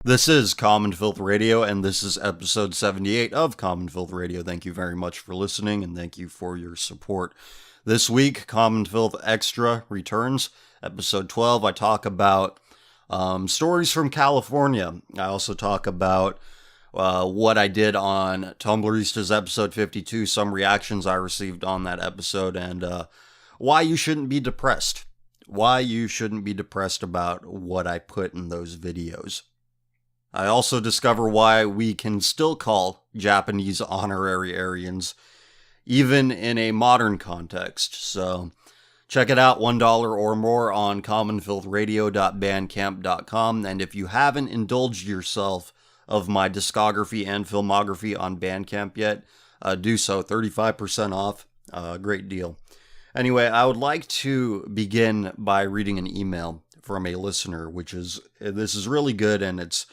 This is Common Filth Radio, and this is episode 78 of Common Filth Radio. Thank you very much for listening, and thank you for your support. This week, Common Filth Extra returns. Episode 12, I talk about stories from California. I also talk about what I did on Tumblrista's episode 52, some reactions I received on that episode, and why you shouldn't be depressed. Why you shouldn't be depressed about what I put in those videos. I also discover why we can still call Japanese honorary Aryans, even in a modern context. So check it out, $1 or more on commonfilthradio.bandcamp.com. And if you haven't indulged yourself of my discography and filmography on Bandcamp yet, do so. 35% off. Great deal. Anyway, I would like to begin by reading an email from a listener, this is really good, and it's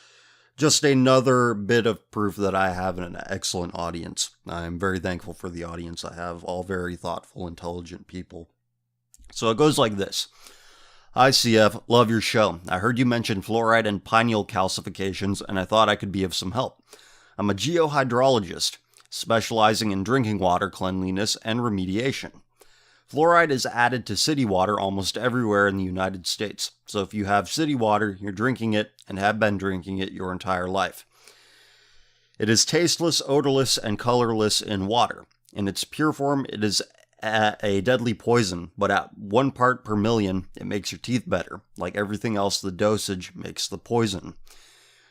just another bit of proof that I have an excellent audience. I'm very thankful for the audience I have, all very thoughtful, intelligent people. So it goes like this. Hi CF, love your show. I heard you mention fluoride and pineal calcifications, and I thought I could be of some help. I'm a geohydrologist, specializing in drinking water cleanliness and remediation. Fluoride is added to city water almost everywhere in the United States. So if you have city water, you're drinking it and have been drinking it your entire life. It is tasteless, odorless, and colorless in water. In its pure form, it is a deadly poison, but at 1 part per million, it makes your teeth better. Like everything else, the dosage makes the poison.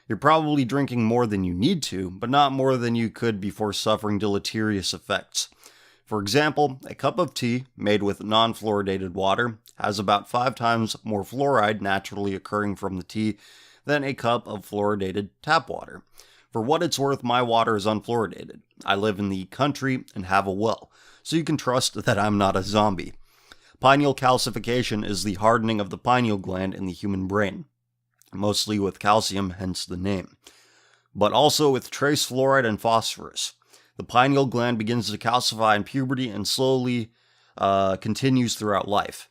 You're probably drinking more than you need to, but not more than you could before suffering deleterious effects. For example, a cup of tea made with non-fluoridated water has about 5 times more fluoride naturally occurring from the tea than a cup of fluoridated tap water. For what it's worth, my water is unfluoridated. I live in the country and have a well, so you can trust that I'm not a zombie. Pineal calcification is the hardening of the pineal gland in the human brain, mostly with calcium, hence the name, but also with trace fluoride and phosphorus. The pineal gland begins to calcify in puberty and slowly continues throughout life.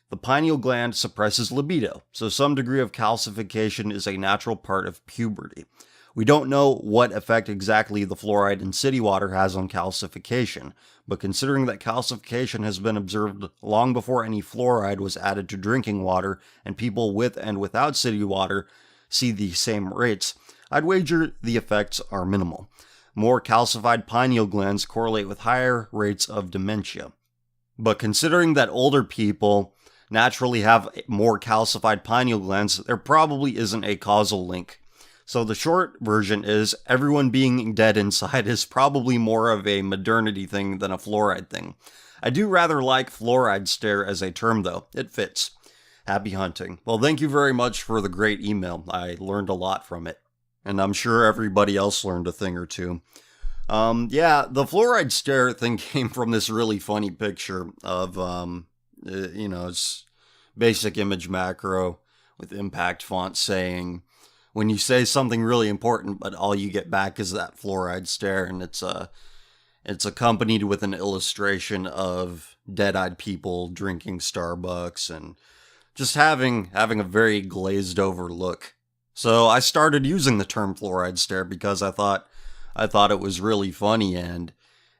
The pineal gland suppresses libido, so some degree of calcification is a natural part of puberty. We don't know what effect exactly the fluoride in city water has on calcification, but considering that calcification has been observed long before any fluoride was added to drinking water, and people with and without city water see the same rates, I'd wager the effects are minimal. More calcified pineal glands correlate with higher rates of dementia. But considering that older people naturally have more calcified pineal glands, there probably isn't a causal link. So the short version is, everyone being dead inside is probably more of a modernity thing than a fluoride thing. I do rather like fluoride stare as a term though, it fits. Happy hunting. Well, thank you very much for the great email. I learned a lot from it. And I'm sure everybody else learned a thing or two. The fluoride stare thing came from this really funny picture of, it's basic image macro with impact font saying, when you say something really important, but all you get back is that fluoride stare, and it's accompanied with an illustration of dead-eyed people drinking Starbucks and just having a very glazed over look. So I started using the term fluoride stare because I thought it was really funny, and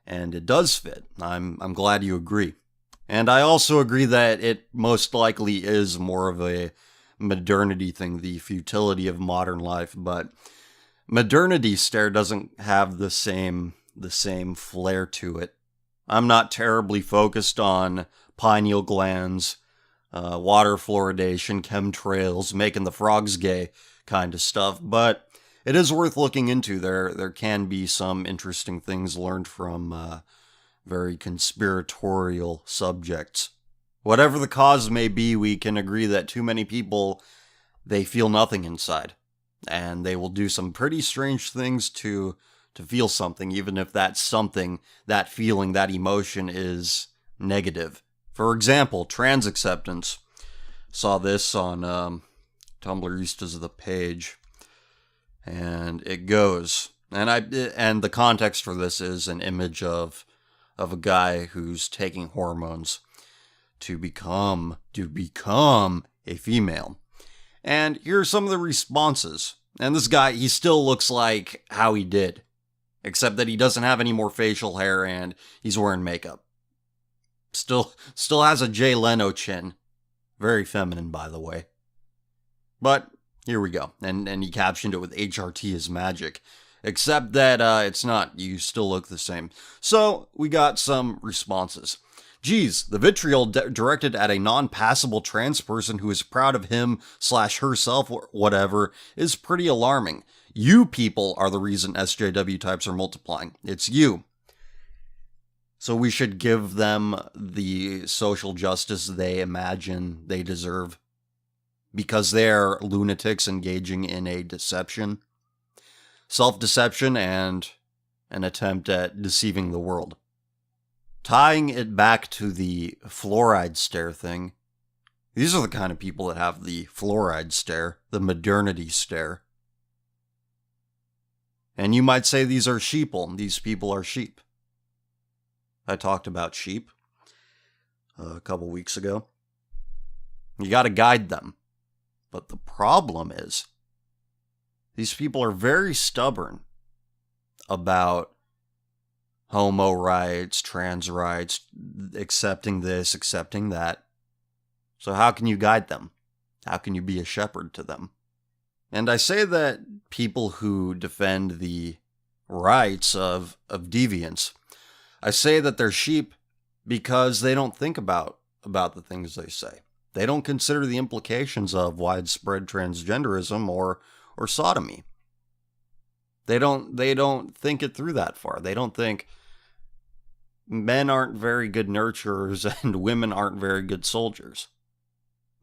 it does fit. I'm glad you agree. And I also agree that it most likely is more of a modernity thing, the futility of modern life, but modernity stare doesn't have the same flair to it. I'm not terribly focused on pineal glands, water fluoridation, chemtrails, making the frogs gay kind of stuff, but it is worth looking into. There can be some interesting things learned from very conspiratorial subjects. Whatever the cause may be, we can agree that too many people, they feel nothing inside, and they will do some pretty strange things to feel something, even if that something, that feeling, that emotion is negative. For example, trans acceptance. Saw this on Tumblrista's The Page, and it goes, and the context for this is an image of a guy who's taking hormones to become a female. And here are some of the responses. And this guy, he still looks like how he did. Except that he doesn't have any more facial hair and he's wearing makeup. Still has a Jay Leno chin. Very feminine, by the way. But here we go. And he captioned it with HRT is magic. Except that it's not. You still look the same. So we got some responses. Geez, the vitriol directed at a non-passable trans person who is proud of him/herself or whatever is pretty alarming. You people are the reason SJW types are multiplying. It's you. So we should give them the social justice they imagine they deserve because they're lunatics engaging in a deception. Self-deception and an attempt at deceiving the world. Tying it back to the fluoride stare thing, these are the kind of people that have the fluoride stare, the modernity stare. And you might say these are sheeple. These people are sheep. I talked about sheep a couple weeks ago. You got to guide them. But the problem is, these people are very stubborn about homo rights, trans rights, accepting this, accepting that. So how can you guide them? How can you be a shepherd to them? And I say that people who defend the rights of deviants, I say that they're sheep because they don't think about the things they say. They don't consider the implications of widespread transgenderism or sodomy. They don't think it through that far. They don't think men aren't very good nurturers and women aren't very good soldiers.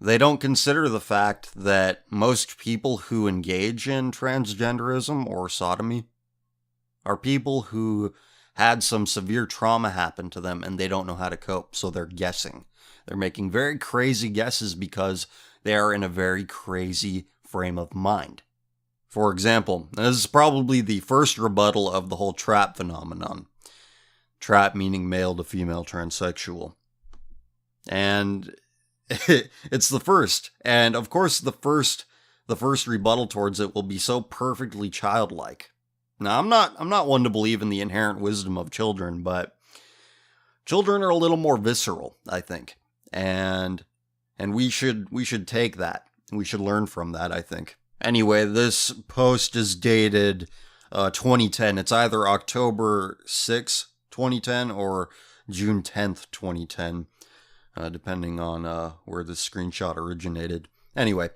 They don't consider the fact that most people who engage in transgenderism or sodomy are people who had some severe trauma happen to them and they don't know how to cope, so they're guessing. They're making very crazy guesses because they are in a very crazy frame of mind. For example, this is probably the first rebuttal of the whole trap phenomenon. Trap meaning male to female transsexual. And it's the first. And of course the first rebuttal towards it will be so perfectly childlike. Now I'm not one to believe in the inherent wisdom of children, but children are a little more visceral, I think. And we should take that. We should learn from that, I think. Anyway, this post is dated 2010. It's either October 6, 2010 or June 10th, 2010, depending on where the screenshot originated. Anyway,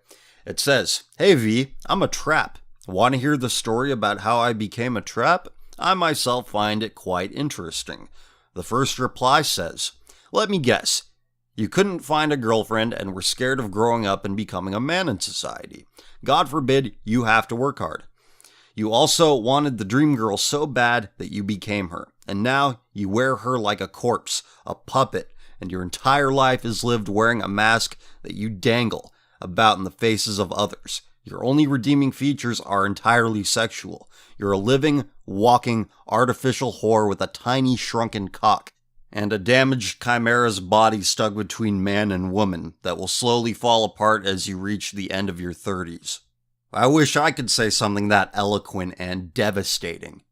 it says, "Hey V, I'm a trap. Want to hear the story about how I became a trap? I myself find it quite interesting." The first reply says, "Let me guess. You couldn't find a girlfriend and were scared of growing up and becoming a man in society. God forbid you have to work hard. You also wanted the dream girl so bad that you became her. And now you wear her like a corpse, a puppet, and your entire life is lived wearing a mask that you dangle about in the faces of others. Your only redeeming features are entirely sexual. You're a living, walking, artificial whore with a tiny shrunken cock and a damaged chimera's body stuck between man and woman that will slowly fall apart as you reach the end of your 30s. I wish I could say something that eloquent and devastating.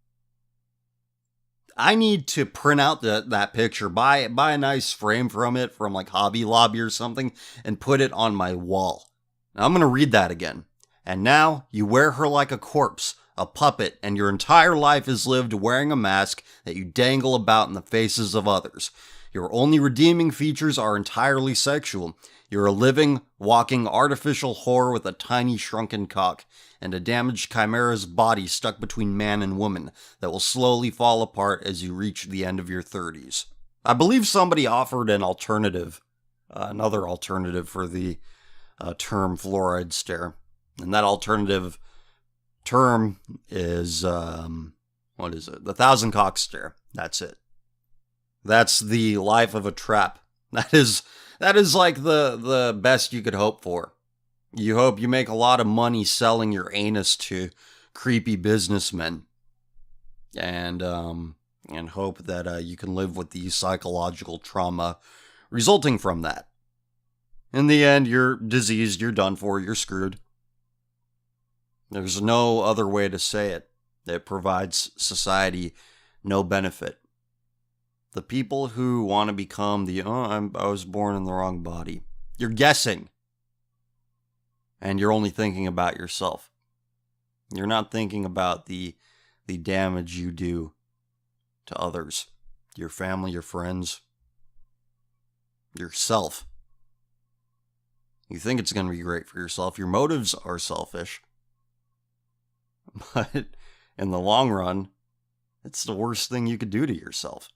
I need to print out that picture, buy a nice frame from it from like Hobby Lobby or something, and put it on my wall. Now, I'm going to read that again. And now you wear her like a corpse, a puppet, and your entire life is lived wearing a mask that you dangle about in the faces of others. Your only redeeming features are entirely sexual. You're a living, walking, artificial whore with a tiny shrunken cock and a damaged chimera's body stuck between man and woman that will slowly fall apart as you reach the end of your 30s. I believe somebody offered an alternative, another alternative for the term fluoride stare. And that alternative term is, what is it? The thousand cock stare. That's it. That's the life of a trap. That is like the best you could hope for. You hope you make a lot of money selling your anus to creepy businessmen. And hope that you can live with the psychological trauma resulting from that. In the end, you're diseased, you're done for, you're screwed. There's no other way to say it. It provides society no benefit. The people who want to become I was born in the wrong body. You're guessing. And you're only thinking about yourself. You're not thinking about the damage you do to others. Your family, your friends, yourself. You think it's going to be great for yourself. Your motives are selfish. But in the long run, it's the worst thing you could do to yourself.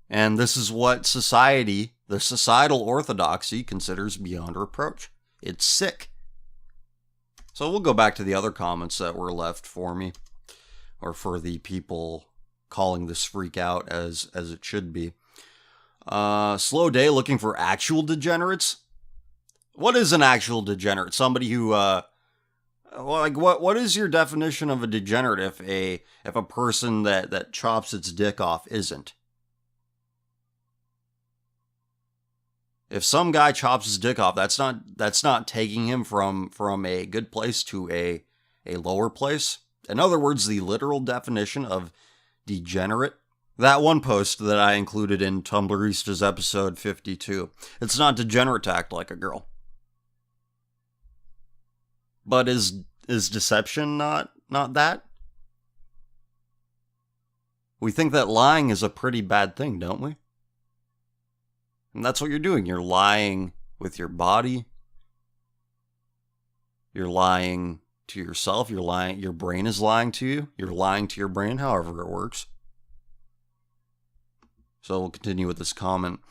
And this is what society, the societal orthodoxy, considers beyond reproach. It's sick. So we'll go back to the other comments that were left for me, or for the people calling this freak out as it should be. Slow Day looking for actual degenerates. What is an actual degenerate? Somebody who, what is your definition of a degenerate if a person that chops its dick off isn't? If some guy chops his dick off, that's not taking him from a good place to a lower place. In other words, the literal definition of degenerate. That one post that I included in Tumblrista's episode 52. It's not degenerate to act like a girl. But is deception not that? We think that lying is a pretty bad thing, don't we? And that's what you're doing. You're lying with your body. You're lying to yourself. Your brain is lying to you. You're lying to your brain, however it works. So we'll continue with this comment.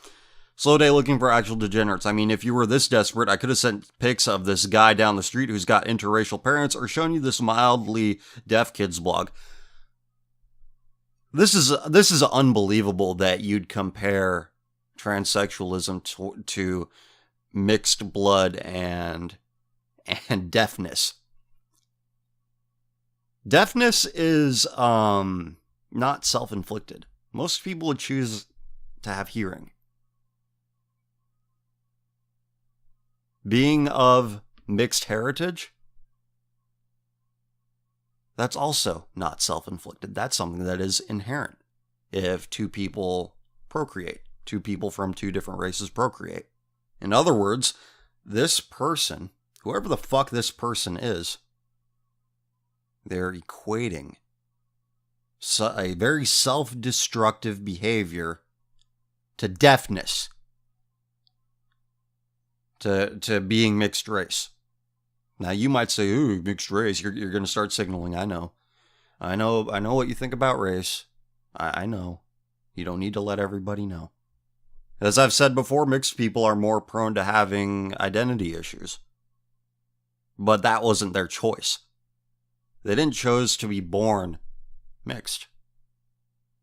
Slow Day looking for actual degenerates. I mean, if you were this desperate, I could have sent pics of this guy down the street who's got interracial parents, or shown you this mildly deaf kid's blog. This is unbelievable that you'd compare transsexualism to mixed blood and deafness. Deafness is not self-inflicted. Most people would choose to have hearing. Being of mixed heritage, that's also not self-inflicted. That's something that is inherent. If two people procreate, two people from two different races procreate. In other words, this person, whoever the fuck this person is, they're equating a very self-destructive behavior to deafness, to being mixed race. Now you might say, ooh, mixed race, you're going to start signaling. I know what you think about race. I know. You don't need to let everybody know. As I've said before, mixed people are more prone to having identity issues. But that wasn't their choice. They didn't choose to be born mixed.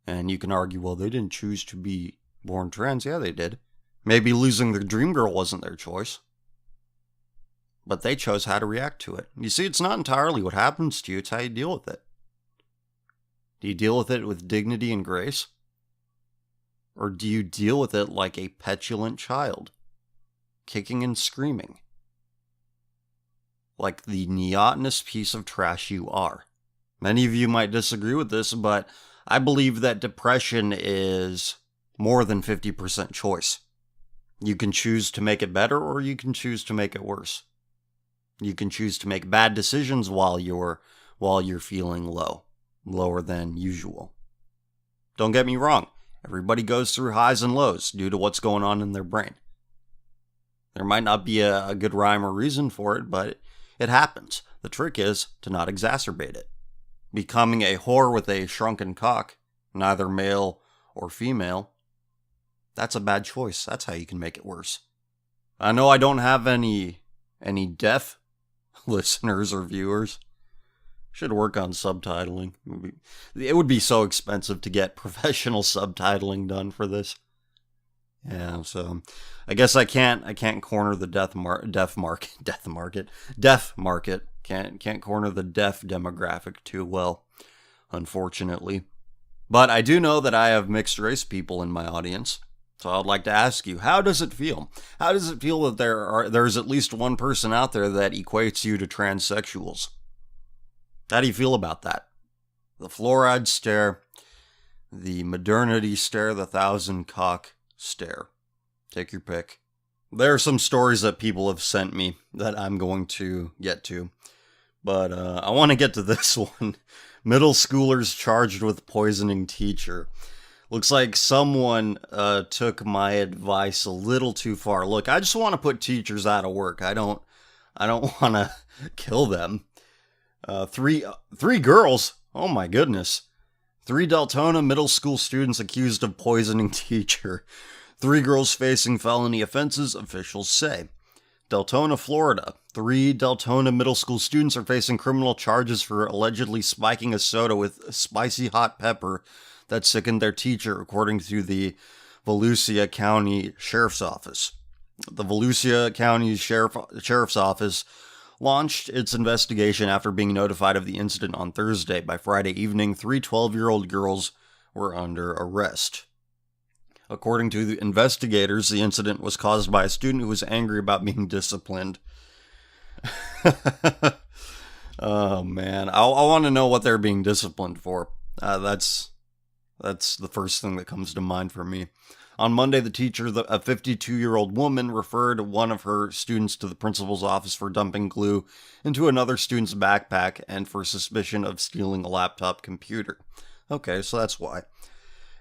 And you can argue, well, they didn't choose to be born trans. Yeah, they did. Maybe losing their dream girl wasn't their choice. But they chose how to react to it. You see, it's not entirely what happens to you, it's how you deal with it. Do you deal with it with dignity and grace? Or do you deal with it like a petulant child, kicking and screaming? Like the neotenous piece of trash you are. Many of you might disagree with this, but I believe that depression is more than 50% choice. You can choose to make it better, or you can choose to make it worse. You can choose to make bad decisions while you're feeling lower than usual. Don't get me wrong. Everybody goes through highs and lows due to what's going on in their brain. There might not be a good rhyme or reason for it, but it happens. The trick is to not exacerbate it. Becoming a whore with a shrunken cock, neither male or female, that's a bad choice. That's how you can make it worse. I know I don't have any deaf listeners or viewers. Should work on subtitling. It would be so expensive to get professional subtitling done for this. Yeah, so I guess I can't corner the deaf market. Can't corner the deaf demographic too well, unfortunately. But I do know that I have mixed race people in my audience. So I'd like to ask you, how does it feel? How does it feel that there's at least one person out there that equates you to transsexuals? How do you feel about that? The fluoride stare, the modernity stare, the thousand cock stare. Take your pick. There are some stories that people have sent me that I'm going to get to. But I want to get to this one. Middle schoolers charged with poisoning teacher. Looks like someone took my advice a little too far. Look, I just want to put teachers out of work. I don't want to kill them. Three girls. Oh my goodness. 3 Deltona middle school students accused of poisoning teacher. 3 girls facing felony offenses, officials say. Deltona, Florida. 3 Deltona middle school students are facing criminal charges for allegedly spiking a soda with spicy hot pepper that sickened their teacher, according to the Volusia County Sheriff's Office. The Volusia County Sheriff's Office launched its investigation after being notified of the incident on Thursday. By Friday evening, 3 12-year-old girls were under arrest. According to the investigators, the incident was caused by a student who was angry about being disciplined. Oh man, I want to know what they're being disciplined for. That's the first thing that comes to mind for me. On Monday, the teacher, a 52-year-old woman, referred one of her students to the principal's office for dumping glue into another student's backpack and for suspicion of stealing a laptop computer. Okay, so that's why.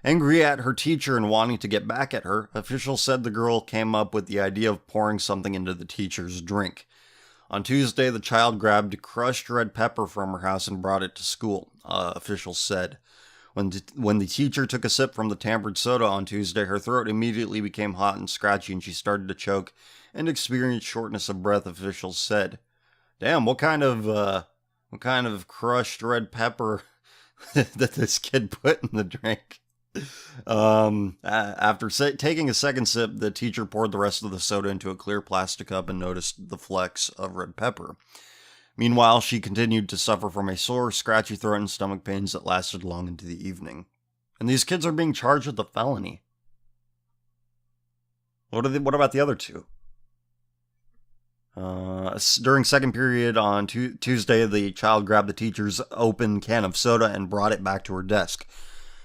Angry at her teacher and wanting to get back at her, officials said the girl came up with the idea of pouring something into the teacher's drink. On Tuesday, the child grabbed crushed red pepper from her house and brought it to school, officials said. When the teacher took a sip from the tampered soda on Tuesday, her throat immediately became hot and scratchy and she started to choke and experienced shortness of breath, officials said. Damn, what kind of crushed red pepper that this kid put in the drink? After taking a second sip, the teacher poured the rest of the soda into a clear plastic cup and noticed the flecks of red pepper. Meanwhile, she continued to suffer from a sore, scratchy throat and stomach pains that lasted long into the evening. And these kids are being charged with a felony. What about the other 2? During second period on Tuesday, the child grabbed the teacher's open can of soda and brought it back to her desk.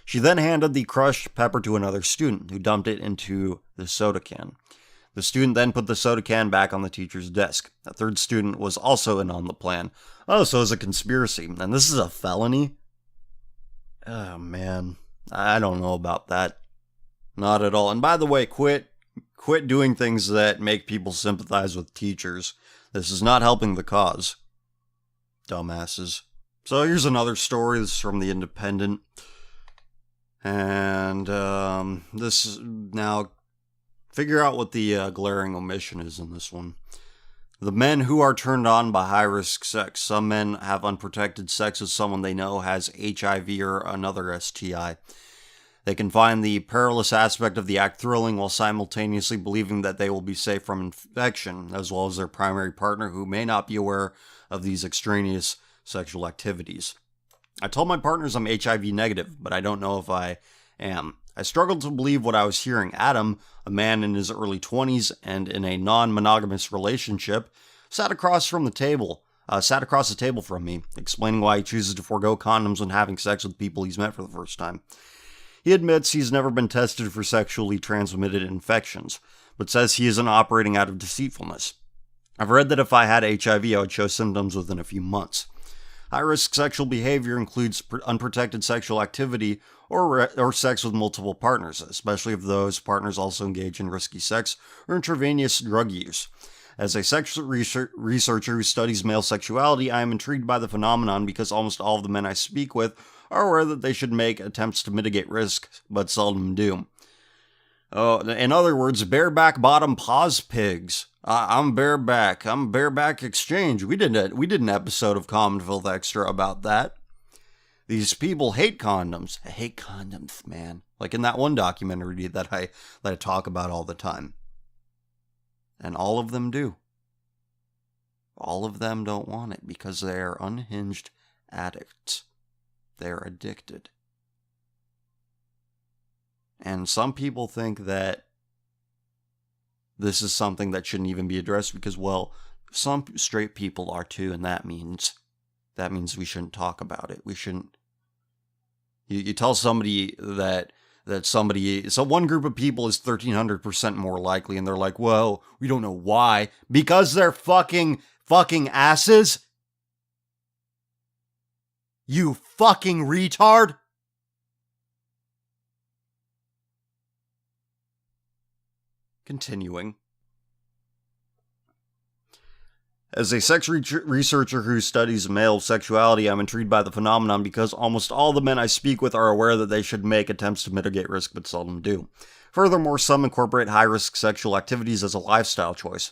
She then handed the crushed pepper to another student, who dumped it into the soda can. The student then put the soda can back on the teacher's desk. A third student was also in on the plan. Oh, so it's a conspiracy. And this is a felony? Oh, man. I don't know about that. Not at all. And by the way, quit doing things that make people sympathize with teachers. This is not helping the cause. Dumbasses. So here's another story. This is from The Independent. And this is now... Figure out what the glaring omission is in this one. The men who are turned on by high-risk sex. Some men have unprotected sex with someone they know has HIV or another STI. They can find the perilous aspect of the act thrilling while simultaneously believing that they will be safe from infection, as well as their primary partner who may not be aware of these extraneous sexual activities. I told my partners I'm HIV negative, but I don't know if I am. I struggled to believe what I was hearing. Adam, a man in his early 20s and in a non-monogamous relationship, sat across the table from me, explaining why he chooses to forego condoms when having sex with people he's met for the first time. He admits he's never been tested for sexually transmitted infections, but says he isn't operating out of deceitfulness. I've read that if I had HIV, I would show symptoms within a few months. High-risk sexual behavior includes unprotected sexual activity or sex with multiple partners, especially if those partners also engage in risky sex or intravenous drug use. As a sexual researcher who studies male sexuality, I am intrigued by the phenomenon because almost all of the men I speak with are aware that they should make attempts to mitigate risk, but seldom do. In other words, bareback bottom POZ pigs. I'm bareback. I'm bareback exchange. We did an episode of Common Filth Extra about that. These people hate condoms. I hate condoms, man. Like in that one documentary that I talk about all the time. And all of them do. All of them don't want it because they are unhinged addicts. They're addicted. And some people think that this is something that shouldn't even be addressed because, well, some straight people are too, and that means that means we shouldn't talk about it. We shouldn't. You tell somebody that so one group of people is 1,300% more likely, and they're like, well, we don't know why. Because they're fucking asses? You fucking retard? Continuing. As a sex researcher who studies male sexuality, I'm intrigued by the phenomenon because almost all the men I speak with are aware that they should make attempts to mitigate risk, but seldom do. Furthermore, some incorporate high-risk sexual activities as a lifestyle choice.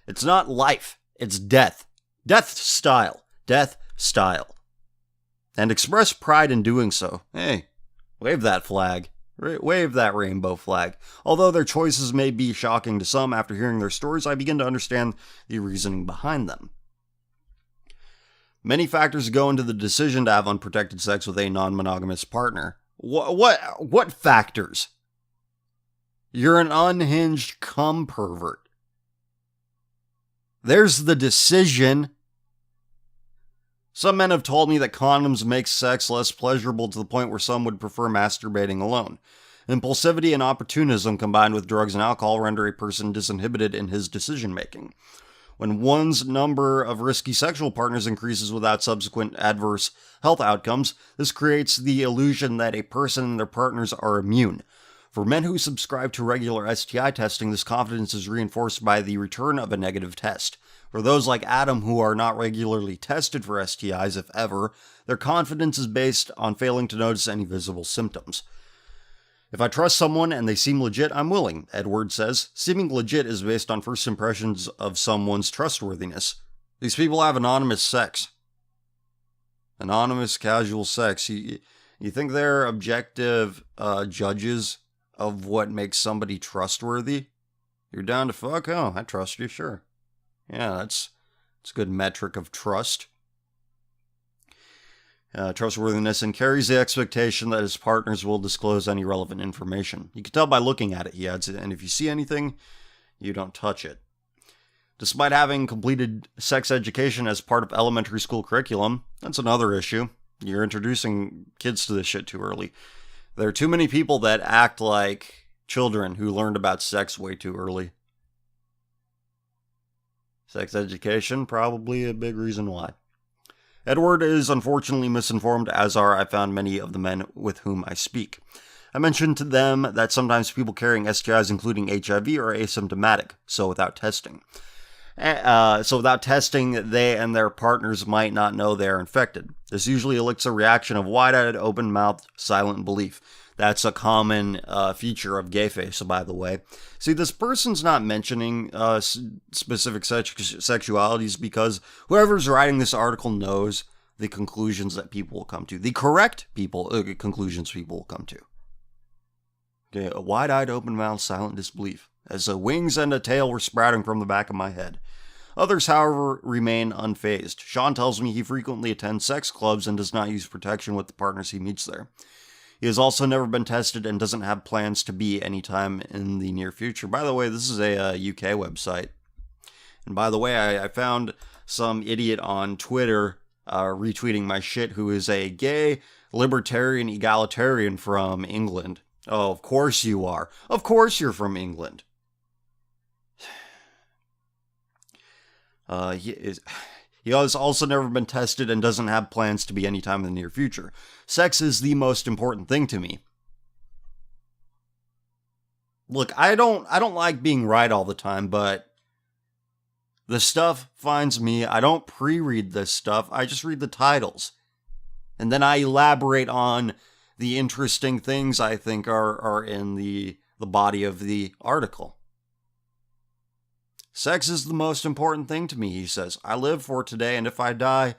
It's not life, it's death. Death style. And express pride in doing so. Hey, wave that flag. Wave that rainbow flag. Although their choices may be shocking to some, after hearing their stories, I begin to understand the reasoning behind them. Many factors go into the decision to have unprotected sex with a non-monogamous partner. What factors? You're an unhinged cum pervert. There's the decision. Some men have told me that condoms make sex less pleasurable to the point where some would prefer masturbating alone. Impulsivity and opportunism combined with drugs and alcohol render a person disinhibited in his decision-making. When one's number of risky sexual partners increases without subsequent adverse health outcomes, this creates the illusion that a person and their partners are immune. For men who subscribe to regular STI testing, this confidence is reinforced by the return of a negative test. For those like Adam who are not regularly tested for STIs, if ever, their confidence is based on failing to notice any visible symptoms. If I trust someone and they seem legit, I'm willing, Edward says. Seeming legit is based on first impressions of someone's trustworthiness. These people have anonymous sex. Anonymous casual sex. You think they're objective judges of what makes somebody trustworthy? You're down to fuck? Oh, I trust you, sure. Yeah, that's a good metric of trust. Trustworthiness, and carries the expectation that his partners will disclose any relevant information. You can tell by looking at it, he adds, and if you see anything, you don't touch it. Despite having completed sex education as part of elementary school curriculum, that's another issue. You're introducing kids to this shit too early. There are too many people that act like children who learned about sex way too early. Sex education, probably a big reason why. Edward is unfortunately misinformed, as are, I found, many of the men with whom I speak. I mentioned to them that sometimes people carrying STIs, including HIV, are asymptomatic, so without testing, they and their partners might not know they are infected. This usually elicits a reaction of wide-eyed, open-mouthed, silent belief. That's a common feature of gay face, by the way. See, this person's not mentioning specific sexualities because whoever's writing this article knows the conclusions that people will come to. The correct conclusions people will come to. Okay, a wide-eyed, open-mouthed, silent disbelief, as wings and a tail were sprouting from the back of my head. Others, however, remain unfazed. Sean tells me he frequently attends sex clubs and does not use protection with the partners he meets there. He has also never been tested and doesn't have plans to be anytime in the near future. By the way, this is a UK website. And by the way, I found some idiot on Twitter retweeting my shit who is a gay, libertarian, egalitarian from England. Oh, of course you are. Of course you're from England. He has also never been tested and doesn't have plans to be anytime in the near future. Sex is the most important thing to me. Look, I don't like being right all the time, but the stuff finds me. I don't pre-read this stuff. I just read the titles. And then I elaborate on the interesting things I think are in the body of the article. Sex is the most important thing to me, he says. I live for today, and if I die,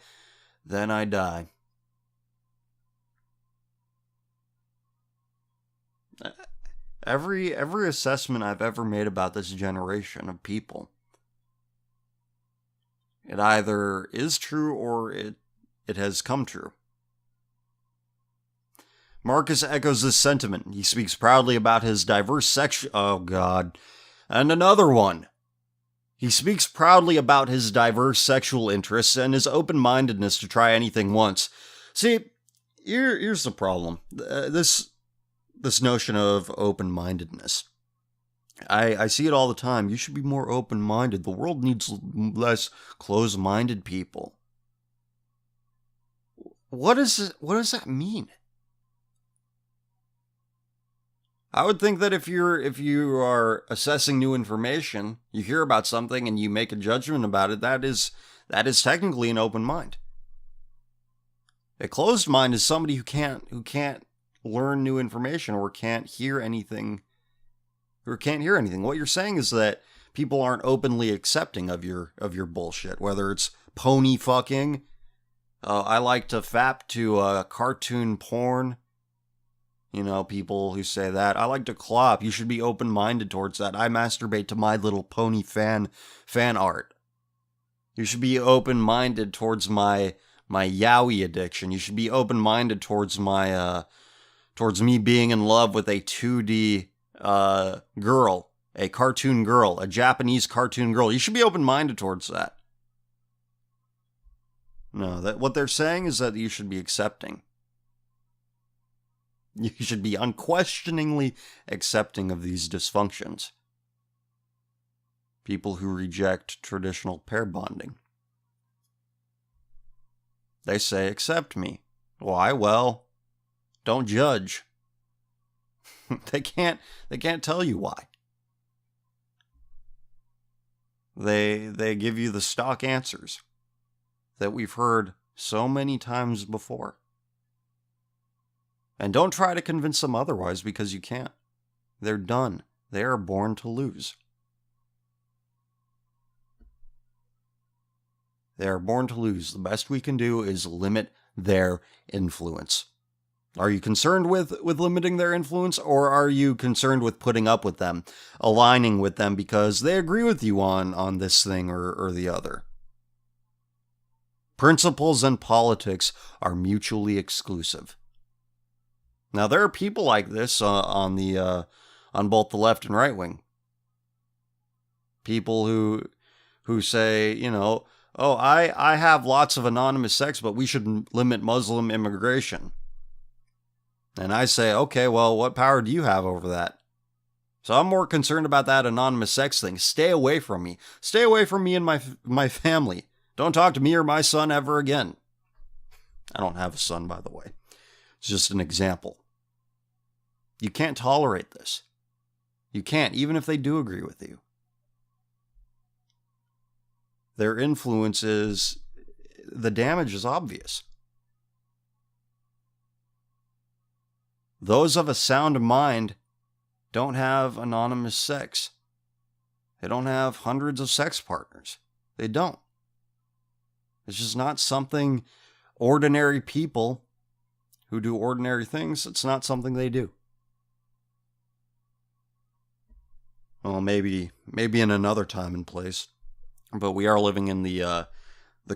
then I die. Every assessment I've ever made about this generation of people, it either is true or it has come true. Marcus echoes this sentiment. He speaks proudly about his diverse sex... Oh, God. And another one. He speaks proudly about his diverse sexual interests and his open-mindedness to try anything once. See, here's the problem. This notion of open-mindedness. I see it all the time. You should be more open-minded. The world needs less closed-minded people. What does that mean? I would think that if you are assessing new information, you hear about something and you make a judgment about it, that is technically an open mind. A closed mind is somebody who can't learn new information or can't hear anything. What you're saying is that people aren't openly accepting of your bullshit, whether it's pony fucking. I like to fap to cartoon porn. You know, people who say that. I like to clop. You should be open-minded towards that. I masturbate to My Little Pony fan art. You should be open-minded towards my yaoi addiction. You should be open-minded towards towards me being in love with a 2D girl, a cartoon girl, a Japanese cartoon girl. You should be open-minded towards that. No, what they're saying is that you should be accepting. You should be unquestioningly accepting of these dysfunctions. People who reject traditional pair bonding. They say, accept me. Why? Well, don't judge. They can't tell you why. They give you the stock answers that we've heard so many times before. And don't try to convince them otherwise, because you can't. They're done. They are born to lose. They are born to lose. The best we can do is limit their influence. Are you concerned with limiting their influence, or are you concerned with putting up with them, aligning with them because they agree with you on this thing or the other? Principles and politics are mutually exclusive. Now, there are people like this on both the left and right wing. People who say, you know, oh, I have lots of anonymous sex, but we should limit Muslim immigration. And I say, okay, well, what power do you have over that? So I'm more concerned about that anonymous sex thing. Stay away from me. Stay away from me and my family. Don't talk to me or my son ever again. I don't have a son, by the way. It's just an example. You can't tolerate this. You can't, even if they do agree with you. Their influence the damage is obvious. Those of a sound mind don't have anonymous sex. They don't have hundreds of sex partners. They don't. It's just not something ordinary people who do ordinary things, it's not something they do. Well, maybe in another time and place. But we are living in the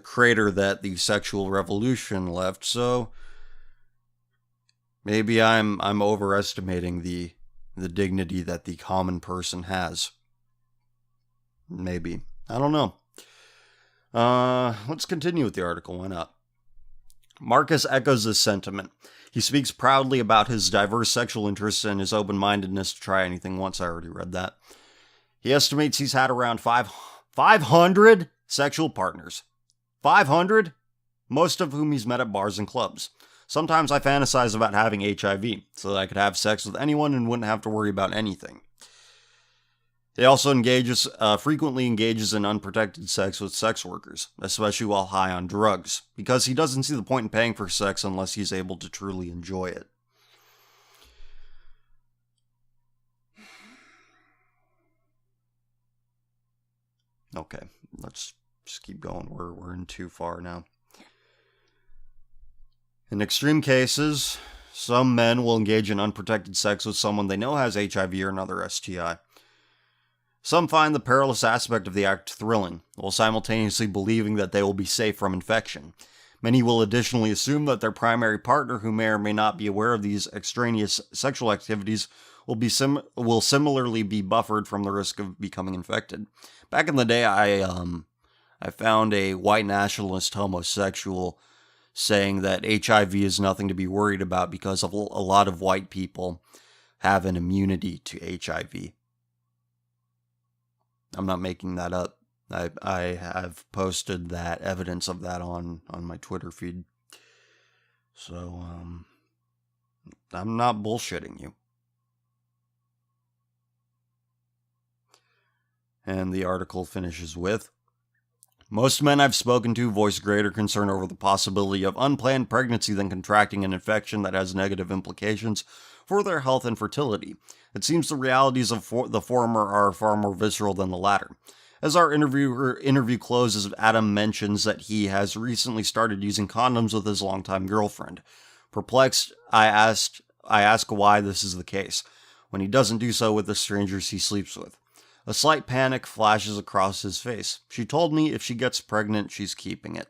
crater that the sexual revolution left, so maybe I'm overestimating the dignity that the common person has. Maybe. I don't know. Let's continue with the article. Why not? Marcus echoes this sentiment. He speaks proudly about his diverse sexual interests and his open-mindedness to try anything once. I already read that. He estimates he's had around 500 sexual partners. 500? Most of whom he's met at bars and clubs. Sometimes I fantasize about having HIV, so that I could have sex with anyone and wouldn't have to worry about anything. He also frequently engages in unprotected sex with sex workers, especially while high on drugs, because he doesn't see the point in paying for sex unless he's able to truly enjoy it. Okay, let's just keep going. We're in too far now. In extreme cases, some men will engage in unprotected sex with someone they know has HIV or another STI. Some find the perilous aspect of the act thrilling, while simultaneously believing that they will be safe from infection. Many will additionally assume that their primary partner, who may or may not be aware of these extraneous sexual activities, will similarly be buffered from the risk of becoming infected. Back in the day, I found a white nationalist homosexual saying that HIV is nothing to be worried about because a lot of white people have an immunity to HIV. I'm not making that up. I have posted that evidence of that on my Twitter feed. So, I'm not bullshitting you. And the article finishes with, most men I've spoken to voice greater concern over the possibility of unplanned pregnancy than contracting an infection that has negative implications for their health and fertility. It seems the realities of the former are far more visceral than the latter. As our interview closes, Adam mentions that he has recently started using condoms with his longtime girlfriend. Perplexed, I ask why this is the case, when he doesn't do so with the strangers he sleeps with. A slight panic flashes across his face. She told me if she gets pregnant, she's keeping it.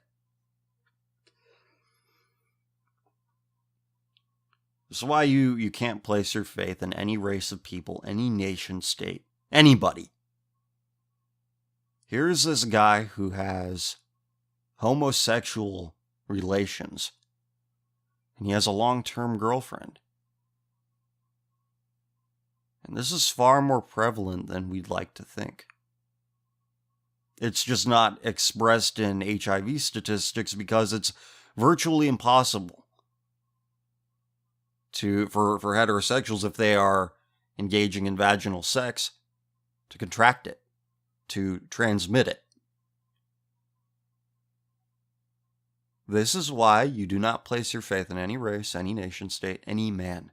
This is why you can't place your faith in any race of people, any nation, state, anybody. Here's this guy who has homosexual relations, and he has a long-term girlfriend. And this is far more prevalent than we'd like to think. It's just not expressed in HIV statistics because it's virtually impossible for heterosexuals, if they are engaging in vaginal sex, to contract it, to transmit it. This is why you do not place your faith in any race, any nation state, any man.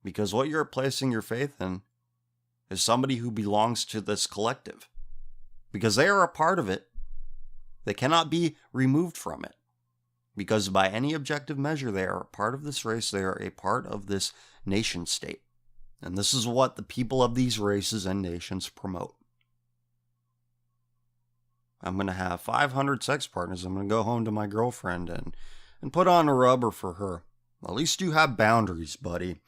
Because what you're placing your faith in is somebody who belongs to this collective. Because they are a part of it. They cannot be removed from it. Because by any objective measure, they are a part of this race. They are a part of this nation state. And this is what the people of these races and nations promote. I'm going to have 500 sex partners. I'm going to go home to my girlfriend and put on a rubber for her. At least you have boundaries, buddy.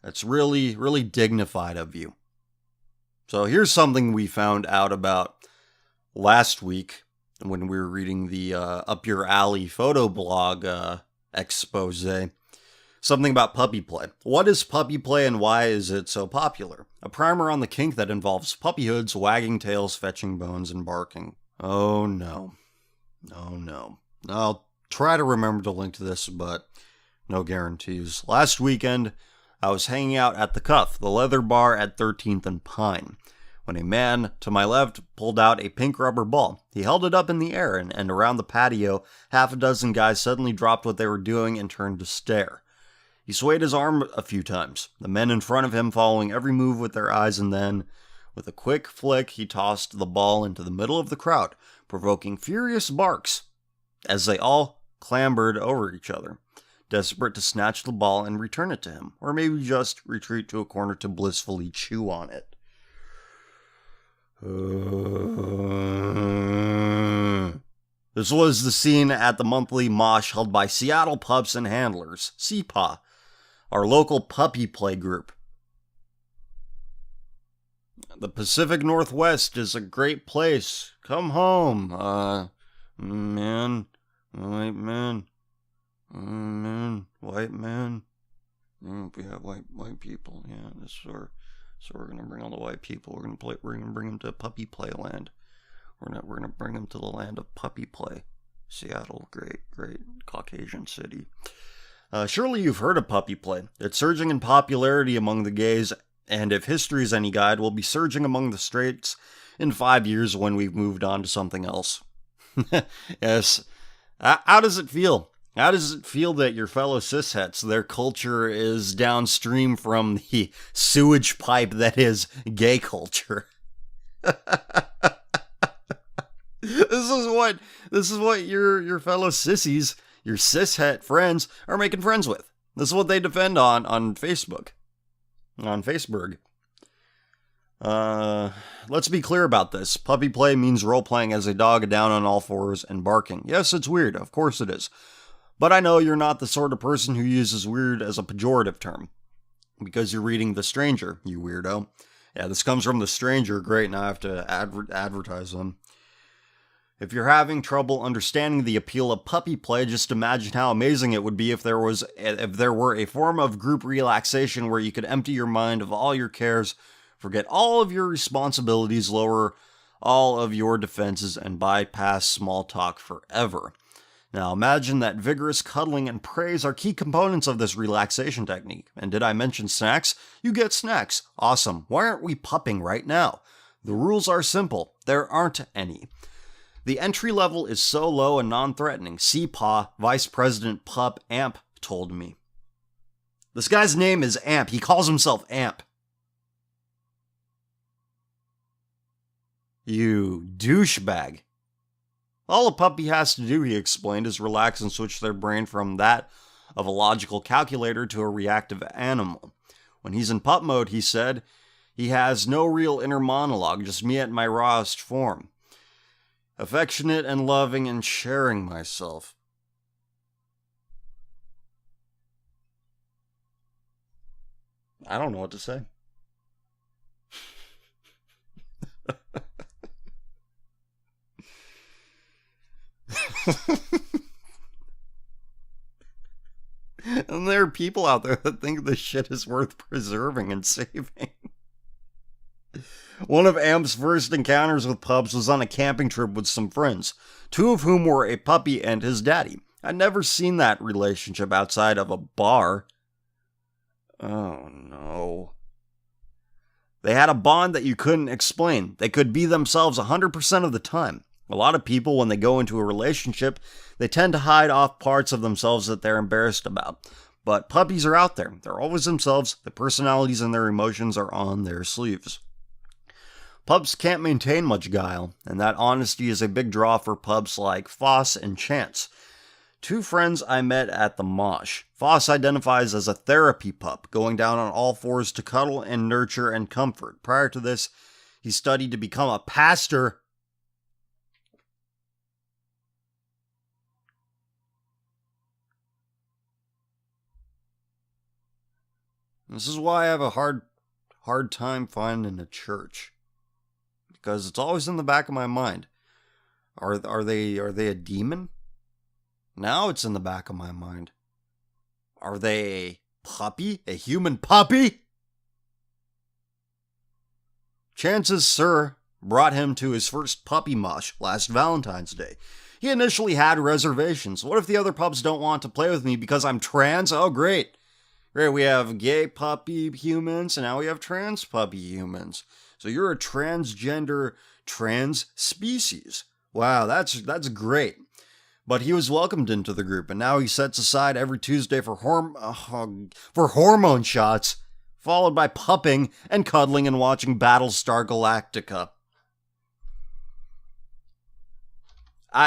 That's really, really dignified of you. So here's something we found out about last week when we were reading the Up Your Alley photo blog expose. Something about puppy play. What is puppy play and why is it so popular? A primer on the kink that involves puppy hoods, wagging tails, fetching bones, and barking. Oh no. Oh no. I'll try to remember to link to this, but no guarantees. Last weekend, I was hanging out at the Cuff, the leather bar at 13th and Pine, when a man to my left pulled out a pink rubber ball. He held it up in the air, and around the patio, half a dozen guys suddenly dropped what they were doing and turned to stare. He swayed his arm a few times, the men in front of him following every move with their eyes, and then, with a quick flick, he tossed the ball into the middle of the crowd, provoking furious barks as they all clambered over each other, desperate to snatch the ball and return it to him, or maybe just retreat to a corner to blissfully chew on it. This was the scene at the monthly mosh held by Seattle Pups and Handlers, CPA, our local puppy play group. The Pacific Northwest is a great place. Come home, man, white man. White man. We have white people. Yeah, so we're gonna bring all the white people. We're gonna bring them to puppy play land. We're gonna bring them to the land of puppy play. Seattle, great Caucasian city. Surely you've heard of puppy play. It's surging in popularity among the gays, and if history is any guide, will be surging among the straights in 5 years when we've moved on to something else. Yes. How does it feel? How does it feel that your fellow cishets, their culture is downstream from the sewage pipe that is gay culture? This is what your fellow sissies, your cishet friends, are making friends with. This is what they defend on Facebook. On Facebook. Let's be clear about this. Puppy play means role-playing as a dog down on all fours and barking. Yes, it's weird. Of course it is. But I know you're not the sort of person who uses weird as a pejorative term. Because you're reading The Stranger, you weirdo. Yeah, this comes from The Stranger. Great, now I have to advertise them. If you're having trouble understanding the appeal of puppy play, just imagine how amazing it would be if there were a form of group relaxation where you could empty your mind of all your cares, forget all of your responsibilities, lower all of your defenses, and bypass small talk forever. Now imagine that vigorous cuddling and praise are key components of this relaxation technique. And did I mention snacks? You get snacks. Awesome. Why aren't we pupping right now? The rules are simple. There aren't any. The entry level is so low and non-threatening. CPAW, Vice President Pup Amp, told me. This guy's name is Amp. He calls himself Amp. You douchebag. All a puppy has to do, he explained, is relax and switch their brain from that of a logical calculator to a reactive animal. When he's in pup mode, he said, he has no real inner monologue, just me at my rawest form. Affectionate and loving and sharing myself. I don't know what to say. And there are people out there that think this shit is worth preserving and saving. One of Amp's first encounters with pups was on a camping trip with some friends, two of whom were a puppy and his daddy. I'd never seen that relationship outside of a bar. Oh no. They had a bond that you couldn't explain. They could be themselves 100% of the time. A lot of people, when they go into a relationship, they tend to hide off parts of themselves that they're embarrassed about. But puppies are out there. They're always themselves. Their personalities and their emotions are on their sleeves. Pups can't maintain much guile, and that honesty is a big draw for pups like Foss and Chance. Two friends I met at the mosh. Foss identifies as a therapy pup, going down on all fours to cuddle and nurture and comfort. Prior to this, he studied to become a pastor. This is why I have a hard time finding a church. Because it's always in the back of my mind. Are they a demon? Now it's in the back of my mind. Are they a puppy? A human puppy? Chance's sir brought him to his first puppy mosh last Valentine's Day. He initially had reservations. What if the other pups don't want to play with me because I'm trans? Oh, great. Great, we have gay puppy humans, and now we have trans puppy humans. So you're a transgender trans species. Wow, that's great. But he was welcomed into the group, and now he sets aside every Tuesday for hormone shots, followed by pupping and cuddling and watching Battlestar Galactica.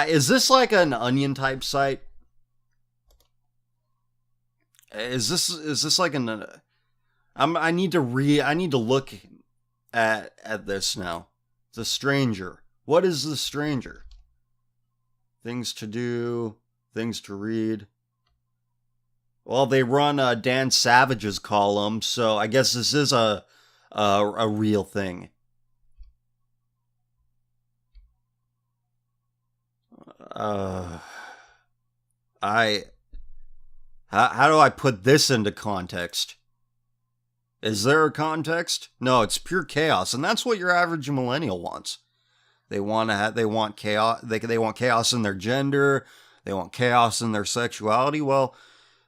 Is this like an Onion type site? Is this like an? I need to look at this now. The Stranger. What is The Stranger? Things to do, things to read. Well, they run Dan Savage's column, so I guess this is a real thing. How do I put this into context? Is there a context? No, it's pure chaos, and that's what your average millennial wants. They want chaos. They want chaos in their gender. They want chaos in their sexuality. Well,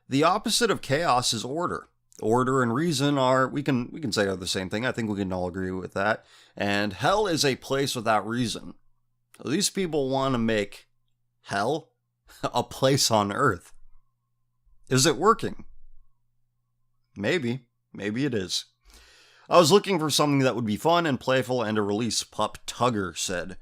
the opposite of chaos is order. Order and reason are we can say are the same thing. I think we can all agree with that. And hell is a place without reason. These people want to make hell a place on earth. Is it working? Maybe it is. I was looking for something that would be fun and playful and a release, Pup Tugger said.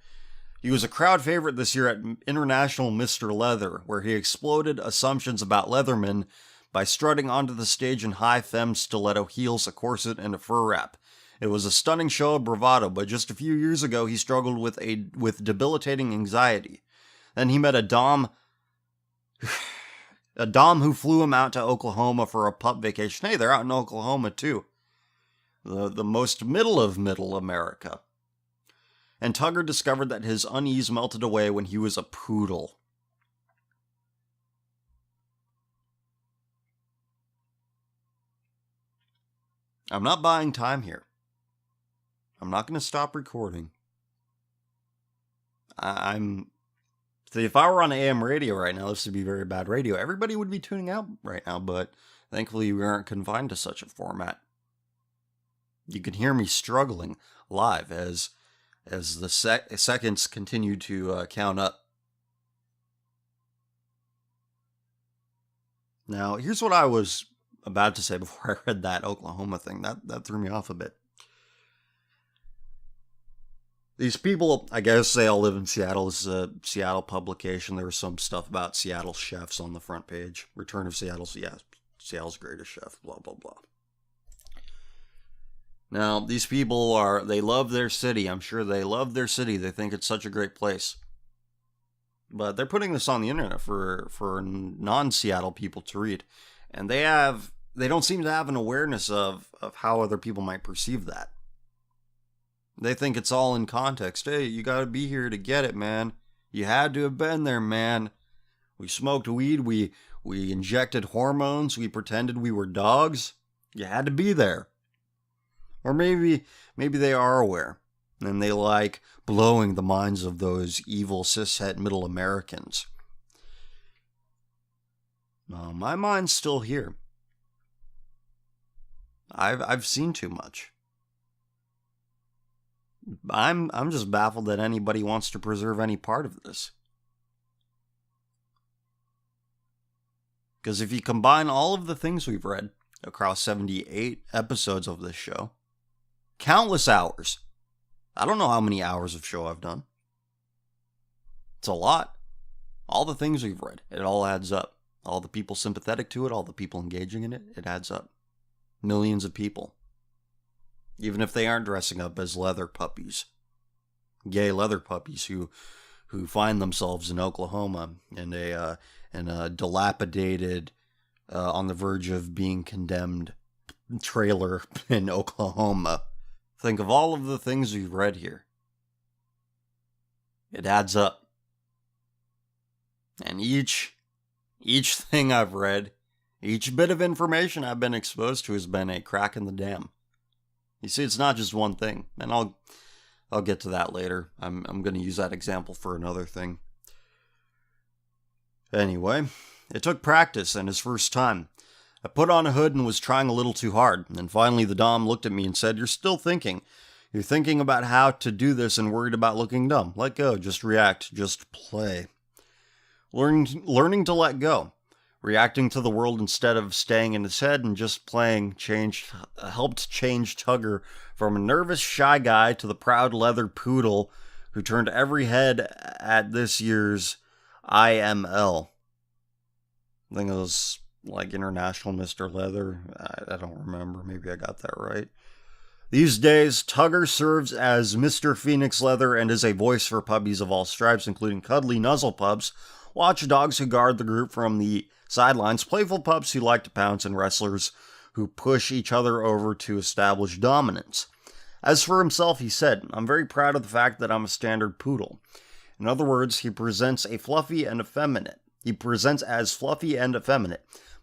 He was a crowd favorite this year at International Mr. Leather, where he exploded assumptions about Leatherman by strutting onto the stage in high femme stiletto heels, a corset, and a fur wrap. It was a stunning show of bravado, but just a few years ago he struggled with debilitating anxiety. Then he met a Dom who flew him out to Oklahoma for a pup vacation. Hey, they're out in Oklahoma too. The most middle of middle America. And Tugger discovered that his unease melted away when he was a poodle. I'm not buying time here. I'm not going to stop recording. See, if I were on AM radio right now, this would be very bad radio. Everybody would be tuning out right now, but thankfully we aren't confined to such a format. You can hear me struggling live as the seconds continue to count up. Now, here's what I was about to say before I read that Oklahoma thing. That threw me off a bit. These people, I guess they all live in Seattle. This is a Seattle publication. There was some stuff about Seattle chefs on the front page. Return of Seattle's Seattle's greatest chef, blah, blah, blah. Now, these people they love their city. I'm sure they love their city. They think it's such a great place. But they're putting this on the internet for non-Seattle people to read. And they don't seem to have an awareness of how other people might perceive that. They think it's all in context. Hey, you gotta be here to get it, man. You had to have been there, man. We smoked weed, we injected hormones, we pretended we were dogs. You had to be there. Or maybe they are aware, and they like blowing the minds of those evil cishet middle Americans. No, my mind's still here. I've seen too much. I'm just baffled that anybody wants to preserve any part of this. Because if you combine all of the things we've read across 78 episodes of this show, countless hours. I don't know how many hours of show I've done. It's a lot. All the things we've read, it all adds up. All the people sympathetic to it, all the people engaging in it, it adds up. Millions of people. Even if they aren't dressing up as leather puppies. Gay leather puppies who find themselves in Oklahoma in a dilapidated, on the verge of being condemned trailer in Oklahoma. Think of all of the things we've read here. It adds up. And each thing I've read, each bit of information I've been exposed to has been a crack in the dam. You see, it's not just one thing, and I'll get to that later. I'm going to use that example for another thing. Anyway, it took practice and his first time. I put on a hood and was trying a little too hard, and finally the Dom looked at me and said, "You're still thinking. You're thinking about how to do this and worried about looking dumb. Let go, just react, just play." Learning to let go. Reacting to the world instead of staying in his head and just playing helped change Tugger from a nervous, shy guy to the proud leather poodle who turned every head at this year's IML. I think it was like International Mr. Leather. I don't remember. Maybe I got that right. These days, Tugger serves as Mr. Phoenix Leather and is a voice for puppies of all stripes, including cuddly nuzzle pups, watchdogs who guard the group from the sidelines, playful pups who like to pounce, and wrestlers who push each other over to establish dominance. As for himself, he said, "I'm very proud of the fact that I'm a standard poodle." In other words, he presents as fluffy and effeminate,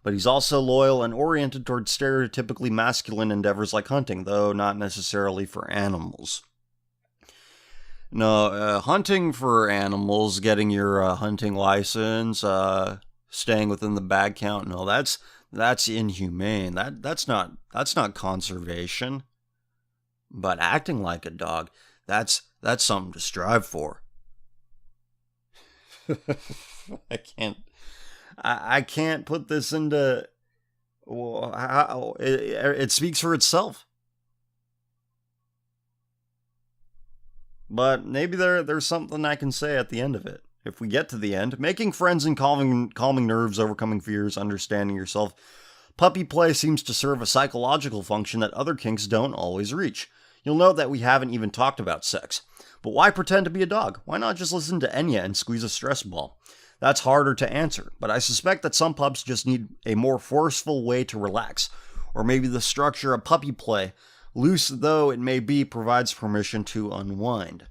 but he's also loyal and oriented towards stereotypically masculine endeavors like hunting, though not necessarily for animals. No, hunting for animals, getting your hunting license, staying within the bag count, no, that's inhumane. That's not conservation. But acting like a dog, that's something to strive for. I can't put this into. Well, how it speaks for itself. But maybe there's something I can say at the end of it. If we get to the end, making friends and calming nerves, overcoming fears, understanding yourself. Puppy play seems to serve a psychological function that other kinks don't always reach. You'll note that we haven't even talked about sex. But why pretend to be a dog? Why not just listen to Enya and squeeze a stress ball? That's harder to answer, but I suspect that some pups just need a more forceful way to relax. Or maybe the structure of puppy play, loose though it may be, provides permission to unwind.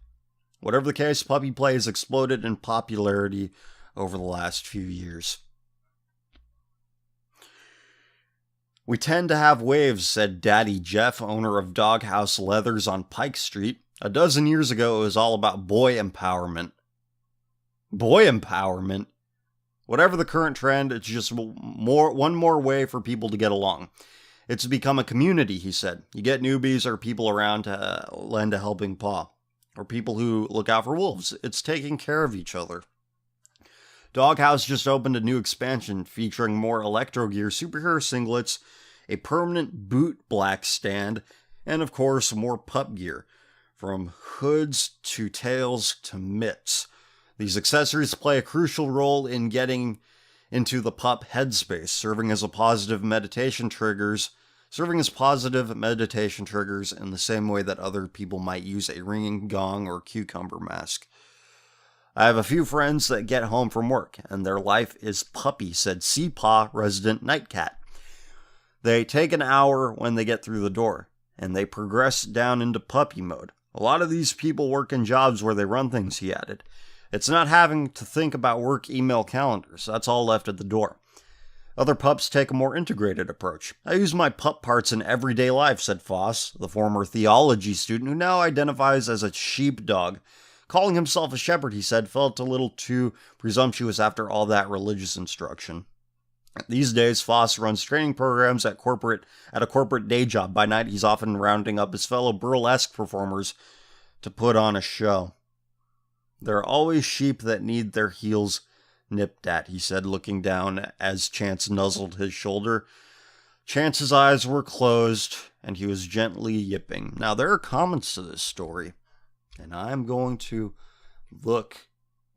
Whatever the case, puppy play has exploded in popularity over the last few years. We tend to have waves, said Daddy Jeff, owner of Doghouse Leathers on Pike Street. A dozen years ago, it was all about boy empowerment. Boy empowerment? Whatever the current trend, it's just one more way for people to get along. It's become a community, he said. You get newbies or people around to lend a helping paw. Or people who look out for wolves. It's taking care of each other. Doghouse just opened a new expansion featuring more electro gear, superhero singlets, a permanent boot black stand, and of course more pup gear. From hoods to tails to mitts. These accessories play a crucial role in getting into the pup headspace, serving as positive meditation triggers in the same way that other people might use a ringing gong or cucumber mask. I have a few friends that get home from work, and their life is puppy, said Seapaw resident Nightcat. They take an hour when they get through the door, and they progress down into puppy mode. A lot of these people work in jobs where they run things, he added. It's not having to think about work email calendars. That's all left at the door. Other pups take a more integrated approach. I use my pup parts in everyday life, said Foss, the former theology student who now identifies as a sheepdog. Calling himself a shepherd, he said, felt a little too presumptuous after all that religious instruction. These days, Foss runs training programs at a corporate day job. By night, he's often rounding up his fellow burlesque performers to put on a show. There are always sheep that need their heels nipped at, he said, looking down as Chance nuzzled his shoulder. Chance's eyes were closed, and he was gently yipping. Now, there are comments to this story, and I'm going to look.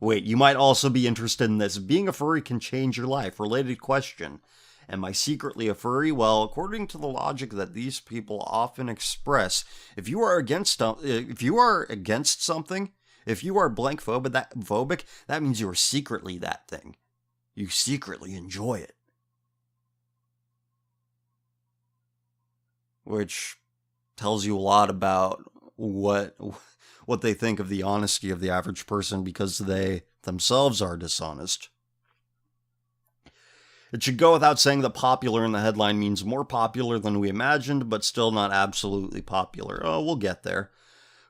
Wait, you might also be interested in this. Being a furry can change your life. Related question. Am I secretly a furry? Well, according to the logic that these people often express, if you are against something, if you are blank phobic, that means you are secretly that thing. You secretly enjoy it. Which tells you a lot about what they think of the honesty of the average person, because they themselves are dishonest. It should go without saying that popular in the headline means more popular than we imagined, but still not absolutely popular. Oh, we'll get there.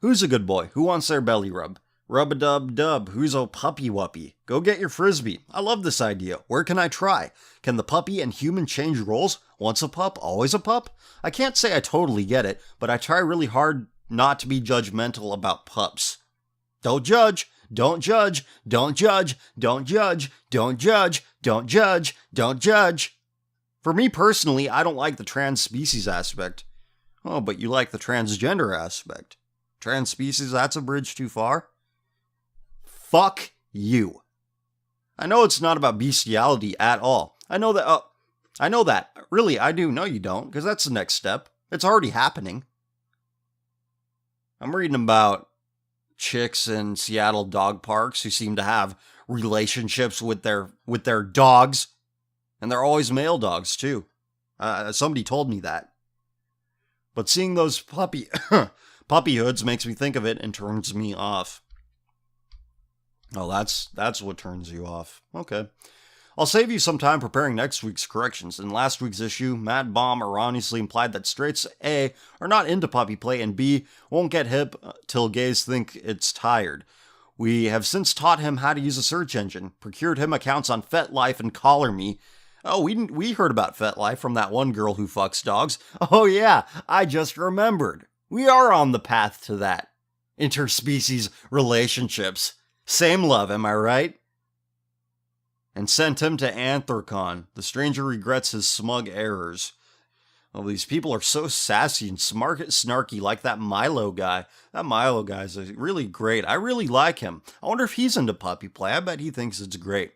Who's a good boy? Who wants their belly rub? Rub-a-dub-dub. Who's a puppy-wuppy? Go get your frisbee. I love this idea. Where can I try? Can the puppy and human change roles? Once a pup, always a pup? I can't say I totally get it, but I try really hard not to be judgmental about pups. Don't judge. Don't judge. Don't judge. Don't judge. Don't judge. Don't judge. Don't judge. For me personally, I don't like the trans species aspect. Oh, but you like the transgender aspect. Trans species, that's a bridge too far. Fuck you. I know it's not about bestiality at all. I know that. Really, I do. No, you don't, because that's the next step. It's already happening. I'm reading about chicks in Seattle dog parks who seem to have relationships with their dogs, and they're always male dogs too. Somebody told me that. But seeing those puppy hoods makes me think of it and turns me off. Oh, that's what turns you off. Okay. I'll save you some time preparing next week's corrections. In last week's issue, Matt Baum erroneously implied that straights, A, are not into puppy play, and B, won't get hip till gays think it's tired. We have since taught him how to use a search engine, procured him accounts on FetLife and CollarMe. Oh, we heard about FetLife from that one girl who fucks dogs. Oh yeah, I just remembered. We are on the path to that. Interspecies relationships. Same love, am I right? And sent him to Anthrocon. The stranger regrets his smug errors. Well, these people are so sassy and snarky, like that Milo guy. That Milo guy is really great. I really like him. I wonder if he's into puppy play. I bet he thinks it's great.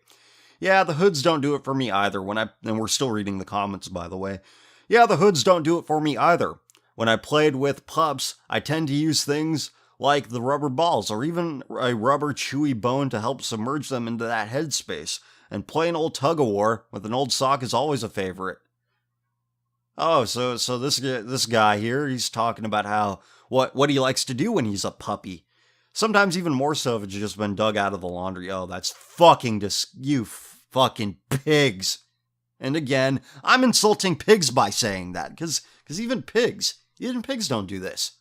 Yeah, the hoods don't do it for me either. And we're still reading the comments, by the way. Yeah, the hoods don't do it for me either. When I played with pups, I tend to use things like the rubber balls or even a rubber chewy bone to help submerge them into that headspace. And playing old tug-of-war with an old sock is always a favorite. Oh, so this guy here, he's talking about how what he likes to do when he's a puppy. Sometimes even more so if it's just been dug out of the laundry. Oh, that's fucking you fucking pigs. And again, I'm insulting pigs by saying that, because even pigs don't do this.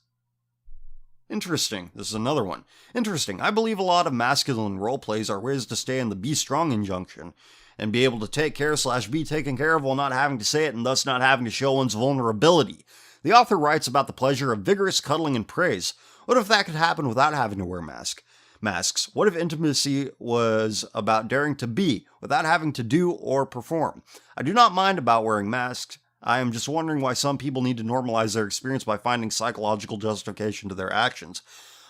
Interesting. This is another one. Interesting. I believe a lot of masculine role plays are ways to stay in the be strong injunction and be able to take care / be taken care of while not having to say it and thus not having to show one's vulnerability. The author writes about the pleasure of vigorous cuddling and praise. What if that could happen without having to wear masks? What if intimacy was about daring to be without having to do or perform? I do not mind about wearing masks. I am just wondering why some people need to normalize their experience by finding psychological justification to their actions.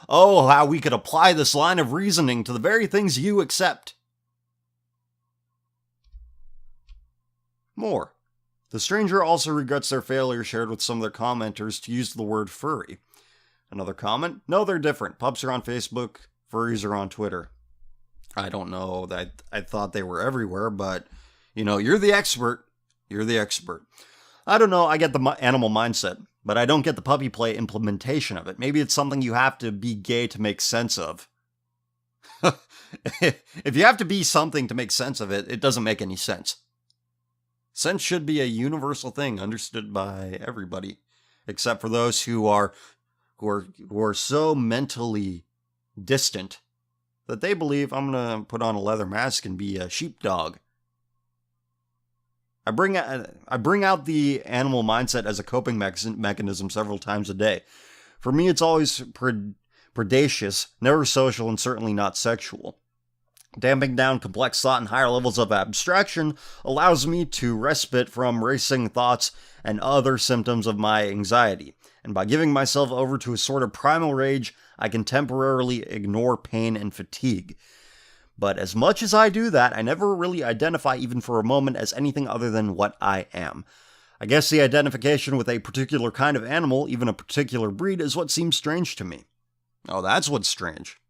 Oh, how we could apply this line of reasoning to the very things you accept. More. The stranger also regrets their failure shared with some of their commenters to use the word furry. Another comment? No, they're different. Pups are on Facebook, furries are on Twitter. I don't know. I thought they were everywhere, but, you're the expert. You're the expert. I don't know, I get the animal mindset, but I don't get the puppy play implementation of it. Maybe it's something you have to be gay to make sense of. If you have to be something to make sense of it, it doesn't make any sense. Sense should be a universal thing understood by everybody, except for those who are so mentally distant that they believe I'm going to put on a leather mask and be a sheepdog. I bring out the animal mindset as a coping mechanism several times a day. For me, it's always predacious, never social, and certainly not sexual. Damping down complex thought and higher levels of abstraction allows me to respite from racing thoughts and other symptoms of my anxiety. And by giving myself over to a sort of primal rage, I can temporarily ignore pain and fatigue. But as much as I do that, I never really identify even for a moment as anything other than what I am. I guess the identification with a particular kind of animal, even a particular breed, is what seems strange to me. Oh, that's what's strange.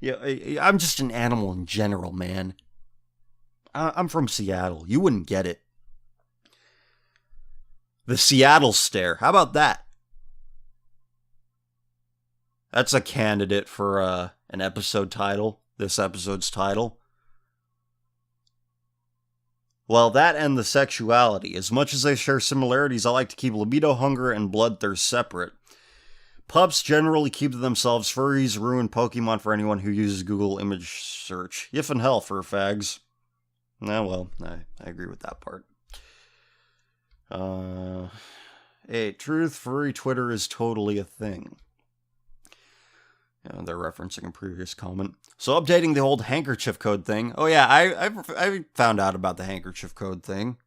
Yeah, I'm just an animal in general, man. I'm from Seattle. You wouldn't get it. The Seattle stare. How about that? That's a candidate for an episode title. This episode's title. Well, that and the sexuality. As much as they share similarities, I like to keep libido, hunger, and bloodthirst separate. Pups generally keep to themselves. Furries ruin Pokemon for anyone who uses Google image search. Yif and hell for fags. Well, I agree with that part. Hey, truth, furry Twitter is totally a thing. They're referencing a previous comment. So updating the old handkerchief code thing. Oh yeah, I found out about the handkerchief code thing.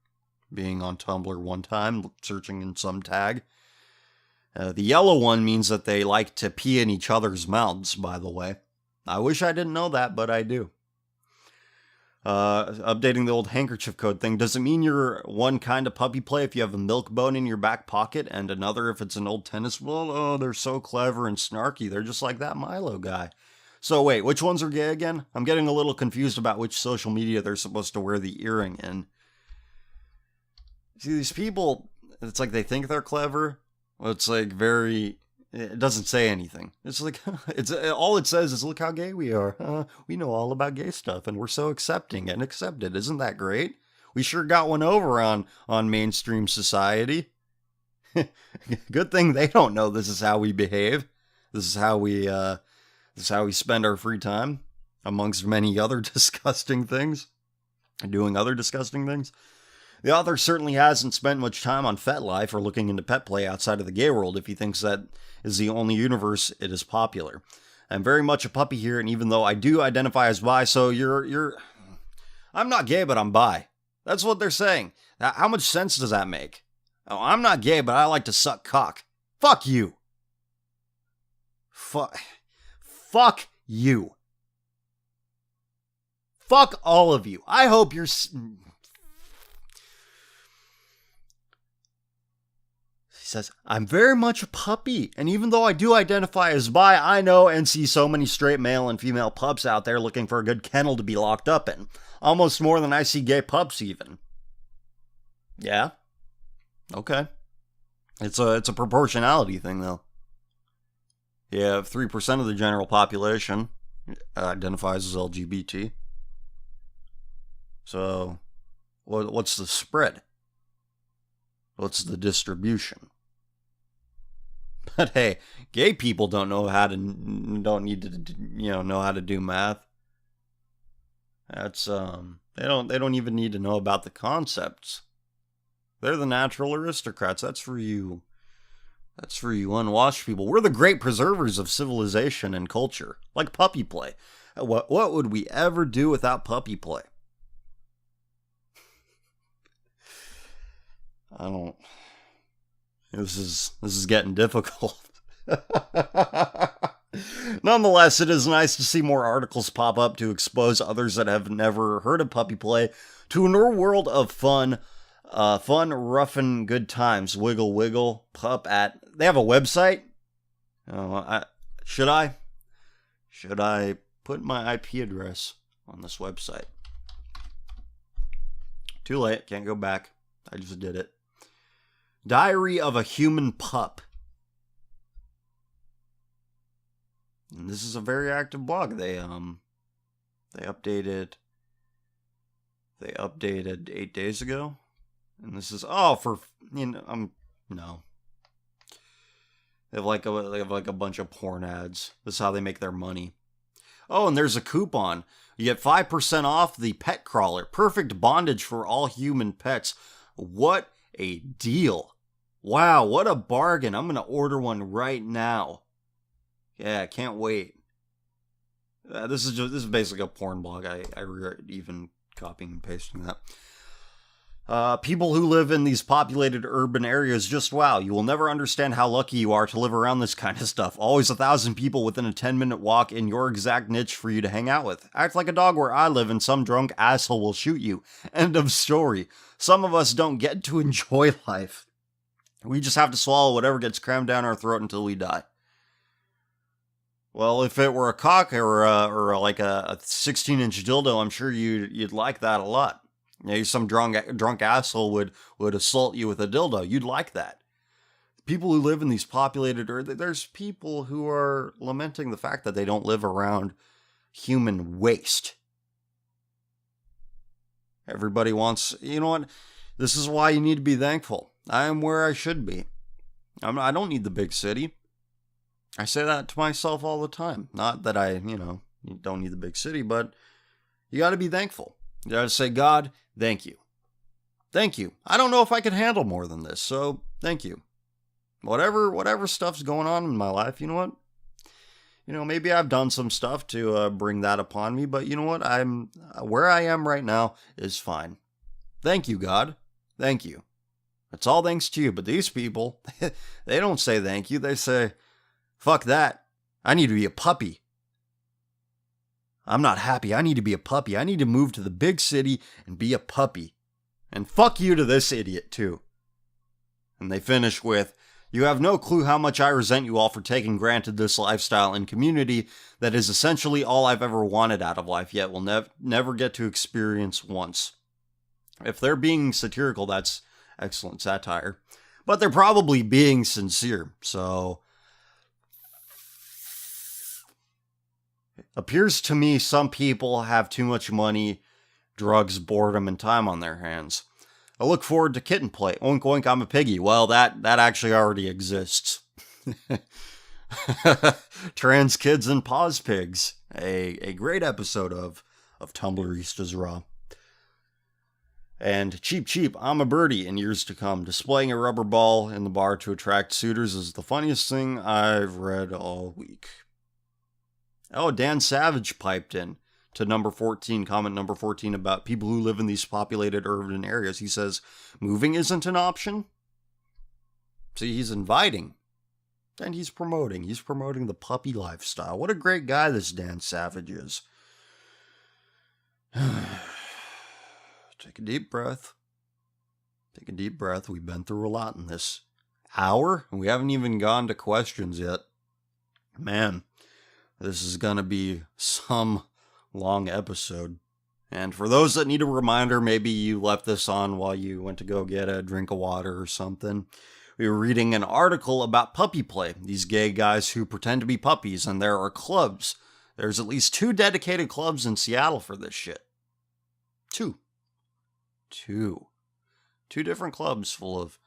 Being on Tumblr one time, searching in some tag. The yellow one means that they like to pee in each other's mouths, by the way. I wish I didn't know that, but I do. Updating the old handkerchief code thing. Does it mean you're one kind of puppy play if you have a milk bone in your back pocket and another if it's an old tennis ball? Oh, they're so clever and snarky. They're just like that Milo guy. So wait, which ones are gay again? I'm getting a little confused about which social media they're supposed to wear the earring in. See, these people, it's like they think they're clever. Well, it's like it doesn't say anything. It's like, all it says is, look how gay we are. We know all about gay stuff and we're so accepting and accepted. Isn't that great? We sure got one over on mainstream society. Good thing they don't know this is how we behave. This is how we spend our free time, amongst many other disgusting things. Doing other disgusting things. The author certainly hasn't spent much time on FetLife or looking into pet play outside of the gay world if he thinks that is the only universe it is popular. I'm very much a puppy here, and even though I do identify as bi, so I'm not gay, but I'm bi. That's what they're saying. How much sense does that make? Oh, I'm not gay, but I like to suck cock. Fuck you. Fuck you. Fuck all of you. I hope you're... He says, I'm very much a puppy, and even though I do identify as bi, I know and see so many straight male and female pups out there looking for a good kennel to be locked up in. Almost more than I see gay pups even. Yeah? Okay. It's a proportionality thing, though. You have 3% of the general population identifies as LGBT. So, what's the spread? What's the distribution? But hey, gay people don't need to know how to do math. That's they don't even need to know about the concepts. They're the natural aristocrats. That's for you unwashed people. We're the great preservers of civilization and culture, like puppy play. What would we ever do without puppy play? This is getting difficult. Nonetheless, it is nice to see more articles pop up to expose others that have never heard of puppy play to a new world of fun, rough and good times. Wiggle wiggle pup at. They have a website. Should I put my IP address on this website? Too late. Can't go back. I just did it. Diary of a Human Pup. And this is a very active blog. They updated 8 days ago. And this is no. They have like a bunch of porn ads. This is how they make their money. Oh, and there's a coupon. You get 5% off the pet crawler. Perfect bondage for all human pets. What a deal. Wow, what a bargain. I'm going to order one right now. Yeah, I can't wait. This is basically a porn blog. I regret even copying and pasting that. People who live in these populated urban areas, just wow. You will never understand how lucky you are to live around this kind of stuff. Always 1,000 people within a 10-minute walk in your exact niche for you to hang out with. Act like a dog where I live and some drunk asshole will shoot you. End of story. Some of us don't get to enjoy life. We just have to swallow whatever gets crammed down our throat until we die. Well, if it were a cock or like a 16-inch dildo, I'm sure you'd like that a lot. Some drunk asshole would assault you with a dildo. You'd like that. People who live in these populated areas, there's people who are lamenting the fact that they don't live around human waste. Everybody wants, you know what? This is why you need to be thankful. I am where I should be. I don't need the big city. I say that to myself all the time. Not that you don't need the big city, but you got to be thankful. You got to say, God, thank you. Thank you. I don't know if I could handle more than this, so thank you. Whatever stuff's going on in my life, you know what? Maybe I've done some stuff to bring that upon me, but you know what? I'm where I am right now is fine. Thank you, God. Thank you. It's all thanks to you. But these people, they don't say thank you. They say, fuck that. I need to be a puppy. I'm not happy. I need to be a puppy. I need to move to the big city and be a puppy. And fuck you to this idiot, too. And they finish with, you have no clue how much I resent you all for taking granted this lifestyle and community that is essentially all I've ever wanted out of life, yet will never get to experience once. If they're being satirical, that's excellent satire. But they're probably being sincere, so appears to me some people have too much money, drugs, boredom, and time on their hands. I look forward to kitten play. Oink oink, I'm a piggy. Well, that actually already exists. Trans kids and POZ pigs. A great episode of Tumblerista's Raw. And Cheap Cheap, I'm a birdie in years to come. Displaying a rubber ball in the bar to attract suitors is the funniest thing I've read all week. Oh, Dan Savage piped in to number 14, comment number 14 about people who live in these populated urban areas. He says, moving isn't an option? See, he's inviting. And he's promoting. He's promoting the puppy lifestyle. What a great guy this Dan Savage is. Take a deep breath. Take a deep breath. We've been through a lot in this hour? We haven't even gone to questions yet. Man, this is gonna be some long episode. And for those that need a reminder, maybe you left this on while you went to go get a drink of water or something. We were reading an article about puppy play, these gay guys who pretend to be puppies, and there are clubs. There's at least 2 dedicated clubs in Seattle for this shit. 2 different clubs full of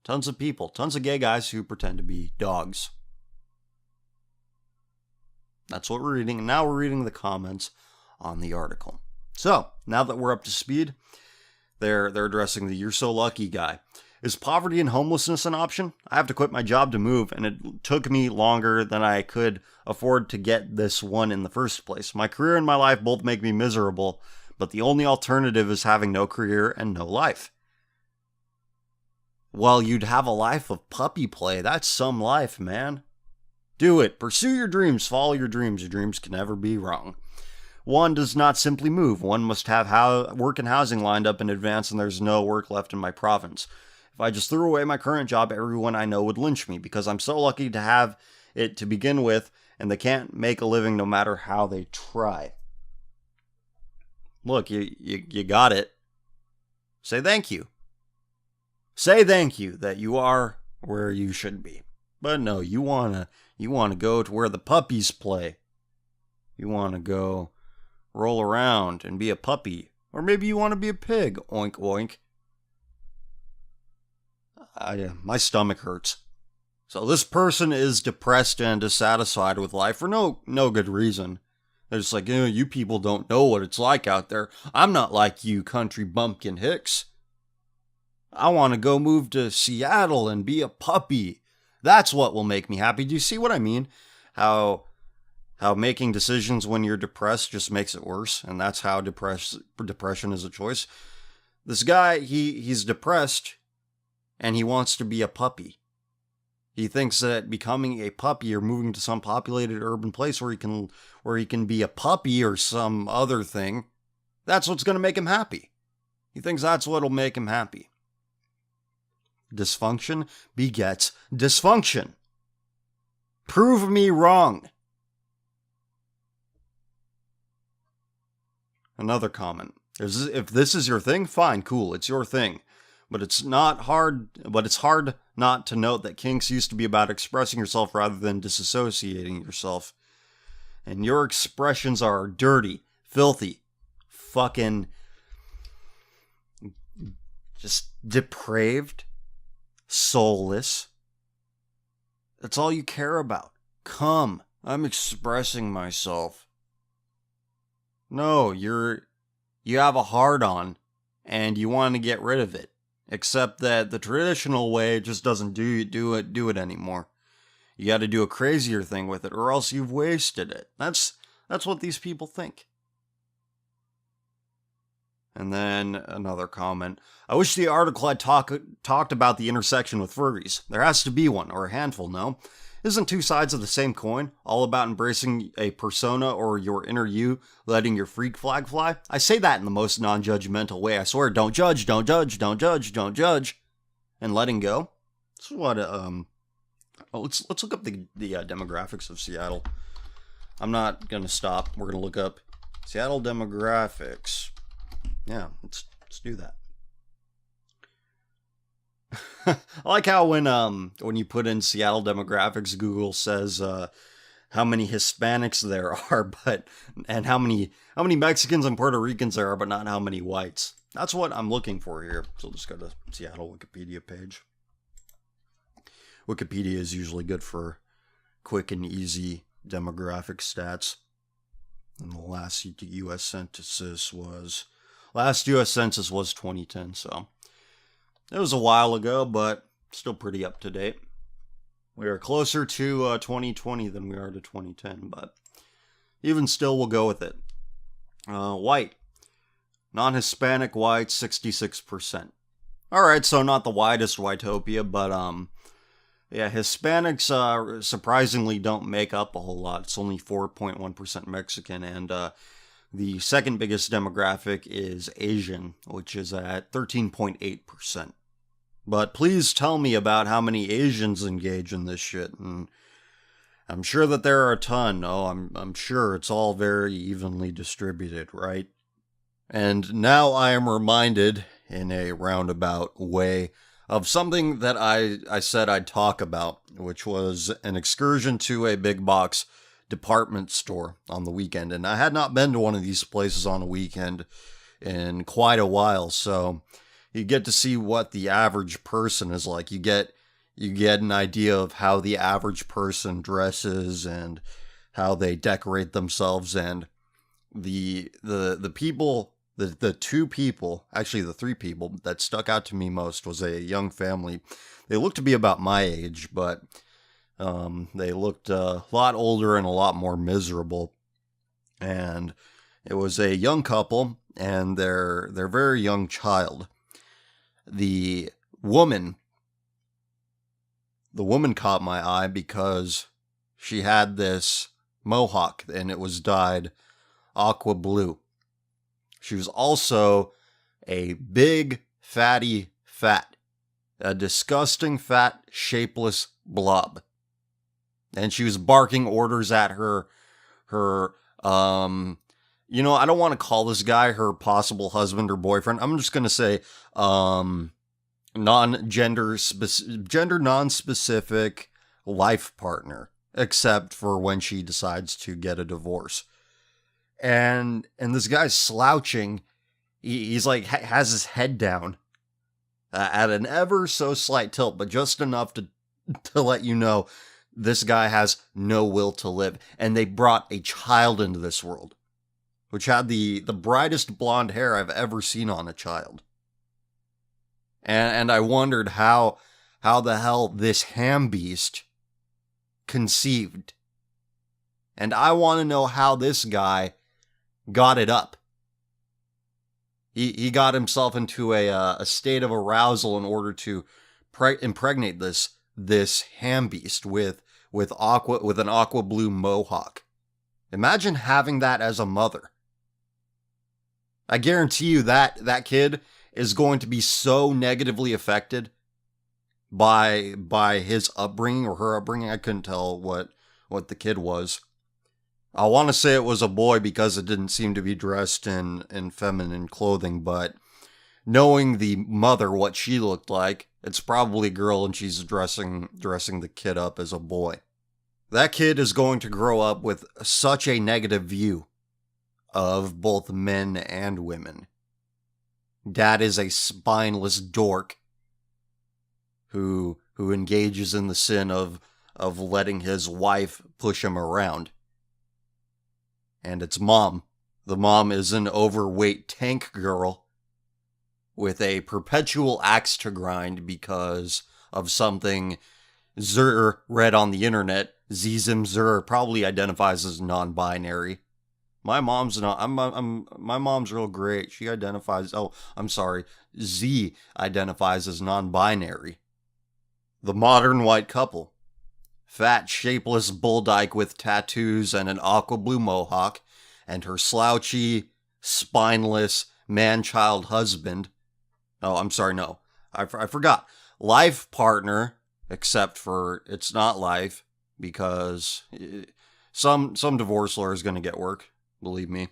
tons of people, tons of gay guys who pretend to be dogs. That's what we're reading, and now we're reading the comments on the article. So, now that we're up to speed, they're addressing the "you're so lucky" guy. Is poverty and homelessness an option? I have to quit my job to move, and it took me longer than I could afford to get this one in the first place. My career and my life both make me miserable, but the only alternative is having no career and no life. Well, you'd have a life of puppy play. That's some life, man. Do it. Pursue your dreams. Follow your dreams. Your dreams can never be wrong. One does not simply move. One must have work and housing lined up in advance, and there's no work left in my province. If I just threw away my current job, everyone I know would lynch me because I'm so lucky to have it to begin with, and they can't make a living no matter how they try. Look, you got it. Say thank you. Say thank you that you are where you should be. But no, you wanna go to where the puppies play. You wanna go roll around and be a puppy. Or maybe you want to be a pig. Oink, oink. My stomach hurts. So this person is depressed and dissatisfied with life for no good reason. They're just like, you people don't know what it's like out there. I'm not like you country bumpkin hicks. I want to go move to Seattle and be a puppy. That's what will make me happy. Do you see what I mean? How making decisions when you're depressed just makes it worse, and that's how depression is a choice. This guy, he's depressed, and he wants to be a puppy. He thinks that becoming a puppy or moving to some populated urban place where he can be a puppy or some other thing, that's what's going to make him happy. He thinks that's what'll make him happy. Dysfunction begets dysfunction. Prove me wrong. Another comment. If this is your thing, fine, cool, it's your thing. But it's hard not to note that kinks used to be about expressing yourself rather than disassociating yourself. And your expressions are dirty, filthy, fucking just depraved, soulless. That's all you care about. Come, I'm expressing myself. No, you have a hard-on, and you want to get rid of it. Except that the traditional way just doesn't do it anymore. You got to do a crazier thing with it, or else you've wasted it. That's what these people think. And then another comment. I wish the article had talked about the intersection with furries. There has to be one, or a handful, no? Isn't two sides of the same coin all about embracing a persona or your inner you, letting your freak flag fly? I say that in the most non-judgmental way. I swear, don't judge, don't judge, don't judge, don't judge. And letting go. This is what, let's look up the demographics of Seattle. I'm not going to stop. We're going to look up Seattle demographics. Yeah, let's do that. I like how when you put in Seattle demographics, Google says how many Hispanics there are, and how many Mexicans and Puerto Ricans there are, but not how many whites. That's what I'm looking for here. So let's go to Seattle Wikipedia page. Wikipedia is usually good for quick and easy demographic stats. And the last U.S. census was 2010, so it was a while ago, but still pretty up to date. We are closer to 2020 than we are to 2010, but even still, we'll go with it. White. Non-Hispanic white, 66%. Alright, so not the widest whiteopia, but yeah, Hispanics surprisingly don't make up a whole lot. It's only 4.1% Mexican, and the second biggest demographic is Asian, which is at 13.8%. But please tell me about how many Asians engage in this shit. And I'm sure that there are a ton. Oh, I'm sure it's all very evenly distributed, right? And now I am reminded, in a roundabout way, of something that I said I'd talk about, which was an excursion to a big box department store on the weekend. And I had not been to one of these places on a weekend in quite a while, so you get to see what the average person is like. You get an idea of how the average person dresses and how they decorate themselves, and the people, the two people, actually the three people that stuck out to me most was a young family. They looked to be about my age, but they looked a lot older and a lot more miserable. And it was a young couple and their very young child. The woman caught my eye because she had this mohawk and it was dyed aqua blue. She was also a big, fatty fat. A disgusting, fat, shapeless blob. And she was barking orders at her, I don't want to call this guy her possible husband or boyfriend. I'm just going to say, gender non-specific life partner, except for when she decides to get a divorce. And this guy's slouching. He's like, has his head down at an ever so slight tilt, but just enough to let you know this guy has no will to live. And they brought a child into this world, which had the brightest blonde hair I've ever seen on a child. And I wondered how the hell this ham beast conceived. And I want to know how this guy got it up. He got himself into a state of arousal in order to impregnate this ham beast with an aqua blue mohawk. Imagine having that as a mother. I guarantee you that kid is going to be so negatively affected by his upbringing or her upbringing. I couldn't tell what the kid was. I want to say it was a boy because it didn't seem to be dressed in feminine clothing, but knowing the mother, what she looked like, it's probably a girl and she's dressing the kid up as a boy. That kid is going to grow up with such a negative view of both men and women. Dad is a spineless dork who engages in the sin of letting his wife push him around. And it's mom. The mom is an overweight tank girl with a perpetual axe to grind because of something Zur read on the internet. Zizim Zur probably identifies as non-binary. My mom's not. My mom's real great. She identifies. Oh, I'm sorry. Z identifies as non-binary. The modern white couple. Fat, shapeless bull dyke with tattoos and an aqua blue mohawk, and her slouchy, spineless, man-child husband. Oh, I'm sorry, no. I forgot. Life partner, except for it's not life, because some divorce lawyer is going to get work, believe me.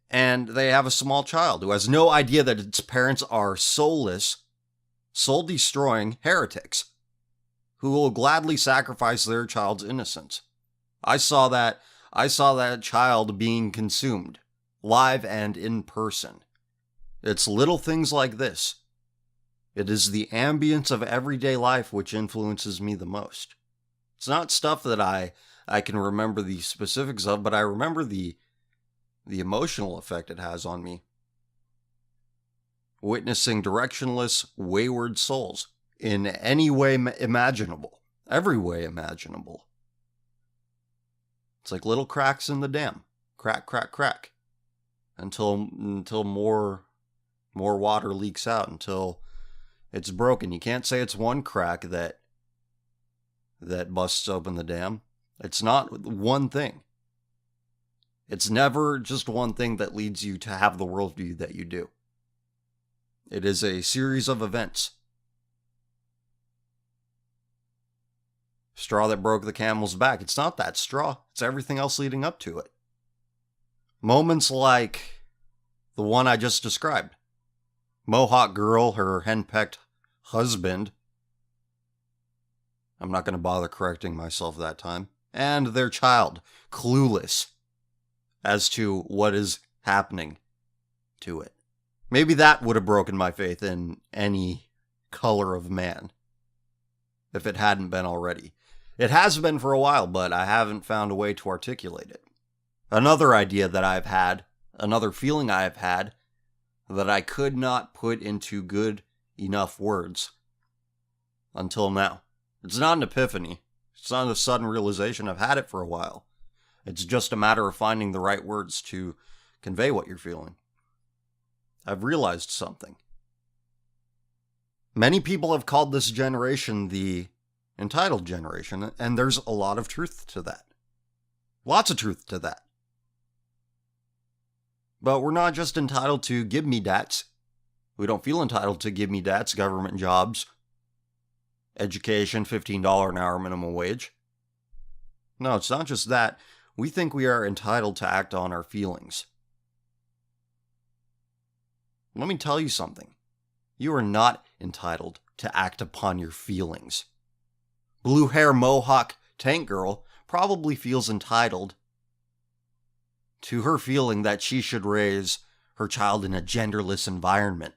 And they have a small child who has no idea that its parents are soulless, soul-destroying heretics who will gladly sacrifice their child's innocence. I saw that child being consumed, live and in person. It's little things like this. It is the ambience of everyday life which influences me the most. It's not stuff that I can remember the specifics of, but I remember the emotional effect it has on me. Witnessing directionless, wayward souls in any way imaginable, every way imaginable. It's like little cracks in the dam. Crack, crack, crack. Until more water leaks out, until it's broken. You can't say it's one crack that busts open the dam. It's not one thing. It's never just one thing that leads you to have the worldview that you do. It is a series of events. Straw that broke the camel's back. It's not that straw. It's everything else leading up to it. Moments like the one I just described. Mohawk girl, her henpecked husband. I'm not going to bother correcting myself that time. And their child, clueless as to what is happening to it. Maybe that would have broken my faith in any color of man, if it hadn't been already. It has been for a while, but I haven't found a way to articulate it. Another idea that I've had, another feeling I've had, that I could not put into good enough words until now. It's not an epiphany. It's not a sudden realization. I've had it for a while. It's just a matter of finding the right words to convey what you're feeling. I've realized something. Many people have called this generation the entitled generation, and there's a lot of truth to that. Lots of truth to that. But we're not just entitled to give-me-dats. We don't feel entitled to give-me-dats, government jobs, education, $15 an hour minimum wage. No, it's not just that. We think we are entitled to act on our feelings. Let me tell you something. You are not entitled to act upon your feelings. Blue hair mohawk tank girl probably feels entitled to her feeling that she should raise her child in a genderless environment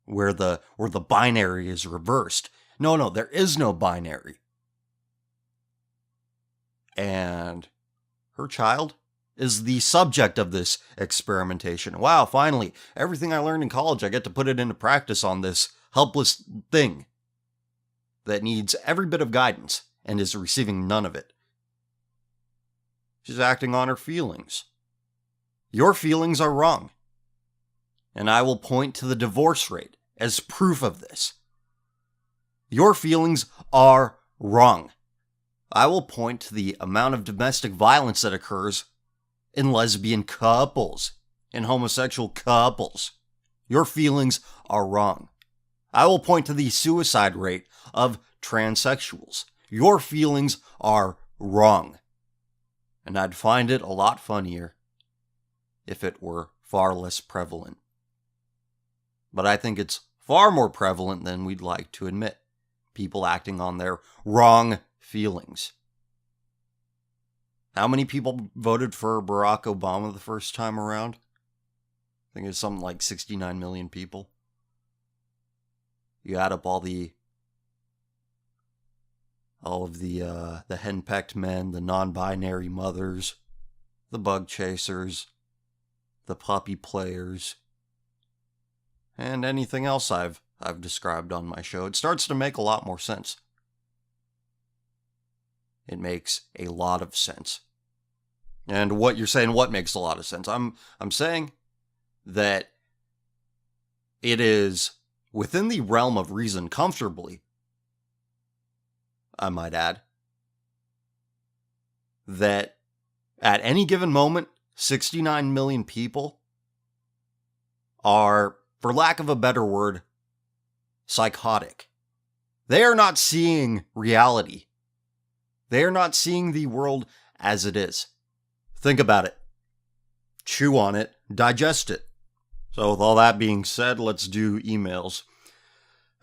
where the binary is reversed. No, there is no binary. And her child is the subject of this experimentation. Wow, finally, everything I learned in college, I get to put it into practice on this helpless thing that needs every bit of guidance and is receiving none of it. She's acting on her feelings. Your feelings are wrong. And I will point to the divorce rate as proof of this. Your feelings are wrong. I will point to the amount of domestic violence that occurs in lesbian couples, in homosexual couples. Your feelings are wrong. I will point to the suicide rate of transsexuals. Your feelings are wrong. And I'd find it a lot funnier if it were far less prevalent. But I think it's far more prevalent than we'd like to admit. People acting on their wrong feelings. How many people voted for Barack Obama the first time around? I think it's something like 69 million people. You add up all of the henpecked men, the non-binary mothers, the bug chasers, the puppy players, and anything else I've described on my show. It starts to make a lot more sense. It makes a lot of sense. And what you're saying, what makes a lot of sense? I'm saying that it is within the realm of reason comfortably, I might add, that at any given moment, 69 million people are, for lack of a better word, psychotic. They are not seeing reality. They are not seeing the world as it is. Think about it. Chew on it. Digest it. So with all that being said, let's do emails.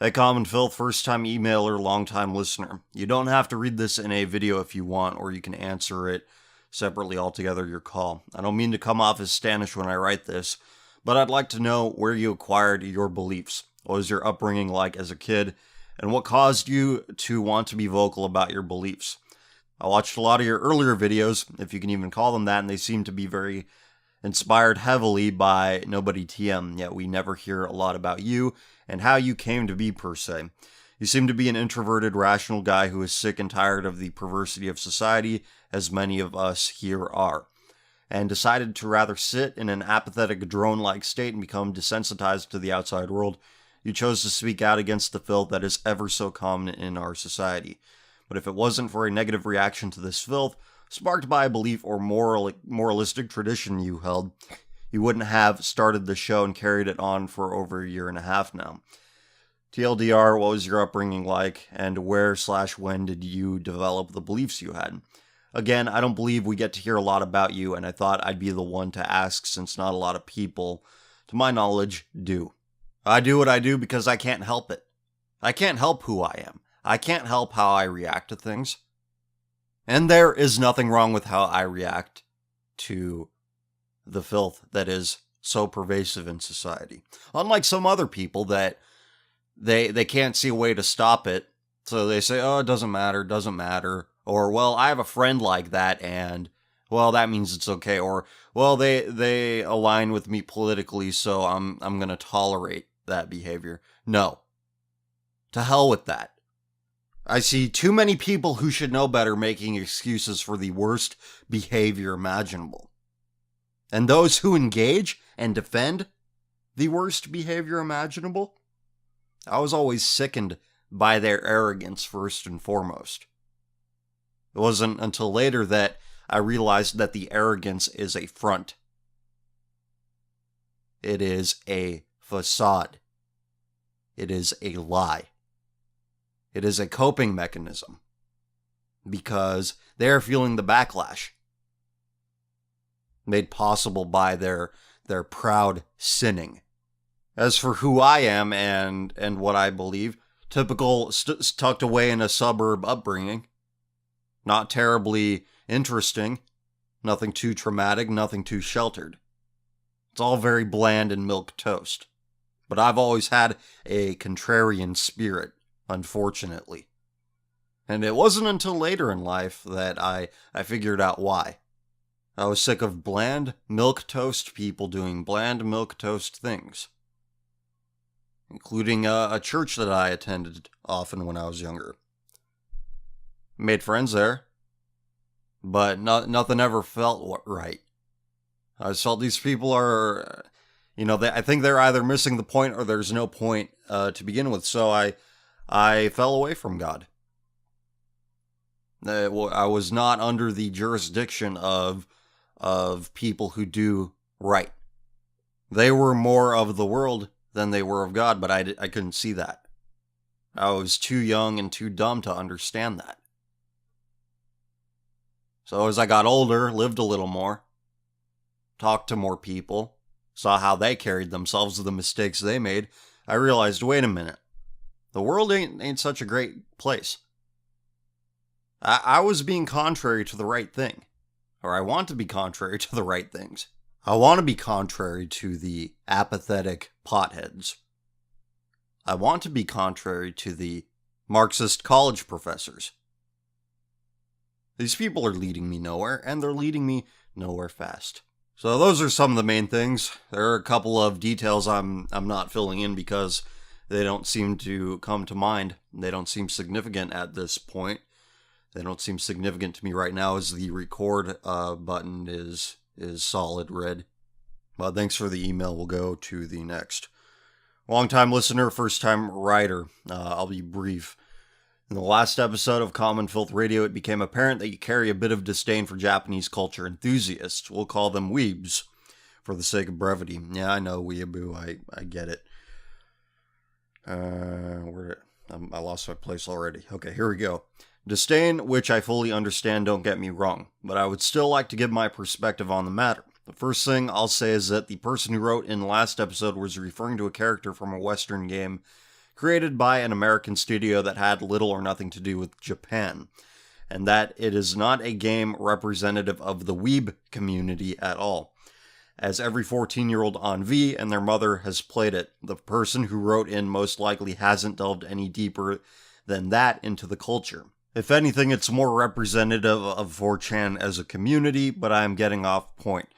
Hey, Common Filth, first-time emailer, long-time listener. You don't have to read this in a video if you want, or you can answer it separately altogether, your call. I don't mean to come off as standish when I write this, but I'd like to know where you acquired your beliefs. What was your upbringing like as a kid, and what caused you to want to be vocal about your beliefs? I watched a lot of your earlier videos, if you can even call them that, and they seem to be very inspired heavily by Nobody TM, yet we never hear a lot about you and how you came to be, per se. You seem to be an introverted, rational guy who is sick and tired of the perversity of society, as many of us here are, and decided to rather sit in an apathetic drone-like state and become desensitized to the outside world. You chose to speak out against the filth that is ever so common in our society. But if it wasn't for a negative reaction to this filth, sparked by a belief or moralistic tradition you held, he wouldn't have started the show and carried it on for over a year and a half now. TLDR, what was your upbringing like, and where/when did you develop the beliefs you had? Again, I don't believe we get to hear a lot about you, and I thought I'd be the one to ask since not a lot of people, to my knowledge, do. I do what I do because I can't help it. I can't help who I am. I can't help how I react to things. And there is nothing wrong with how I react to the filth that is so pervasive in society. Unlike some other people that they can't see a way to stop it, so they say, oh, it doesn't matter. Or, well, I have a friend like that, and, well, that means it's okay. Or, well, they align with me politically, so I'm going to tolerate that behavior. No. To hell with that. I see too many people who should know better making excuses for the worst behavior imaginable. And those who engage and defend the worst behavior imaginable, I was always sickened by their arrogance first and foremost. It wasn't until later that I realized that the arrogance is a front. It is a facade. It is a lie. It is a coping mechanism because they're feeling the backlash made possible by their proud sinning. As for who I am and what I believe, typical tucked away in a suburb upbringing. Not terribly interesting, nothing too traumatic, nothing too sheltered. It's all very bland and milquetoast. But I've always had a contrarian spirit, unfortunately. And it wasn't until later in life that I figured out why. I was sick of bland, milquetoast people doing bland, milquetoast things. Including a church that I attended often when I was younger. Made friends there, but nothing ever felt right. I just felt these people are, I think they're either missing the point or there's no point to begin with. So I fell away from God. I was not under the jurisdiction of people who do right. They were more of the world than they were of God, but I couldn't see that. I was too young and too dumb to understand that. So as I got older, lived a little more, talked to more people, saw how they carried themselves, the mistakes they made, I realized, wait a minute, the world ain't such a great place. I was being contrary to the right thing, or I want to be contrary to the right things. I want to be contrary to the apathetic potheads. I want to be contrary to the Marxist college professors. These people are leading me nowhere, and they're leading me nowhere fast. So those are some of the main things. There are a couple of details I'm not filling in because they don't seem to come to mind. They don't seem significant at this point. They don't seem significant to me right now as the record button is solid red. Well, thanks for the email. We'll go to the next. Long-time listener, first-time writer. I'll be brief. In the last episode of Common Filth Radio, it became apparent that you carry a bit of disdain for Japanese culture enthusiasts. We'll call them weebs, for the sake of brevity. Yeah, I know, weeaboo. I get it. I lost my place already. Okay, here we go. Disdain, which I fully understand, don't get me wrong, but I would still like to give my perspective on the matter. The first thing I'll say is that the person who wrote in the last episode was referring to a character from a Western game created by an American studio that had little or nothing to do with Japan, and that it is not a game representative of the weeb community at all, as every 14-year-old on V and their mother has played it. The person who wrote in most likely hasn't delved any deeper than that into the culture. If anything, it's more representative of 4chan as a community, but I am getting off point.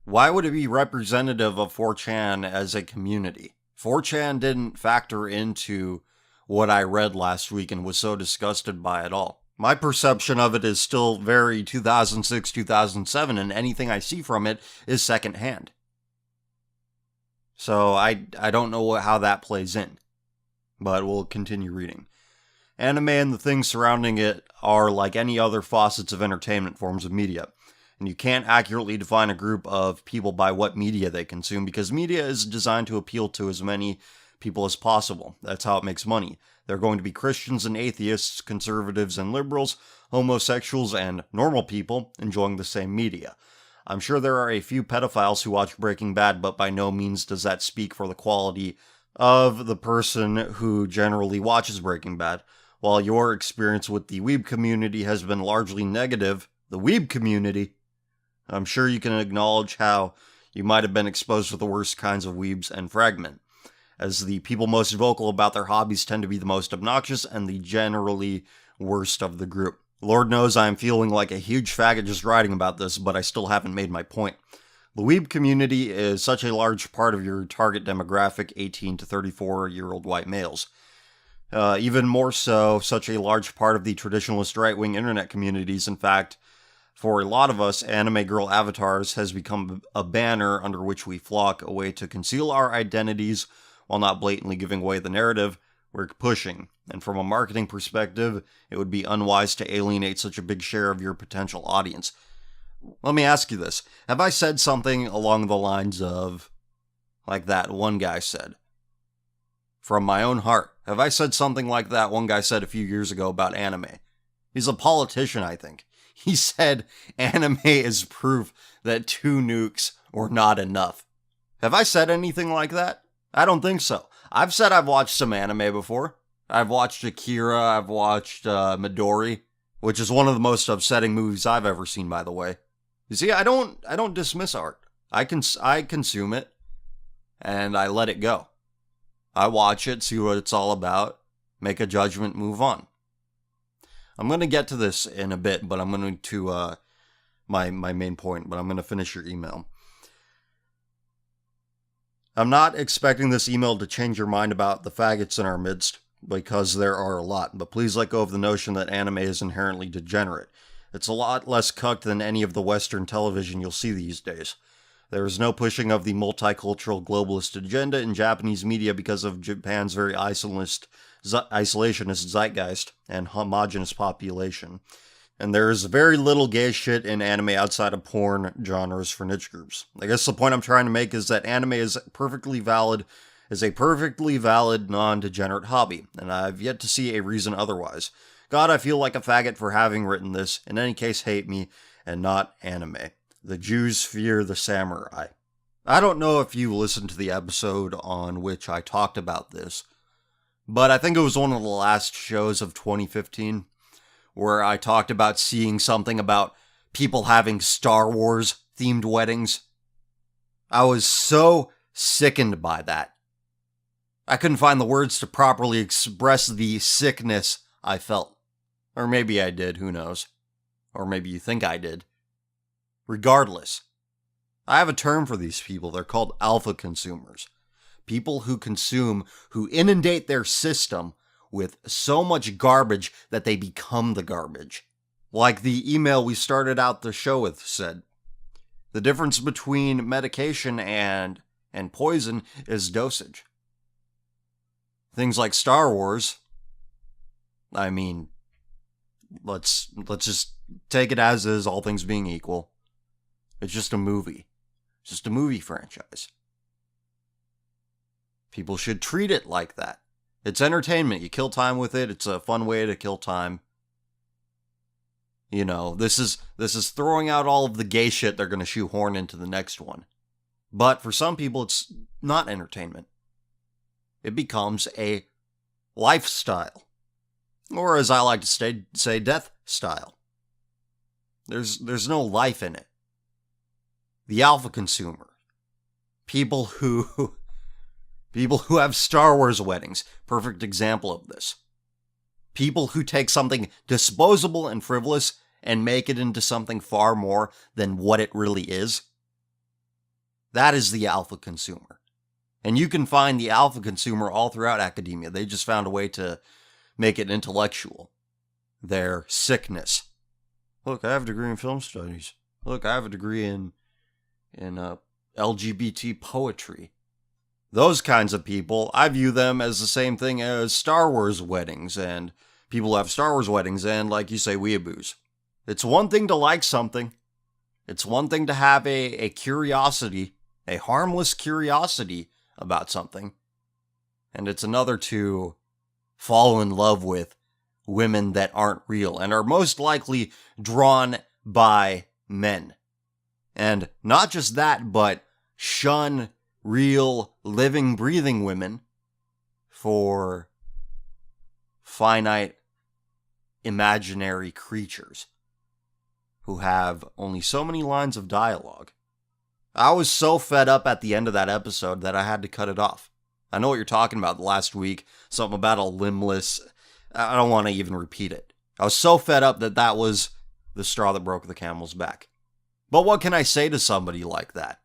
Why would it be representative of 4chan as a community? 4chan didn't factor into what I read last week and was so disgusted by it all. My perception of it is still very 2006, 2007, and anything I see from it is secondhand. So I don't know how that plays in, but we'll continue reading. Anime and the things surrounding it are like any other faucets of entertainment forms of media. And you can't accurately define a group of people by what media they consume, because media is designed to appeal to as many people as possible. That's how it makes money. There are going to be Christians and atheists, conservatives and liberals, homosexuals and normal people enjoying the same media. I'm sure there are a few pedophiles who watch Breaking Bad, but by no means does that speak for the quality of the person who generally watches Breaking Bad. While your experience with the weeb community has been largely negative, the weeb community, I'm sure you can acknowledge how you might have been exposed to the worst kinds of weebs and fragment, as the people most vocal about their hobbies tend to be the most obnoxious and the generally worst of the group. Lord knows I'm feeling like a huge faggot just writing about this, but I still haven't made my point. The weeb community is such a large part of your target demographic, 18 to 34-year-old white males. Even more so, such a large part of the traditionalist right-wing internet communities. In fact, for a lot of us, anime girl avatars has become a banner under which we flock, a way to conceal our identities while not blatantly giving away the narrative we're pushing. And from a marketing perspective, it would be unwise to alienate such a big share of your potential audience. Let me ask you this. Have I said something along the lines of, like that one guy said? From my own heart. Have I said something like that one guy said a few years ago about anime? He's a politician, I think. He said anime is proof that 2 nukes were not enough. Have I said anything like that? I don't think so. I've said I've watched some anime before. I've watched Akira, I've watched Midori, which is one of the most upsetting movies I've ever seen, by the way. You see, I don't dismiss art. I consume it, and I let it go. I watch it, see what it's all about, make a judgment, move on. I'm going to get to this in a bit, but I'm going to, my main point, but I'm going to finish your email. I'm not expecting this email to change your mind about the faggots in our midst, because there are a lot, but please let go of the notion that anime is inherently degenerate. It's a lot less cucked than any of the Western television you'll see these days. There is no pushing of the multicultural globalist agenda in Japanese media because of Japan's very isolationist zeitgeist and homogenous population. And there is very little gay shit in anime outside of porn genres for niche groups. I guess the point I'm trying to make is that anime is a perfectly valid, non-degenerate hobby, and I've yet to see a reason otherwise. God, I feel like a faggot for having written this. In any case, hate me, and not anime. The Jews fear the samurai. I don't know if you listened to the episode on which I talked about this, but I think it was one of the last shows of 2015, where I talked about seeing something about people having Star Wars themed weddings. I was so sickened by that. I couldn't find the words to properly express the sickness I felt. Or maybe I did, who knows. Or maybe you think I did. Regardless, I have a term for these people. They're called alpha consumers. People who consume, who inundate their system with so much garbage that they become the garbage. Like the email we started out the show with said. The difference between medication and poison is dosage. Things like Star Wars, I mean, let's just take it as is, all things being equal. It's just a movie. It's just a movie franchise. People should treat it like that. It's entertainment. You kill time with it. It's a fun way to kill time. You know, this is throwing out all of the gay shit they're going to shoehorn into the next one. But for some people, it's not entertainment. It becomes a lifestyle. Or as I like to say, death style. There's no life in it. The alpha consumer. People who have Star Wars weddings. Perfect example of this. People who take something disposable and frivolous and make it into something far more than what it really is. That is the alpha consumer. And you can find the alpha consumer all throughout academia. They just found a way to make it intellectual. Their sickness. Look, I have a degree in film studies. Look, I have a degree in LGBT poetry. Those kinds of people, I view them as the same thing as Star Wars weddings, and people have Star Wars weddings, and like you say, weeaboos. It's one thing to like something. It's one thing to have a curiosity, a harmless curiosity about something, and it's another to fall in love with women that aren't real and are most likely drawn by men. And not just that, but shun real, living, breathing women for finite, imaginary creatures who have only so many lines of dialogue. I was so fed up at the end of that episode that I had to cut it off. I know what you're talking about last week, something about a limbless. I don't want to even repeat it. I was so fed up that was the straw that broke the camel's back. But what can I say to somebody like that?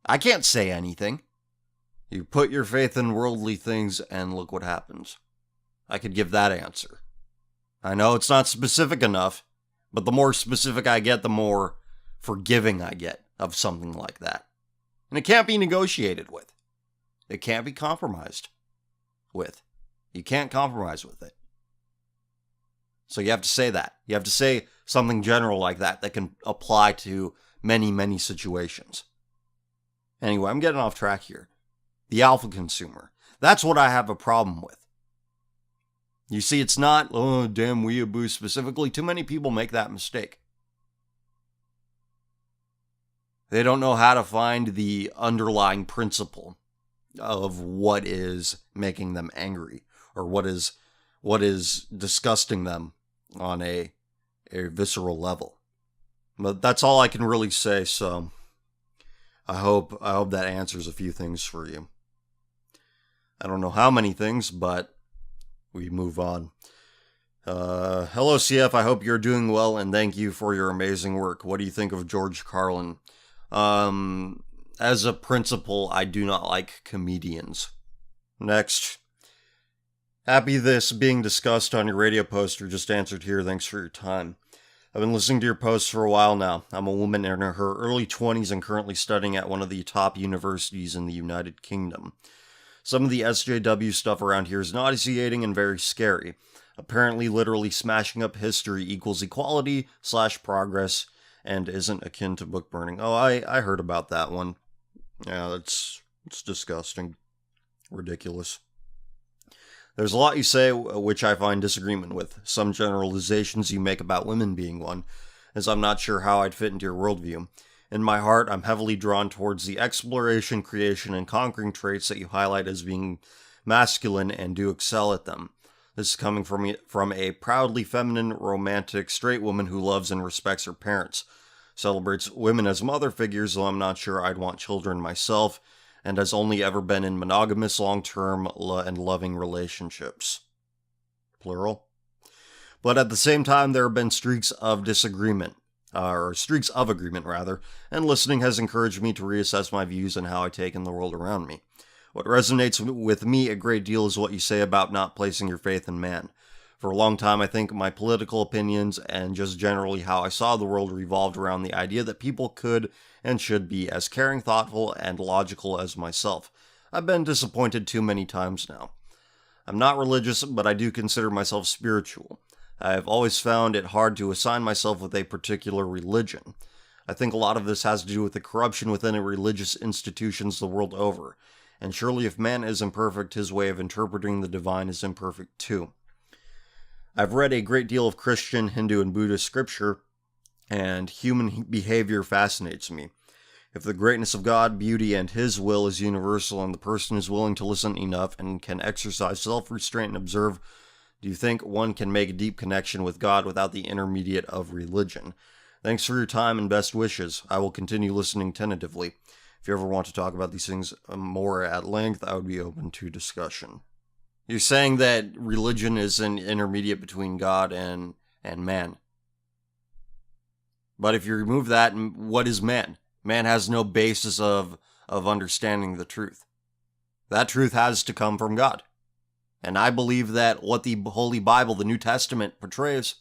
I can't say anything. You put your faith in worldly things and look what happens. I could give that answer. I know it's not specific enough, but the more specific I get, the more forgiving I get of something like that. And it can't be negotiated with. It can't be compromised with. You can't compromise with it. So you have to say that. You have to say something general like that can apply to many, many situations. Anyway, I'm getting off track here. The alpha consumer. That's what I have a problem with. You see, it's not, oh, damn weeaboo specifically. Too many people make that mistake. They don't know how to find the underlying principle of what is making them angry or what is disgusting them on a visceral level. But that's all I can really say, so I hope that answers a few things for you. I don't know how many things, but we move on. Hello, CF. I hope you're doing well, and thank you for your amazing work. What do you think of George Carlin? As a principle, I do not like comedians. Next. Happy this being discussed on your radio poster just answered here. Thanks for your time. I've been listening to your posts for a while now. I'm a woman in her early 20s and currently studying at one of the top universities in the United Kingdom. Some of the SJW stuff around here is nauseating and very scary. Apparently, literally smashing up history equals equality / progress and isn't akin to book burning. Oh, I heard about that one. Yeah, it's disgusting. Ridiculous. There's a lot you say which I find disagreement with. Some generalizations you make about women being one, as I'm not sure how I'd fit into your worldview. In my heart, I'm heavily drawn towards the exploration, creation, and conquering traits that you highlight as being masculine and do excel at them. This is coming from a proudly feminine, romantic, straight woman who loves and respects her parents, celebrates women as mother figures, though I'm not sure I'd want children myself, and has only ever been in monogamous, long-term, and loving relationships. Plural. But at the same time, there have been streaks of agreement, and listening has encouraged me to reassess my views and how I take in the world around me. What resonates with me a great deal is what you say about not placing your faith in man. For a long time, I think my political opinions and just generally how I saw the world revolved around the idea that people could and should be as caring, thoughtful, and logical as myself. I've been disappointed too many times now. I'm not religious, but I do consider myself spiritual. I've always found it hard to assign myself with a particular religion. I think a lot of this has to do with the corruption within religious institutions the world over. And surely if man is imperfect, his way of interpreting the divine is imperfect too. I've read a great deal of Christian, Hindu, and Buddhist scripture, and human behavior fascinates me. If the greatness of God, beauty, and His will is universal and the person is willing to listen enough and can exercise self-restraint and observe, do you think one can make a deep connection with God without the intermediate of religion? Thanks for your time and best wishes. I will continue listening tentatively. If you ever want to talk about these things more at length, I would be open to discussion. You're saying that religion is an intermediate between God and man. But if you remove that, what is man? Man has no basis of understanding the truth. That truth has to come from God. And I believe that what the Holy Bible, the New Testament, portrays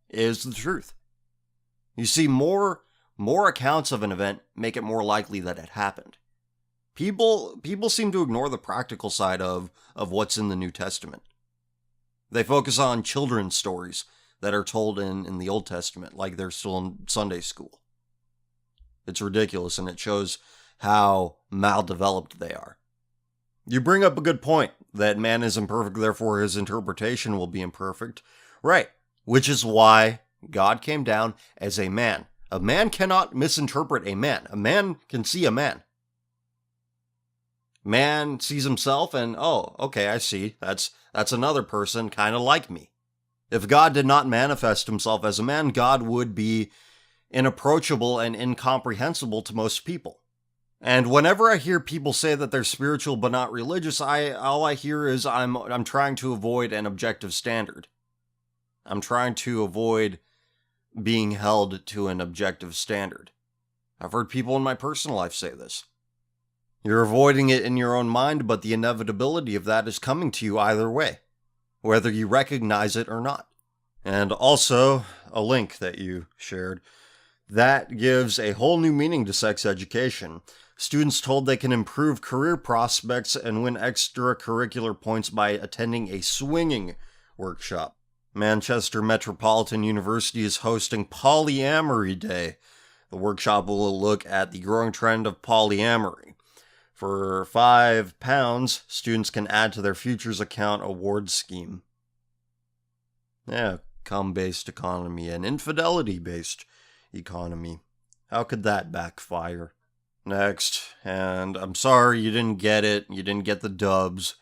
is the truth. You see, more accounts of an event make it more likely that it happened. People seem to ignore the practical side of what's in the New Testament. They focus on children's stories. that are told in the Old Testament, like they're still in Sunday school. It's ridiculous, and it shows how maldeveloped they are. You bring up a good point, that man is imperfect, therefore his interpretation will be imperfect. Right, which is why God came down as a man. A man cannot misinterpret a man. A man can see a man. Man sees himself and, oh, okay, I see. That's another person kind of like me. If God did not manifest himself as a man, God would be inapproachable and incomprehensible to most people. And whenever I hear people say that they're spiritual but not religious, all I hear is I'm trying to avoid an objective standard. I'm trying to avoid being held to an objective standard. I've heard people in my personal life say this. You're avoiding it in your own mind, but the inevitability of that is coming to you either way, whether you recognize it or not. And also, a link that you shared, that gives a whole new meaning to sex education. Students told they can improve career prospects and win extracurricular points by attending a swinging workshop. Manchester Metropolitan University is hosting Polyamory Day. The workshop will look at the growing trend of polyamory. For £5, students can add to their Futures Account award scheme. Yeah, cum-based economy and infidelity-based economy. How could that backfire? Next, and I'm sorry you didn't get it, you didn't get the dubs,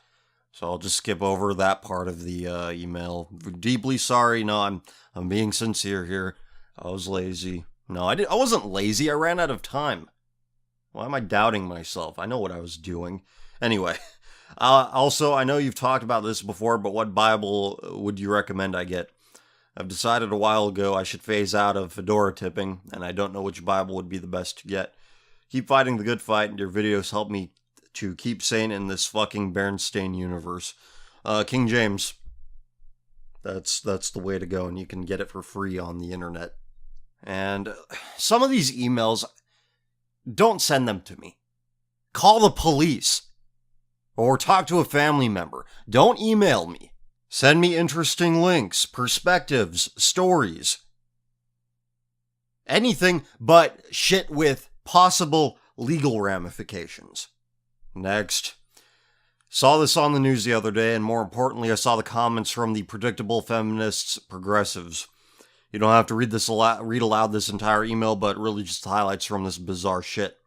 so I'll just skip over that part of the email. Deeply sorry, no, I'm being sincere here. I was lazy. No, I wasn't lazy, I ran out of time. Why am I doubting myself? I know what I was doing. Anyway, also, I know you've talked about this before, but what Bible would you recommend I get? I've decided a while ago I should phase out of fedora tipping, and I don't know which Bible would be the best to get. Keep fighting the good fight, and your videos help me to keep sane in this fucking Berenstain universe. King James. That's the way to go, and you can get it for free on the internet. And some of these emails, don't send them to me. Call the police. Or talk to a family member. Don't email me. Send me interesting links, perspectives, stories. Anything but shit with possible legal ramifications. Next. Saw this on the news the other day, and more importantly, I saw the comments from the predictable feminists, progressives. You don't have to read aloud this entire email, but really just highlights from this bizarre shit.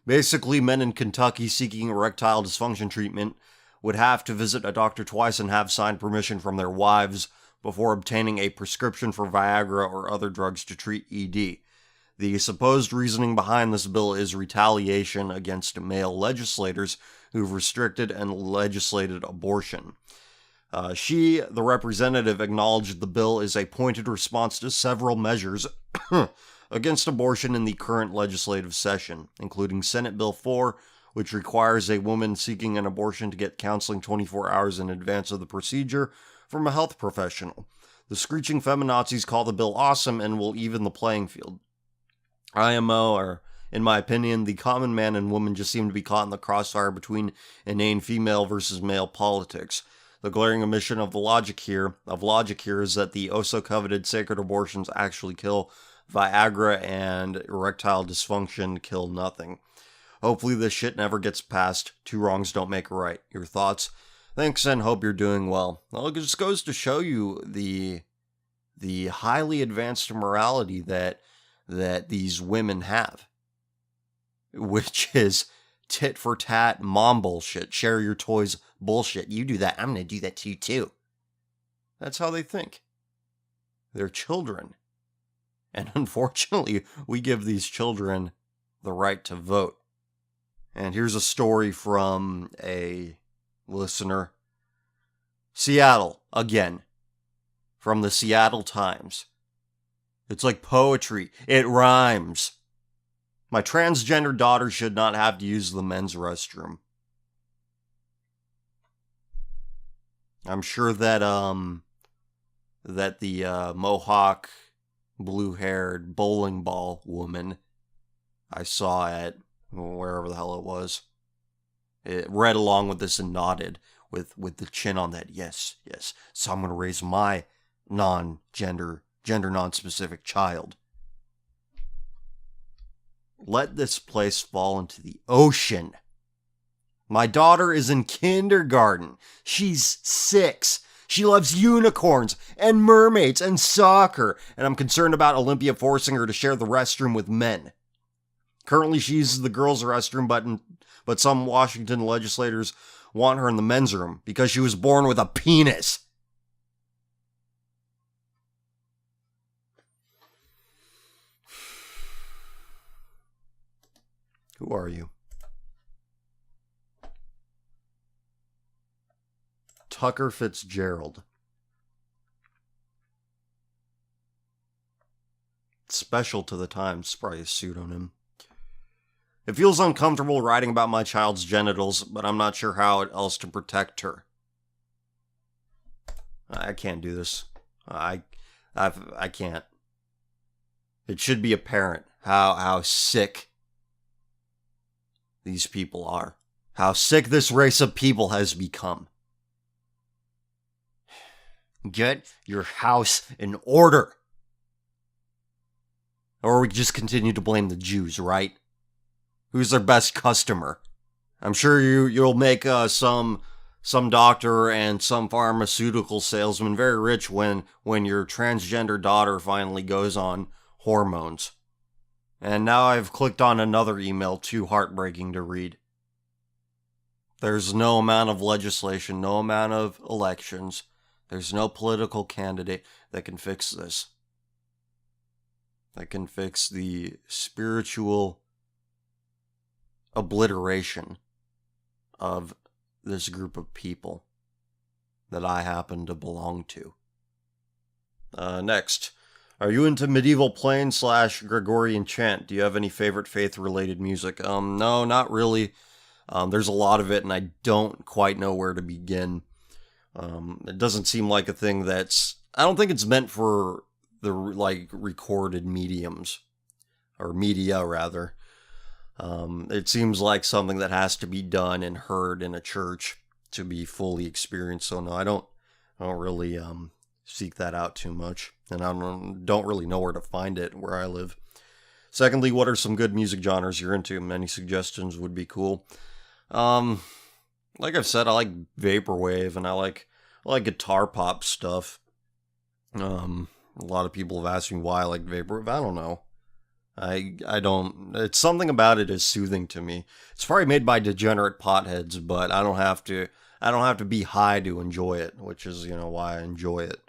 Basically, men in Kentucky seeking erectile dysfunction treatment would have to visit a doctor twice and have signed permission from their wives before obtaining a prescription for Viagra or other drugs to treat ED. The supposed reasoning behind this bill is retaliation against male legislators who've restricted and legislated abortion. The representative, acknowledged the bill is a pointed response to several measures against abortion in the current legislative session, including Senate Bill 4, which requires a woman seeking an abortion to get counseling 24 hours in advance of the procedure from a health professional. The screeching feminazis call the bill awesome and will even the playing field. IMO, or in my opinion, the common man and woman just seem to be caught in the crossfire between inane female versus male politics. The glaring omission of logic here is that the oh-so-coveted sacred abortions actually kill. Viagra and erectile dysfunction kill nothing. Hopefully this shit never gets passed. Two wrongs don't make a right. Your thoughts? Thanks, and hope you're doing well. Well, it just goes to show you the highly advanced morality that these women have, which is tit for tat mom bullshit, share your toys bullshit. You do that, I'm going to do that to you too. That's how they think. They're children. And unfortunately, we give these children the right to vote. And here's a story from a listener. Seattle, again, from the Seattle Times. It's like poetry. It rhymes. My transgender daughter should not have to use the men's restroom. I'm sure that the Mohawk, blue-haired bowling ball woman I saw at wherever the hell it was, it read along with this and nodded with the chin on that. Yes. So I'm going to raise my gender non-specific child. Let this place fall into the ocean. My daughter is in kindergarten. She's 6. She loves unicorns and mermaids and soccer, and I'm concerned about Olympia forcing her to share the restroom with men. Currently, she uses the girls' restroom, but some Washington legislators want her in the men's room because she was born with a penis. Who are you? Tucker Fitzgerald. Special to the Times, probably a pseudonym. It feels uncomfortable writing about my child's genitals, but I'm not sure how else to protect her. I can't do this. I can't. It should be apparent how sick these people are. How sick this race of people has become. Get your house in order. Or we just continue to blame the Jews, right? Who's their best customer? I'm sure you'll make some doctor and some pharmaceutical salesman very rich when your transgender daughter finally goes on hormones. And now I've clicked on another email too heartbreaking to read. There's no amount of legislation, no amount of elections. There's no political candidate that can fix this. That can fix the spiritual obliteration of this group of people that I happen to belong to. Next. Are you into medieval plain / Gregorian chant? Do you have any favorite faith-related music? No, not really. There's a lot of it, and I don't quite know where to begin. It doesn't seem like a thing that's... I don't think it's meant for the, recorded mediums. Or media, rather. It seems like something that has to be done and heard in a church to be fully experienced. So, no, I don't really seek that out too much. And I don't really know where to find it where I live. Secondly, what are some good music genres you're into? Many suggestions would be cool. Like I've said, I like vaporwave and I like guitar pop stuff. A lot of people have asked me why I like vaporwave. I don't know. I don't. It's something about it is soothing to me. It's probably made by degenerate potheads, but I don't have to be high to enjoy it, which is why I enjoy it.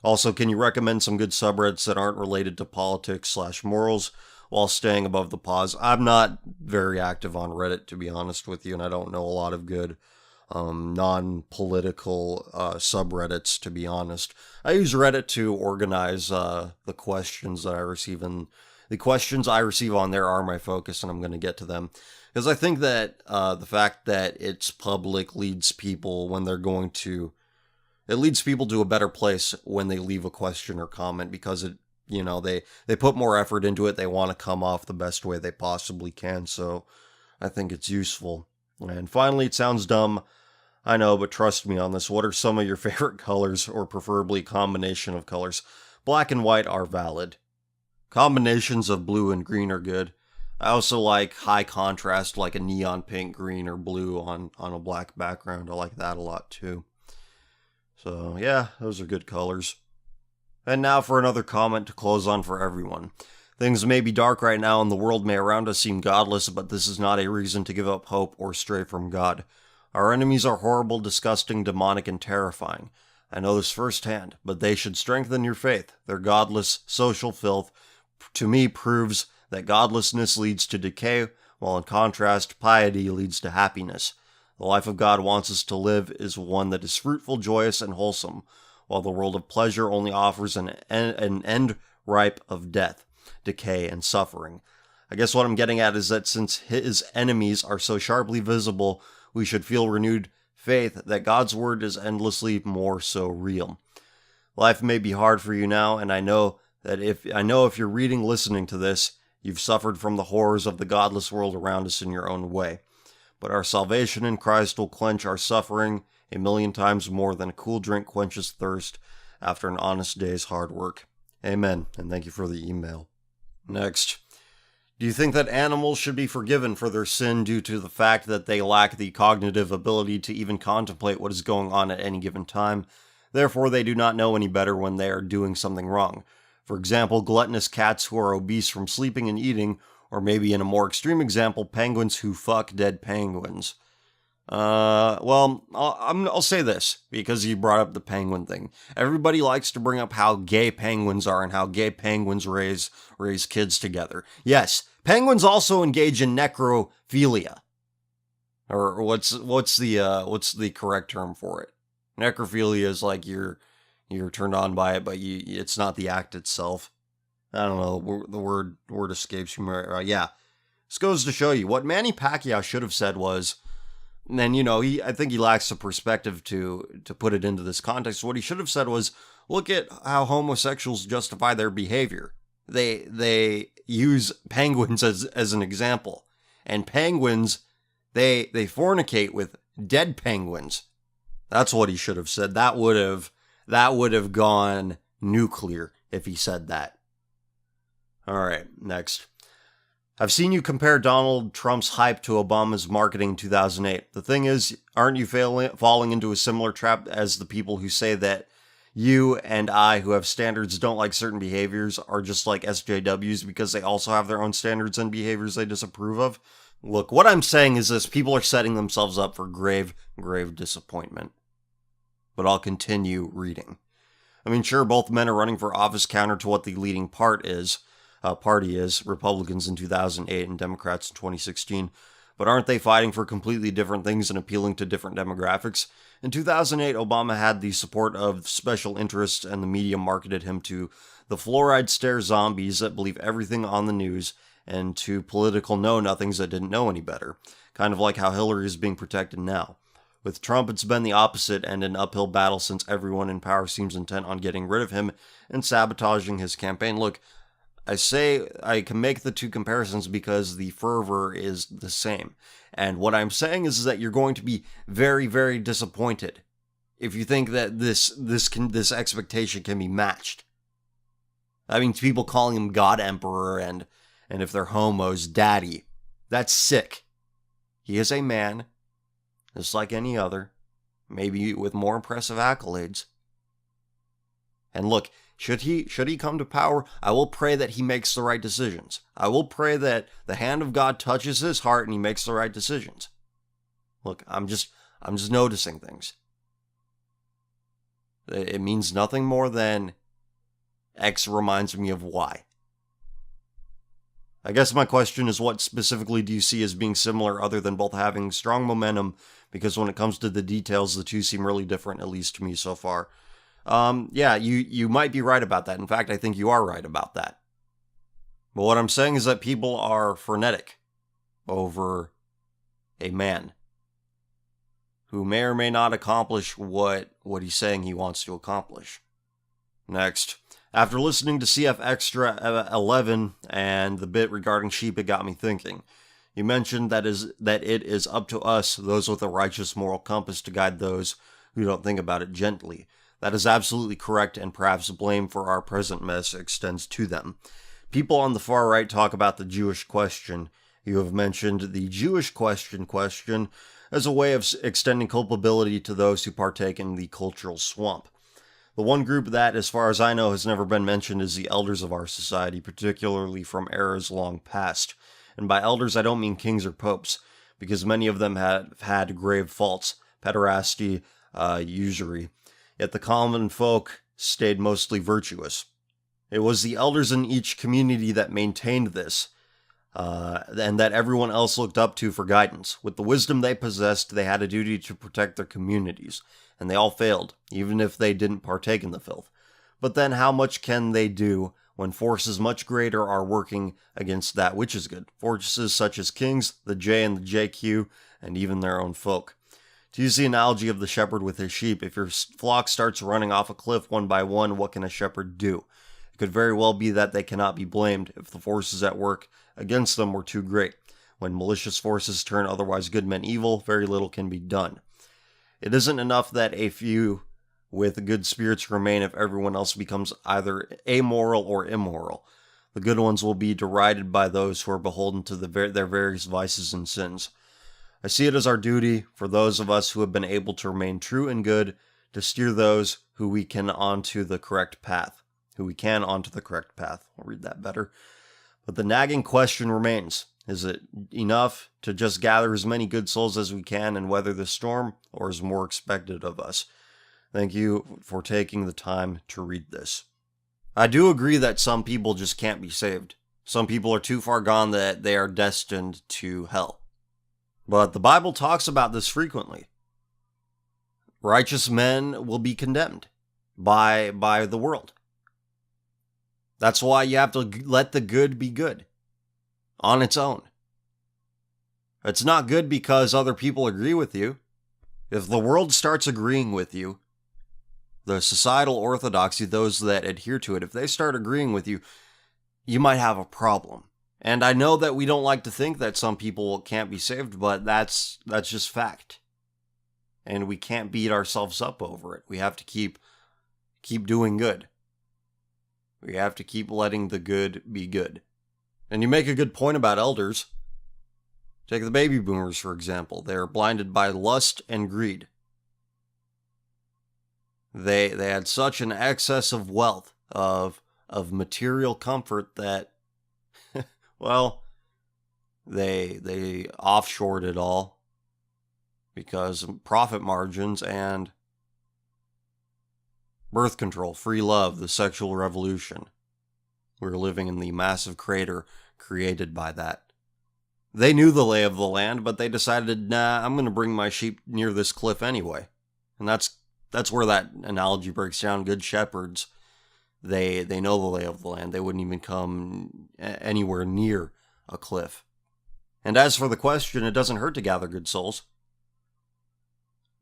Also, can you recommend some good subreddits that aren't related to politics / morals while staying above the POZ? I'm not very active on Reddit, to be honest with you, and I don't know a lot of good non-political subreddits, to be honest. I use Reddit to organize the questions that I receive, and the questions I receive on there are my focus, and I'm going to get to them. Because I think that the fact that it's public leads people when they're going to... It leads people to a better place when they leave a question or comment because they put more effort into it. They want to come off the best way they possibly can. So I think it's useful. And finally, it sounds dumb, I know, but trust me on this. What are some of your favorite colors or preferably a combination of colors? Black and white are valid. Combinations of blue and green are good. I also like high contrast, like a neon pink, green, or blue on a black background. I like that a lot too. So, yeah, those are good colors. And now for another comment to close on for everyone. Things may be dark right now and the world may around us seem godless, but this is not a reason to give up hope or stray from God. Our enemies are horrible, disgusting, demonic, and terrifying. I know this firsthand, but they should strengthen your faith. Their godless, social filth, to me, proves that godlessness leads to decay, while in contrast, piety leads to happiness. The life of God wants us to live is one that is fruitful, joyous, and wholesome, while the world of pleasure only offers an end ripe of death, decay, and suffering. I guess what I'm getting at is that since his enemies are so sharply visible, we should feel renewed faith that God's word is endlessly more so real. Life may be hard for you now, and I know if you're listening to this, you've suffered from the horrors of the godless world around us in your own way. But our salvation in Christ will quench our suffering 1,000,000 times more than a cool drink quenches thirst, after an honest day's hard work. Amen, and thank you for the email. Next. Do you think that animals should be forgiven for their sin due to the fact that they lack the cognitive ability to even contemplate what is going on at any given time? Therefore, they do not know any better when they are doing something wrong. For example, gluttonous cats who are obese from sleeping and eating, or maybe in a more extreme example, penguins who fuck dead penguins. I'll say this, because you brought up the penguin thing. Everybody likes to bring up how gay penguins are and how gay penguins raise kids together. Yes, penguins also engage in necrophilia. Or what's the correct term for it? Necrophilia is like you're turned on by it, but it's not the act itself. I don't know, the word escapes me. Yeah. This goes to show you what Manny Pacquiao should have said was, and I think he lacks the perspective to put it into this context. What he should have said was, look at how homosexuals justify their behavior. They use penguins as an example. And penguins, they fornicate with dead penguins. That's what he should have said. That would have gone nuclear if he said that. All right, next. I've seen you compare Donald Trump's hype to Obama's marketing in 2008. The thing is, aren't you falling into a similar trap as the people who say that you and I, who have standards, don't like certain behaviors, are just like SJWs because they also have their own standards and behaviors they disapprove of? Look, what I'm saying is this: people are setting themselves up for grave, grave disappointment. But I'll continue reading. I mean, sure, both men are running for office counter to what the leading party is, Republicans in 2008 and Democrats in 2016. But aren't they fighting for completely different things and appealing to different demographics? In 2008, Obama had the support of special interests, and the media marketed him to the fluoride stare zombies that believe everything on the news, and to political know-nothings that didn't know any better. Kind of like how Hillary is being protected now. With Trump, it's been the opposite and an uphill battle since everyone in power seems intent on getting rid of him and sabotaging his campaign. Look, I say I can make the two comparisons because the fervor is the same. And what I'm saying is that you're going to be very, very disappointed if you think that this expectation can be matched. I mean, people calling him God Emperor and if they're homos, Daddy. That's sick. He is a man, just like any other, maybe with more impressive accolades. And look, should he come to power, I will pray that he makes the right decisions. I will pray that the hand of God touches his heart and he makes the right decisions. Look, I'm just noticing things. It means nothing more than X reminds me of Y. I guess my question is, what specifically do you see as being similar other than both having strong momentum? Because when it comes to the details, the two seem really different, at least to me so far. Yeah, you might be right about that. In fact, I think you are right about that. But what I'm saying is that people are frenetic over a man who may or may not accomplish what he's saying he wants to accomplish. Next. After listening to CF Extra 11 and the bit regarding sheep, it got me thinking. You mentioned that it is up to us, those with a righteous moral compass, to guide those who don't think about it gently. That is absolutely correct, and perhaps blame for our present mess extends to them. People on the far right talk about the Jewish question. You have mentioned the Jewish question as a way of extending culpability to those who partake in the cultural swamp. The one group that, as far as I know, has never been mentioned is the elders of our society, particularly from eras long past. And by elders, I don't mean kings or popes, because many of them have had grave faults, pederasty, usury. Yet the common folk stayed mostly virtuous. It was the elders in each community that maintained this, and that everyone else looked up to for guidance. With the wisdom they possessed, they had a duty to protect their communities, and they all failed, even if they didn't partake in the filth. But then how much can they do when forces much greater are working against that which is good? Forces such as kings, the J and the JQ, and even their own folk. To use the analogy of the shepherd with his sheep, if your flock starts running off a cliff one by one, what can a shepherd do? It could very well be that they cannot be blamed if the forces at work against them were too great. When malicious forces turn otherwise good men evil, very little can be done. It isn't enough that a few with good spirits remain if everyone else becomes either amoral or immoral. The good ones will be derided by those who are beholden to their various vices and sins. I see it as our duty, for those of us who have been able to remain true and good, to steer those who we can onto the correct path. I'll read that better. But the nagging question remains, is it enough to just gather as many good souls as we can and weather the storm, or is more expected of us? Thank you for taking the time to read this. I do agree that some people just can't be saved. Some people are too far gone that they are destined to hell. But the Bible talks about this frequently. Righteous men will be condemned by the world. That's why you have to let the good be good on its own. It's not good because other people agree with you. If the world starts agreeing with you, the societal orthodoxy, those that adhere to it, if they start agreeing with you, you might have a problem. And I know that we don't like to think that some people can't be saved, but that's just fact. And we can't beat ourselves up over it. We have to keep doing good. We have to keep letting the good be good. And you make a good point about elders. Take the baby boomers, for example. They're blinded by lust and greed. They had such an excess of wealth, of material comfort that, well, they offshored it all because profit margins and birth control, free love, the sexual revolution. We're living in the massive crater created by that. They knew the lay of the land, but they decided, nah, I'm going to bring my sheep near this cliff anyway. And that's where that analogy breaks down. Good shepherds, they know the lay of the land. They wouldn't even come anywhere near a cliff. And as for the question, it doesn't hurt to gather good souls.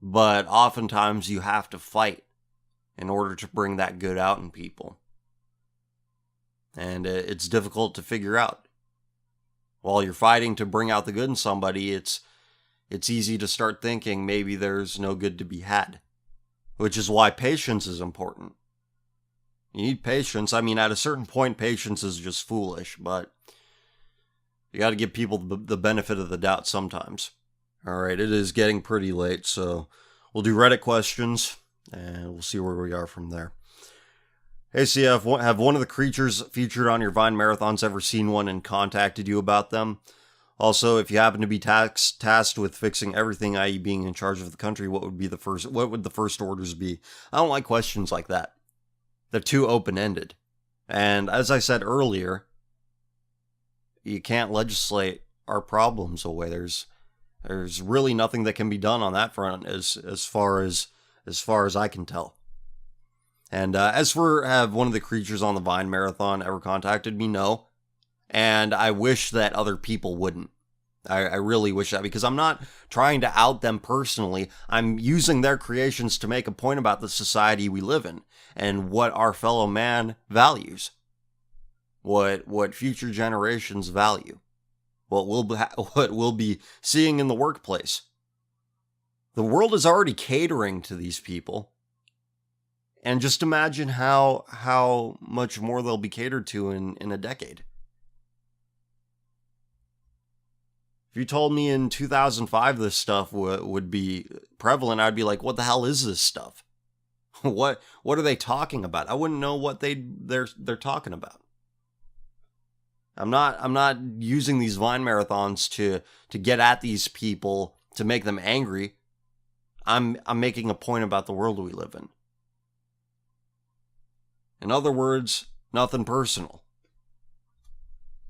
But oftentimes you have to fight in order to bring that good out in people. And it's difficult to figure out. While you're fighting to bring out the good in somebody, it's easy to start thinking maybe there's no good to be had. Which is why patience is important. You need patience. I mean, at a certain point, patience is just foolish, but you got to give people the benefit of the doubt sometimes. All right, it is getting pretty late, so we'll do Reddit questions, and we'll see where we are from there. Hey, CF, have one of the creatures featured on your Vine marathons ever seen one and contacted you about them? Also, if you happen to be tasked with fixing everything, i.e. being in charge of the country, what would the first orders be? I don't like questions like that. They're too open-ended. And as I said earlier, you can't legislate our problems away. There's really nothing that can be done on that front as far as I can tell. And as for have one of the creatures on the Vine marathon ever contacted me, no. And I wish that other people wouldn't. I really wish that, because I'm not trying to out them personally. I'm using their creations to make a point about the society we live in and what our fellow man values. What future generations value. What we'll be seeing in the workplace. The world is already catering to these people. And just imagine how much more they'll be catered to in a decade. If you told me in 2005 this stuff would be prevalent, I'd be like, what the hell is this stuff? What are they talking about? I wouldn't know what they're talking about. I'm not using these Vine marathons to get at these people to make them angry. I'm making a point about the world we live in. In other words, nothing personal.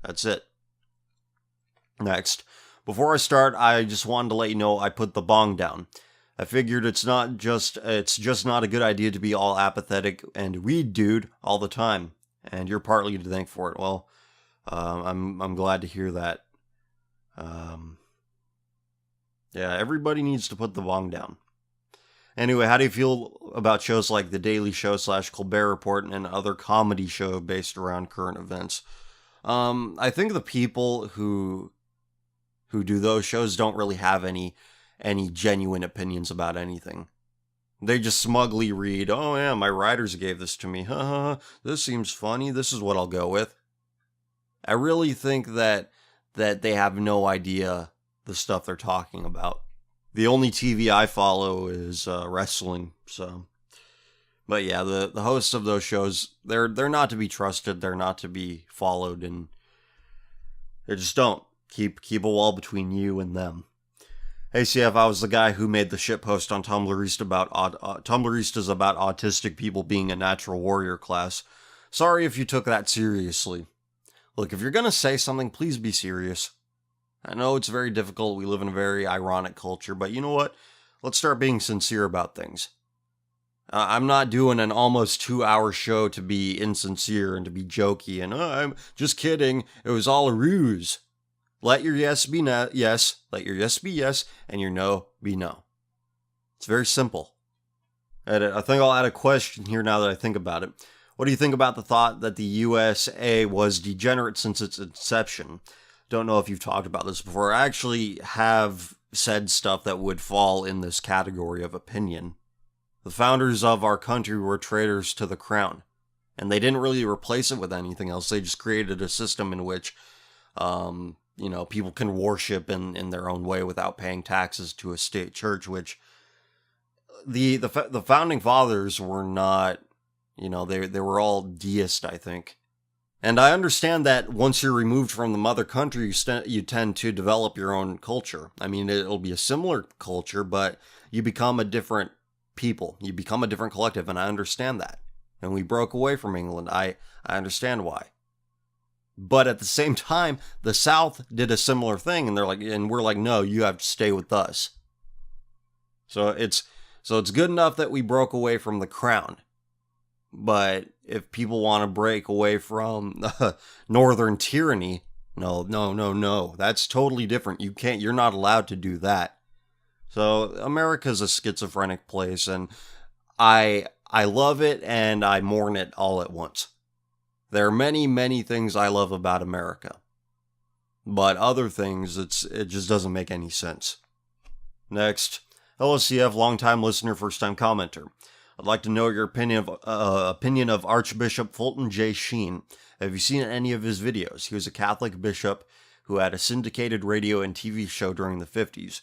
That's it. Next. Before I start, I just wanted to let you know I put the bong down. I figured it's just not a good idea to be all apathetic and weed dude all the time, and you're partly to thank for it. Well, I'm glad to hear that. Yeah, everybody needs to put the bong down. Anyway, how do you feel about shows like The Daily Show / Colbert Report and other comedy show based around current events? I think the people who do those shows don't really have any genuine opinions about anything. They just smugly read, oh yeah, my writers gave this to me. This seems funny. This is what I'll go with. I really think that they have no idea the stuff they're talking about. The only TV I follow is wrestling, so. But yeah, the hosts of those shows, they're not to be trusted. They're not to be followed, and they just don't. Keep a wall between you and them. Hey CF, I was the guy who made the shitpost on Tumblrista about Tumblristas about autistic people being a natural warrior class. Sorry if you took that seriously. Look, if you're gonna say something, please be serious. I know it's very difficult. We live in a very ironic culture, but you know what? Let's start being sincere about things. I'm not doing an almost 2-hour show to be insincere and to be jokey and I'm just kidding. It was all a ruse. Let your yes be yes, let your yes be yes, and your no be no. It's very simple. I think I'll add a question here now that I think about it. What do you think about the thought that the USA was degenerate since its inception? Don't know if you've talked about this before. I actually have said stuff that would fall in this category of opinion. The founders of our country were traitors to the crown, and they didn't really replace it with anything else. They just created a system in which people can worship in their own way without paying taxes to a state church, which the founding fathers were not, they were all deist, I think. And I understand that once you're removed from the mother country, you tend to develop your own culture. I mean, it'll be a similar culture, but you become a different people. You become a different collective, and I understand that. And we broke away from England. I understand why. But at the same time, the South did a similar thing, and we're like, no, you have to stay with us. So it's good enough that we broke away from the crown. But if people want to break away from northern tyranny, no, that's totally different. You're not allowed to do that. So America's a schizophrenic place, and I love it and I mourn it all at once. There are many, many things I love about America. But other things, it just doesn't make any sense. Next, LSCF, long-time listener, first-time commenter. I'd like to know your opinion of Archbishop Fulton J. Sheen. Have you seen any of his videos? He was a Catholic bishop who had a syndicated radio and TV show during the 50s.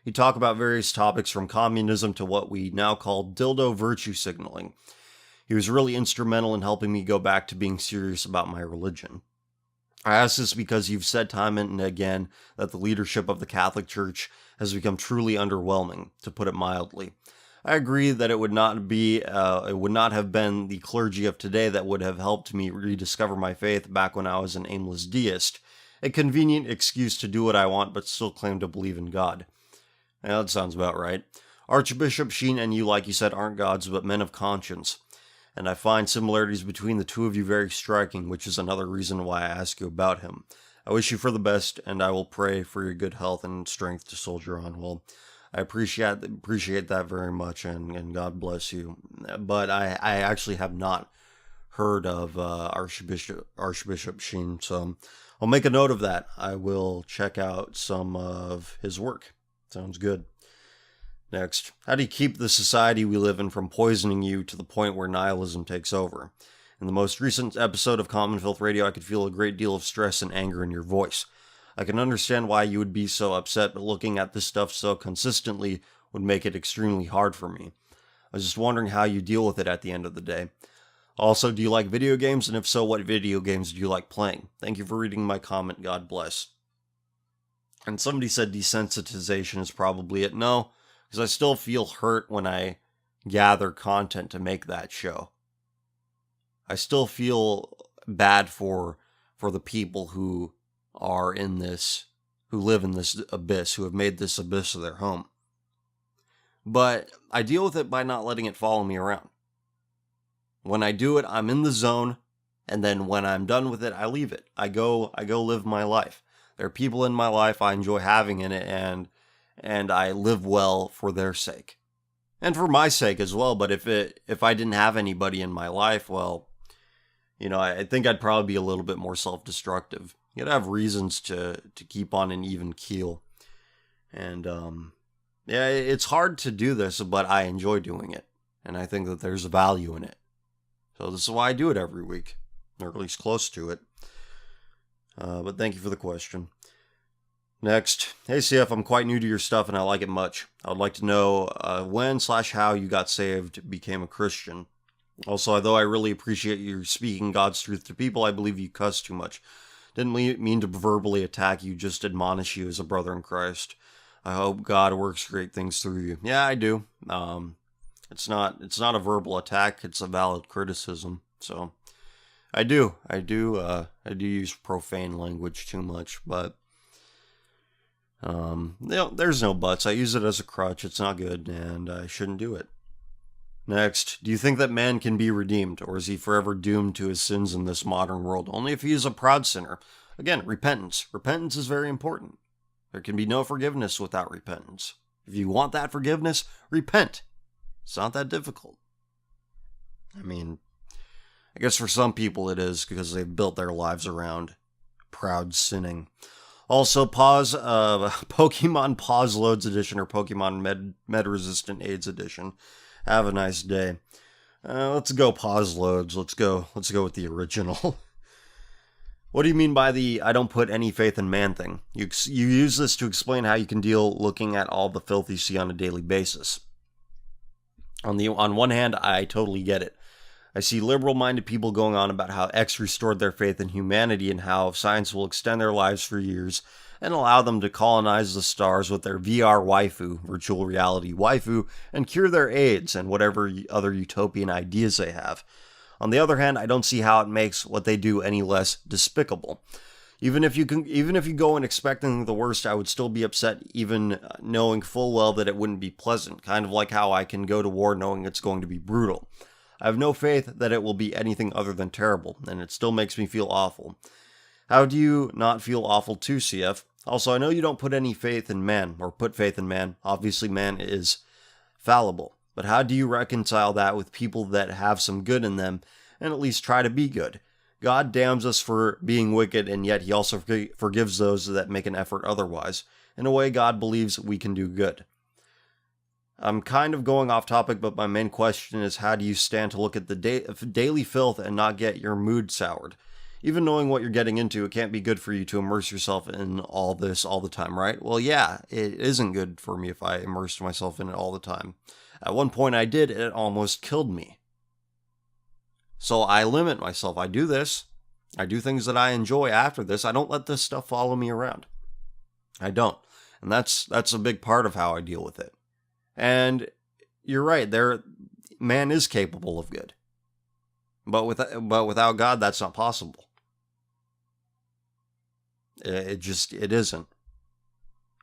He talked about various topics from communism to what we now call dildo virtue signaling. He was really instrumental in helping me go back to being serious about my religion. I ask this because you've said time and again that the leadership of the Catholic Church has become truly underwhelming, to put it mildly. I agree that it would not have been the clergy of today that would have helped me rediscover my faith back when I was an aimless deist, a convenient excuse to do what I want but still claim to believe in God. Yeah, that sounds about right. Archbishop Sheen and you, like you said, aren't gods but men of conscience. And I find similarities between the two of you very striking, which is another reason why I ask you about him. I wish you for the best, and I will pray for your good health and strength to soldier on. Well, I appreciate that very much, and God bless you. But I actually have not heard of Archbishop Sheen, so I'll make a note of that. I will check out some of his work. Sounds good. Next, how do you keep the society we live in from poisoning you to the point where nihilism takes over? In the most recent episode of Common Filth Radio, I could feel a great deal of stress and anger in your voice. I can understand why you would be so upset, but looking at this stuff so consistently would make it extremely hard for me. I was just wondering how you deal with it at the end of the day. Also, do you like video games? And if so, what video games do you like playing? Thank you for reading my comment. God bless. And somebody said desensitization is probably it. No, because I still feel hurt when I gather content to make that show. I still feel bad for the people who are in this, who live in this abyss, who have made this abyss their home. But I deal with it by not letting it follow me around. When I do it, I'm in the zone, and then when I'm done with it, I leave it. I go live my life. There are people in my life I enjoy having in it, and I live well for their sake. And for my sake as well, but if I didn't have anybody in my life, well, I think I'd probably be a little bit more self-destructive. You gotta have reasons to keep on an even keel. And, yeah, it's hard to do this, but I enjoy doing it. and I think that there's a value in it. So this is why I do it every week, or at least close to it. But thank you for the question. Next, hey CF, I'm quite new to your stuff and I like it much. I would like to know when/how you got saved, became a Christian. Also, although I really appreciate you speaking God's truth to people, I believe you cuss too much. Didn't mean to verbally attack you, just admonish you as a brother in Christ. I hope God works great things through you. Yeah, I do. It's not a verbal attack, it's a valid criticism. So I do use profane language too much, but there's no buts. I use it as a crutch. It's not good, and I shouldn't do it. Next, do you think that man can be redeemed, or is he forever doomed to his sins in this modern world? Only if he is a proud sinner. Again, repentance. Repentance is very important. There can be no forgiveness without repentance. If you want that forgiveness, repent. It's not that difficult. I mean, I guess for some people it is because they've built their lives around proud sinning. Also, PAWS, Pokemon PAWS Loads Edition or Pokemon Med-Resistant AIDS Edition. Have a nice day. Let's go PAWS Loads. Let's go with the original. What do you mean by the I don't put any faith in man thing? You use this to explain how you can deal looking at all the filth you see on a daily basis. On one hand, I totally get it. I see liberal-minded people going on about how X restored their faith in humanity and how science will extend their lives for years and allow them to colonize the stars with their VR waifu, virtual reality waifu, and cure their AIDS and whatever other utopian ideas they have. On the other hand, I don't see how it makes what they do any less despicable. Even if you go in expecting the worst, I would still be upset even knowing full well that it wouldn't be pleasant, kind of like how I can go to war knowing it's going to be brutal. I have no faith that it will be anything other than terrible, and it still makes me feel awful. How do you not feel awful too, CF? Also, I know you don't put any faith in man, or put faith in man. Obviously, man is fallible. But how do you reconcile that with people that have some good in them, and at least try to be good? God damns us for being wicked, and yet he also forgives those that make an effort otherwise. In a way, God believes we can do good. I'm kind of going off topic, but my main question is how do you stand to look at the daily filth and not get your mood soured? Even knowing what you're getting into, it can't be good for you to immerse yourself in all this all the time, right? Well, yeah, it isn't good for me if I immersed myself in it all the time. At one point I did, it almost killed me. So I limit myself. I do this. I do things that I enjoy after this. I don't let this stuff follow me around. I don't. And that's a big part of how I deal with it. And you're right, man is capable of good. But without God, that's not possible. It isn't.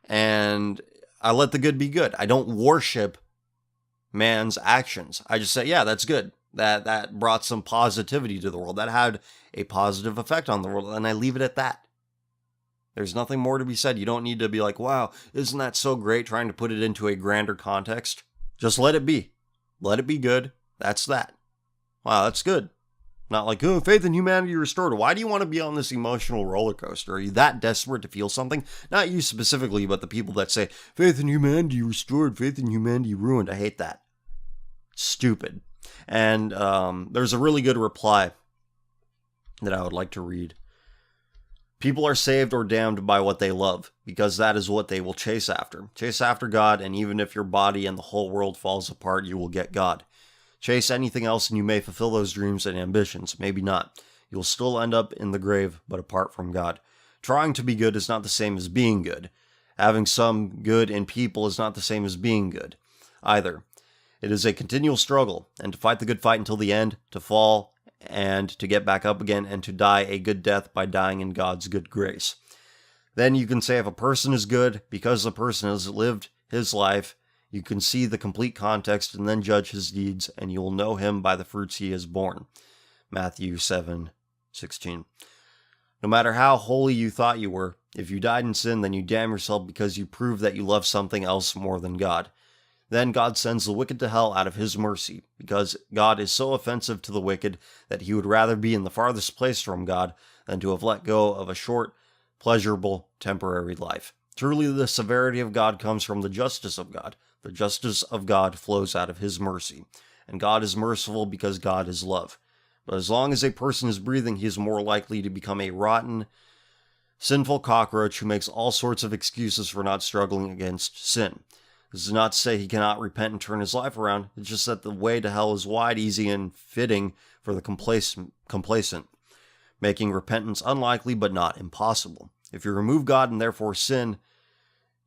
And I let the good be good. I don't worship man's actions. I just say, yeah, that's good. That brought some positivity to the world. That had a positive effect on the world. And I leave it at that. There's nothing more to be said. You don't need to be like, wow, isn't that so great, trying to put it into a grander context. Just let it be. Let it be good. That's that. Wow, that's good. Not like, oh, faith in humanity restored. Why do you want to be on this emotional roller coaster? Are you that desperate to feel something? Not you specifically, but the people that say, faith in humanity restored, faith in humanity ruined. I hate that. Stupid. And there's a really good reply that I would like to read. People are saved or damned by what they love, because that is what they will chase after. Chase after God, and even if your body and the whole world falls apart, you will get God. Chase anything else and you may fulfill those dreams and ambitions. Maybe not. You'll still end up in the grave, but apart from God. Trying to be good is not the same as being good. Having some good in people is not the same as being good either. It is a continual struggle, and to fight the good fight until the end, to fall and to get back up again, and to die a good death by dying in God's good grace. Then you can say if a person is good, because the person has lived his life, you can see the complete context and then judge his deeds, and you will know him by the fruits he has borne. Matthew 7:16. No matter how holy you thought you were, if you died in sin, then you damn yourself because you prove that you love something else more than God. Then God sends the wicked to hell out of his mercy, because God is so offensive to the wicked that he would rather be in the farthest place from God than to have let go of a short, pleasurable, temporary life. Truly, the severity of God comes from the justice of God. The justice of God flows out of his mercy. and God is merciful because God is love. But as long as a person is breathing, he is more likely to become a rotten, sinful cockroach who makes all sorts of excuses for not struggling against sin. This is not to say he cannot repent and turn his life around. It's just that the way to hell is wide, easy, and fitting for the complacent, making repentance unlikely but not impossible. If you remove God and therefore sin,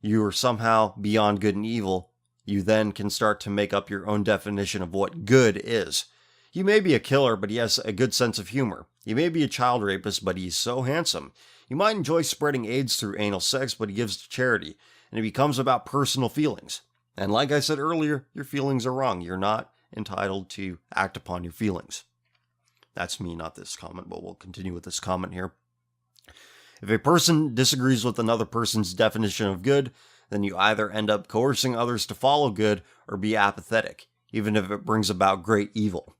you are somehow beyond good and evil. You then can start to make up your own definition of what good is. You may be a killer, but he has a good sense of humor. You may be a child rapist, but he's so handsome. You might enjoy spreading AIDS through anal sex, but he gives to charity, and it becomes about personal feelings. And like I said earlier, your feelings are wrong. You're not entitled to act upon your feelings. That's me, not this comment, but we'll continue with this comment here. If a person disagrees with another person's definition of good, then you either end up coercing others to follow good or be apathetic, even if it brings about great evil.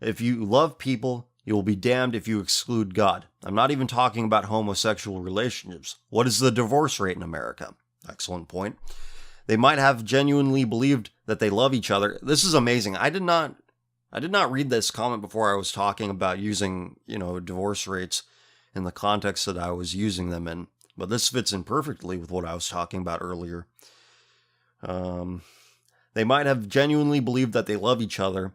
If you love people, you will be damned if you exclude God. I'm not even talking about homosexual relationships. What is the divorce rate in America? Excellent point. They might have genuinely believed that they love each other. This is amazing. I did not read this comment before I was talking about using, divorce rates in the context that I was using them in. But this fits in perfectly with what I was talking about earlier. They might have genuinely believed that they loved each other,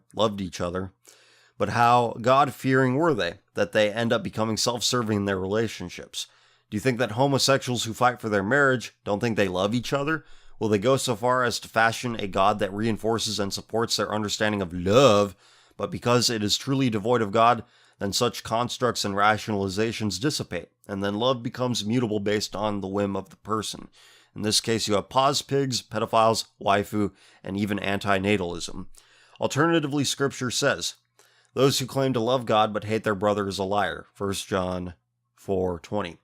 but how God-fearing were they, that they end up becoming self-serving in their relationships? Do you think that homosexuals who fight for their marriage don't think they love each other? Will they go so far as to fashion a God that reinforces and supports their understanding of love, but because it is truly devoid of God, then such constructs and rationalizations dissipate, and then love becomes mutable based on the whim of the person. In this case, you have POZ pigs, pedophiles, waifu, and even antinatalism. Alternatively, Scripture says, "Those who claim to love God but hate their brother is a liar." 1 John 4:20.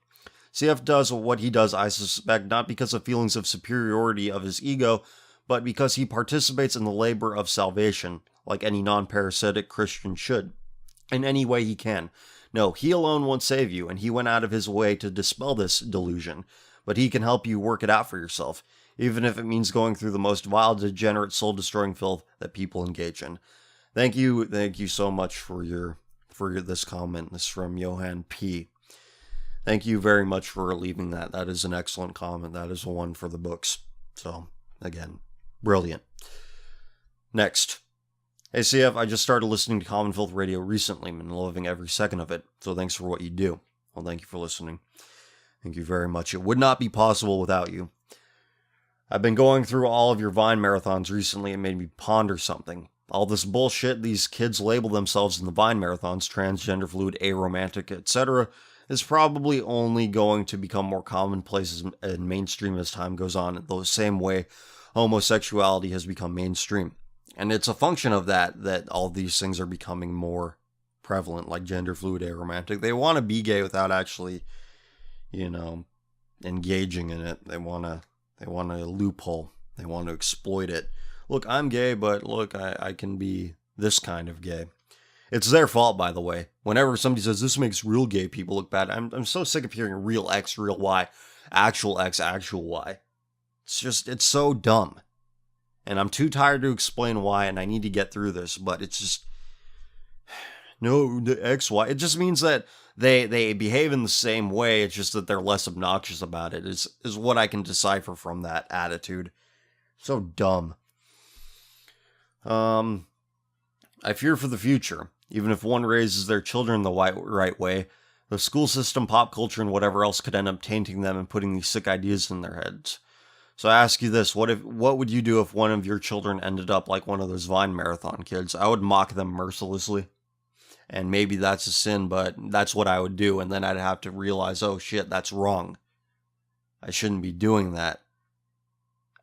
CF does what he does, I suspect, not because of feelings of superiority of his ego, but because he participates in the labor of salvation, like any non-parasitic Christian should, in any way he can. No, he alone won't save you, and he went out of his way to dispel this delusion, but he can help you work it out for yourself, even if it means going through the most vile, degenerate, soul-destroying filth that people engage in. Thank you so much for this comment. This is from Johan P. Thank you very much for leaving that. That is an excellent comment. That is one for the books. So, again, brilliant. Next. Hey CF, I just started listening to Common Filth Radio recently and loving every second of it. So thanks for what you do. Well, thank you for listening. Thank you very much. It would not be possible without you. I've been going through all of your Vine marathons recently and made me ponder something. All this bullshit these kids label themselves in the Vine marathons, transgender, fluid, aromantic, etc., is probably only going to become more commonplace and mainstream as time goes on, the same way homosexuality has become mainstream. And it's a function of that all these things are becoming more prevalent, like gender fluid, aromantic. They want to be gay without actually, engaging in it. They want a loophole. They want to exploit it. Look, I'm gay, but look, I can be this kind of gay. It's their fault, by the way. Whenever somebody says, this makes real gay people look bad, I'm so sick of hearing real X, real Y, actual X, actual Y. It's so dumb. And I'm too tired to explain why, and I need to get through this, but it's just, no, the X, Y. It just means that they behave in the same way, it's just that they're less obnoxious about it, is what I can decipher from that attitude. So dumb. I fear for the future. Even if one raises their children the right way, the school system, pop culture, and whatever else could end up tainting them and putting these sick ideas in their heads. So I ask you this, what would you do if one of your children ended up like one of those Vine marathon kids? I would mock them mercilessly. And maybe that's a sin, but that's what I would do. And then I'd have to realize, oh shit, that's wrong. I shouldn't be doing that.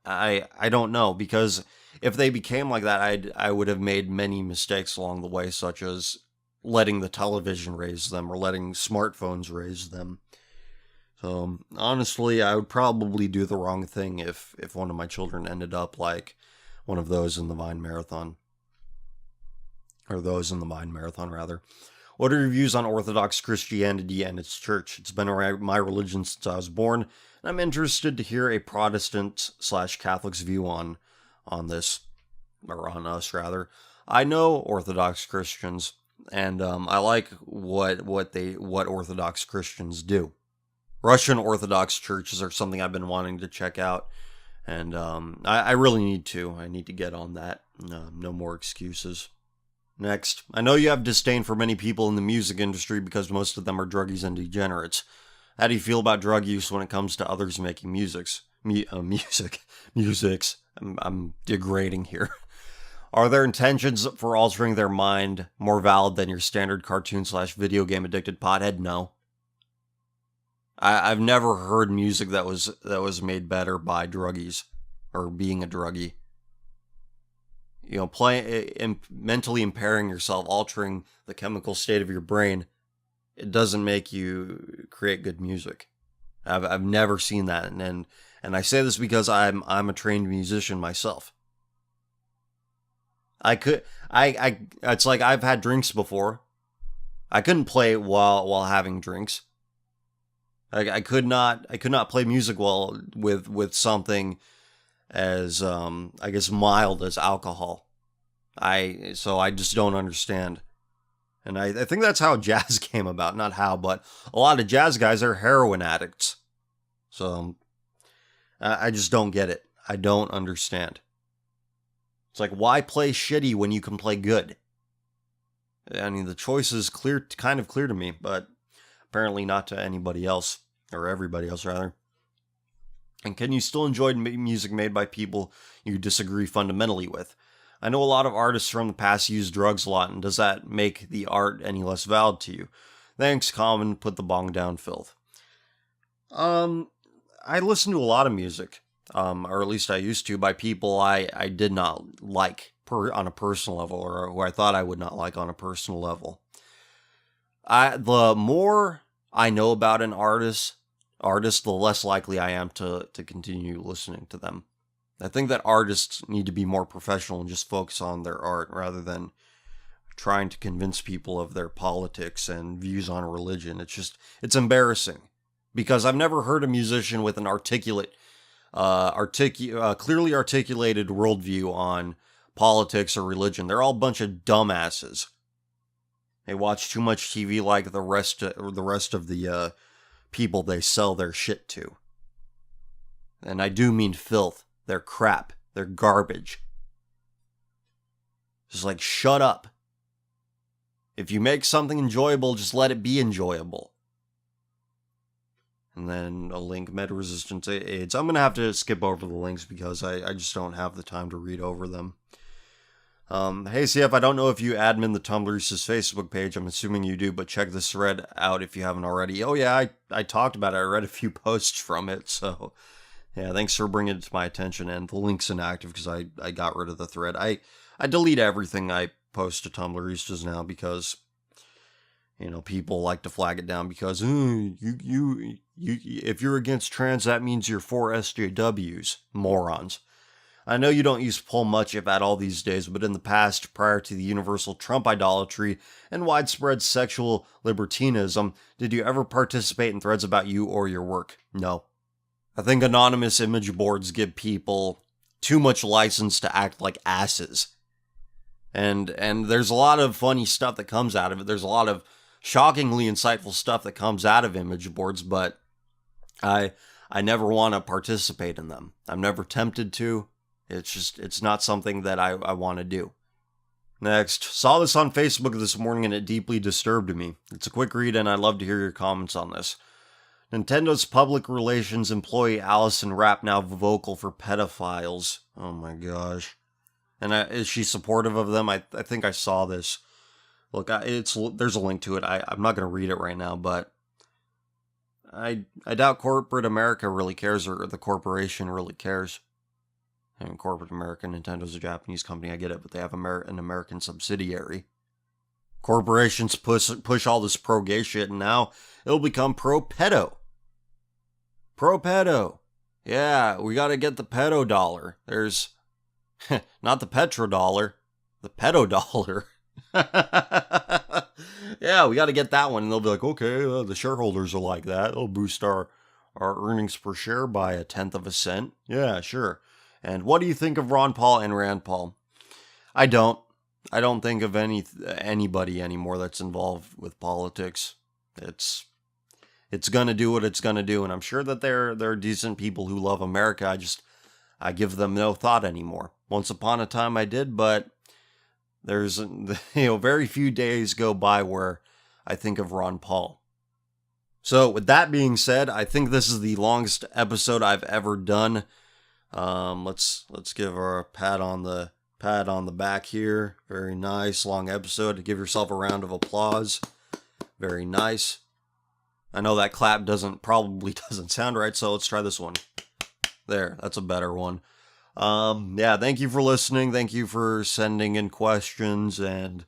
I don't know, because if they became like that, I would have made many mistakes along the way, such as letting the television raise them or letting smartphones raise them. So honestly, I would probably do the wrong thing if one of my children ended up like one of those in the Vine Marathon. Or those in the Vine Marathon, rather. What are your views on Orthodox Christianity and its church? It's been my religion since I was born, and I'm interested to hear a Protestant/Catholic's view on this, or on us, rather. I know Orthodox Christians, and I like what Orthodox Christians do. Russian Orthodox churches are something I've been wanting to check out, and I really need to. I need to get on that. No more excuses. Next, I know you have disdain for many people in the music industry because most of them are druggies and degenerates. How do you feel about drug use when it comes to others making musics? I'm degrading here. Are their intentions for altering their mind more valid than your standard cartoon/video game addicted pothead? No. I've never heard music that was made better by druggies or being a druggie. You know, mentally impairing yourself, altering the chemical state of your brain, it doesn't make you create good music. I've never seen that, and I say this because I'm a trained musician myself. It's like I've had drinks before. I couldn't play while having drinks. I could not play music well with something as I guess mild as alcohol. So I just don't understand. And I think that's how jazz came about. Not how, but a lot of jazz guys are heroin addicts. So I just don't get it. I don't understand. It's like, why play shitty when you can play good? I mean, the choice is kind of clear to me, but apparently not to anybody else, or everybody else rather. And can you still enjoy music made by people you disagree fundamentally with? I know a lot of artists from the past use drugs a lot, and does that make the art any less valid to you? Thanks, Common. Put the bong down, Filth. I listen to a lot of music, or at least I used to, by people I did not like on a personal level, or who I thought I would not like on a personal level. The more I know about an artist, the less likely I am to continue listening to them. I think that artists need to be more professional and just focus on their art rather than trying to convince people of their politics and views on religion. It's embarrassing because I've never heard a musician with an clearly articulated worldview on politics or religion. They're all a bunch of dumbasses. They watch too much TV like the rest of the people they sell their shit to. And I do mean filth. They're crap. They're garbage. Just like, shut up. If you make something enjoyable, just let it be enjoyable. And then a link, med-resistant AIDS. I'm going to have to skip over the links because I just don't have the time to read over them. Hey CF, I don't know if you admin the Tumblr's Facebook page. I'm assuming you do, but check this thread out if you haven't already. Oh yeah, I talked about it. I read a few posts from it, so yeah, thanks for bringing it to my attention. And the link's inactive because I got rid of the thread. I delete everything I post to Tumblr's just now because, you know, people like to flag it down because you if you're against trans, that means you're for SJWs, morons. I know you don't use poll much, if at all, these days, but in the past, prior to the universal Trump idolatry and widespread sexual libertinism, did you ever participate in threads about you or your work? No. I think anonymous image boards give people too much license to act like asses. And there's a lot of funny stuff that comes out of it. There's a lot of shockingly insightful stuff that comes out of image boards, but I never want to participate in them. I'm never tempted to. It's not something that I want to do. Next, saw this on Facebook this morning and it deeply disturbed me. It's a quick read and I'd love to hear your comments on this. Nintendo's public relations employee Allison Rapp now vocal for pedophiles. Oh my gosh. And is she supportive of them? I think I saw this. Look, there's a link to it. I'm not going to read it right now, but I doubt corporate America really cares or the corporation really cares. I mean, corporate America, Nintendo's a Japanese company, I get it, but they have an American subsidiary. Corporations push all this pro-gay shit, and now it'll become pro-pedo. Pro-pedo. Yeah, we gotta get the pedo dollar. There's, not the petrodollar, the pedo dollar. Yeah, we gotta get that one, and they'll be like, okay, the shareholders are like that. It'll boost our earnings per share by 1/10 of a cent. Yeah, sure. And what do you think of Ron Paul and Rand Paul? I don't. I don't think of anybody anymore that's involved with politics. It's gonna do what it's gonna do, and I'm sure that there are decent people who love America. I give them no thought anymore. Once upon a time I did, but there's very few days go by where I think of Ron Paul. So with that being said, I think this is the longest episode I've ever done. Let's give her a pat on the back here. Very nice, long episode. Give yourself a round of applause. Very nice. I know that clap probably doesn't sound right, so let's try this one. There, that's a better one. Yeah, thank you for listening. Thank you for sending in questions, and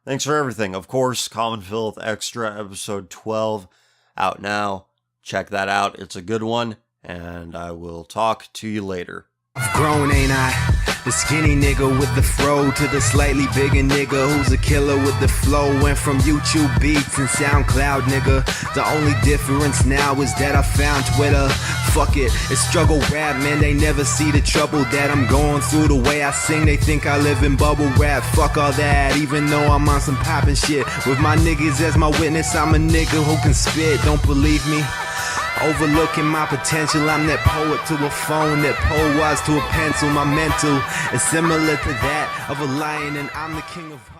thanks for everything. Of course, Common Filth Extra episode 12 out now. Check that out. It's a good one, and I will talk to you later. Grown, ain't I? The skinny nigga with the fro to the slightly bigger nigga who's a killer with the flow. Went from YouTube beats and SoundCloud, nigga. The only difference now is that I found Twitter. Fuck it, it's struggle rap, man. They never see the trouble that I'm going through. The way I sing, they think I live in bubble wrap. Fuck all that, even though I'm on some poppin' shit. With my niggas as my witness, I'm a nigga who can spit. Don't believe me? Overlooking my potential, I'm that poet to a phone, that POZ to a pencil. My mental is similar to that of a lion, and I'm the king of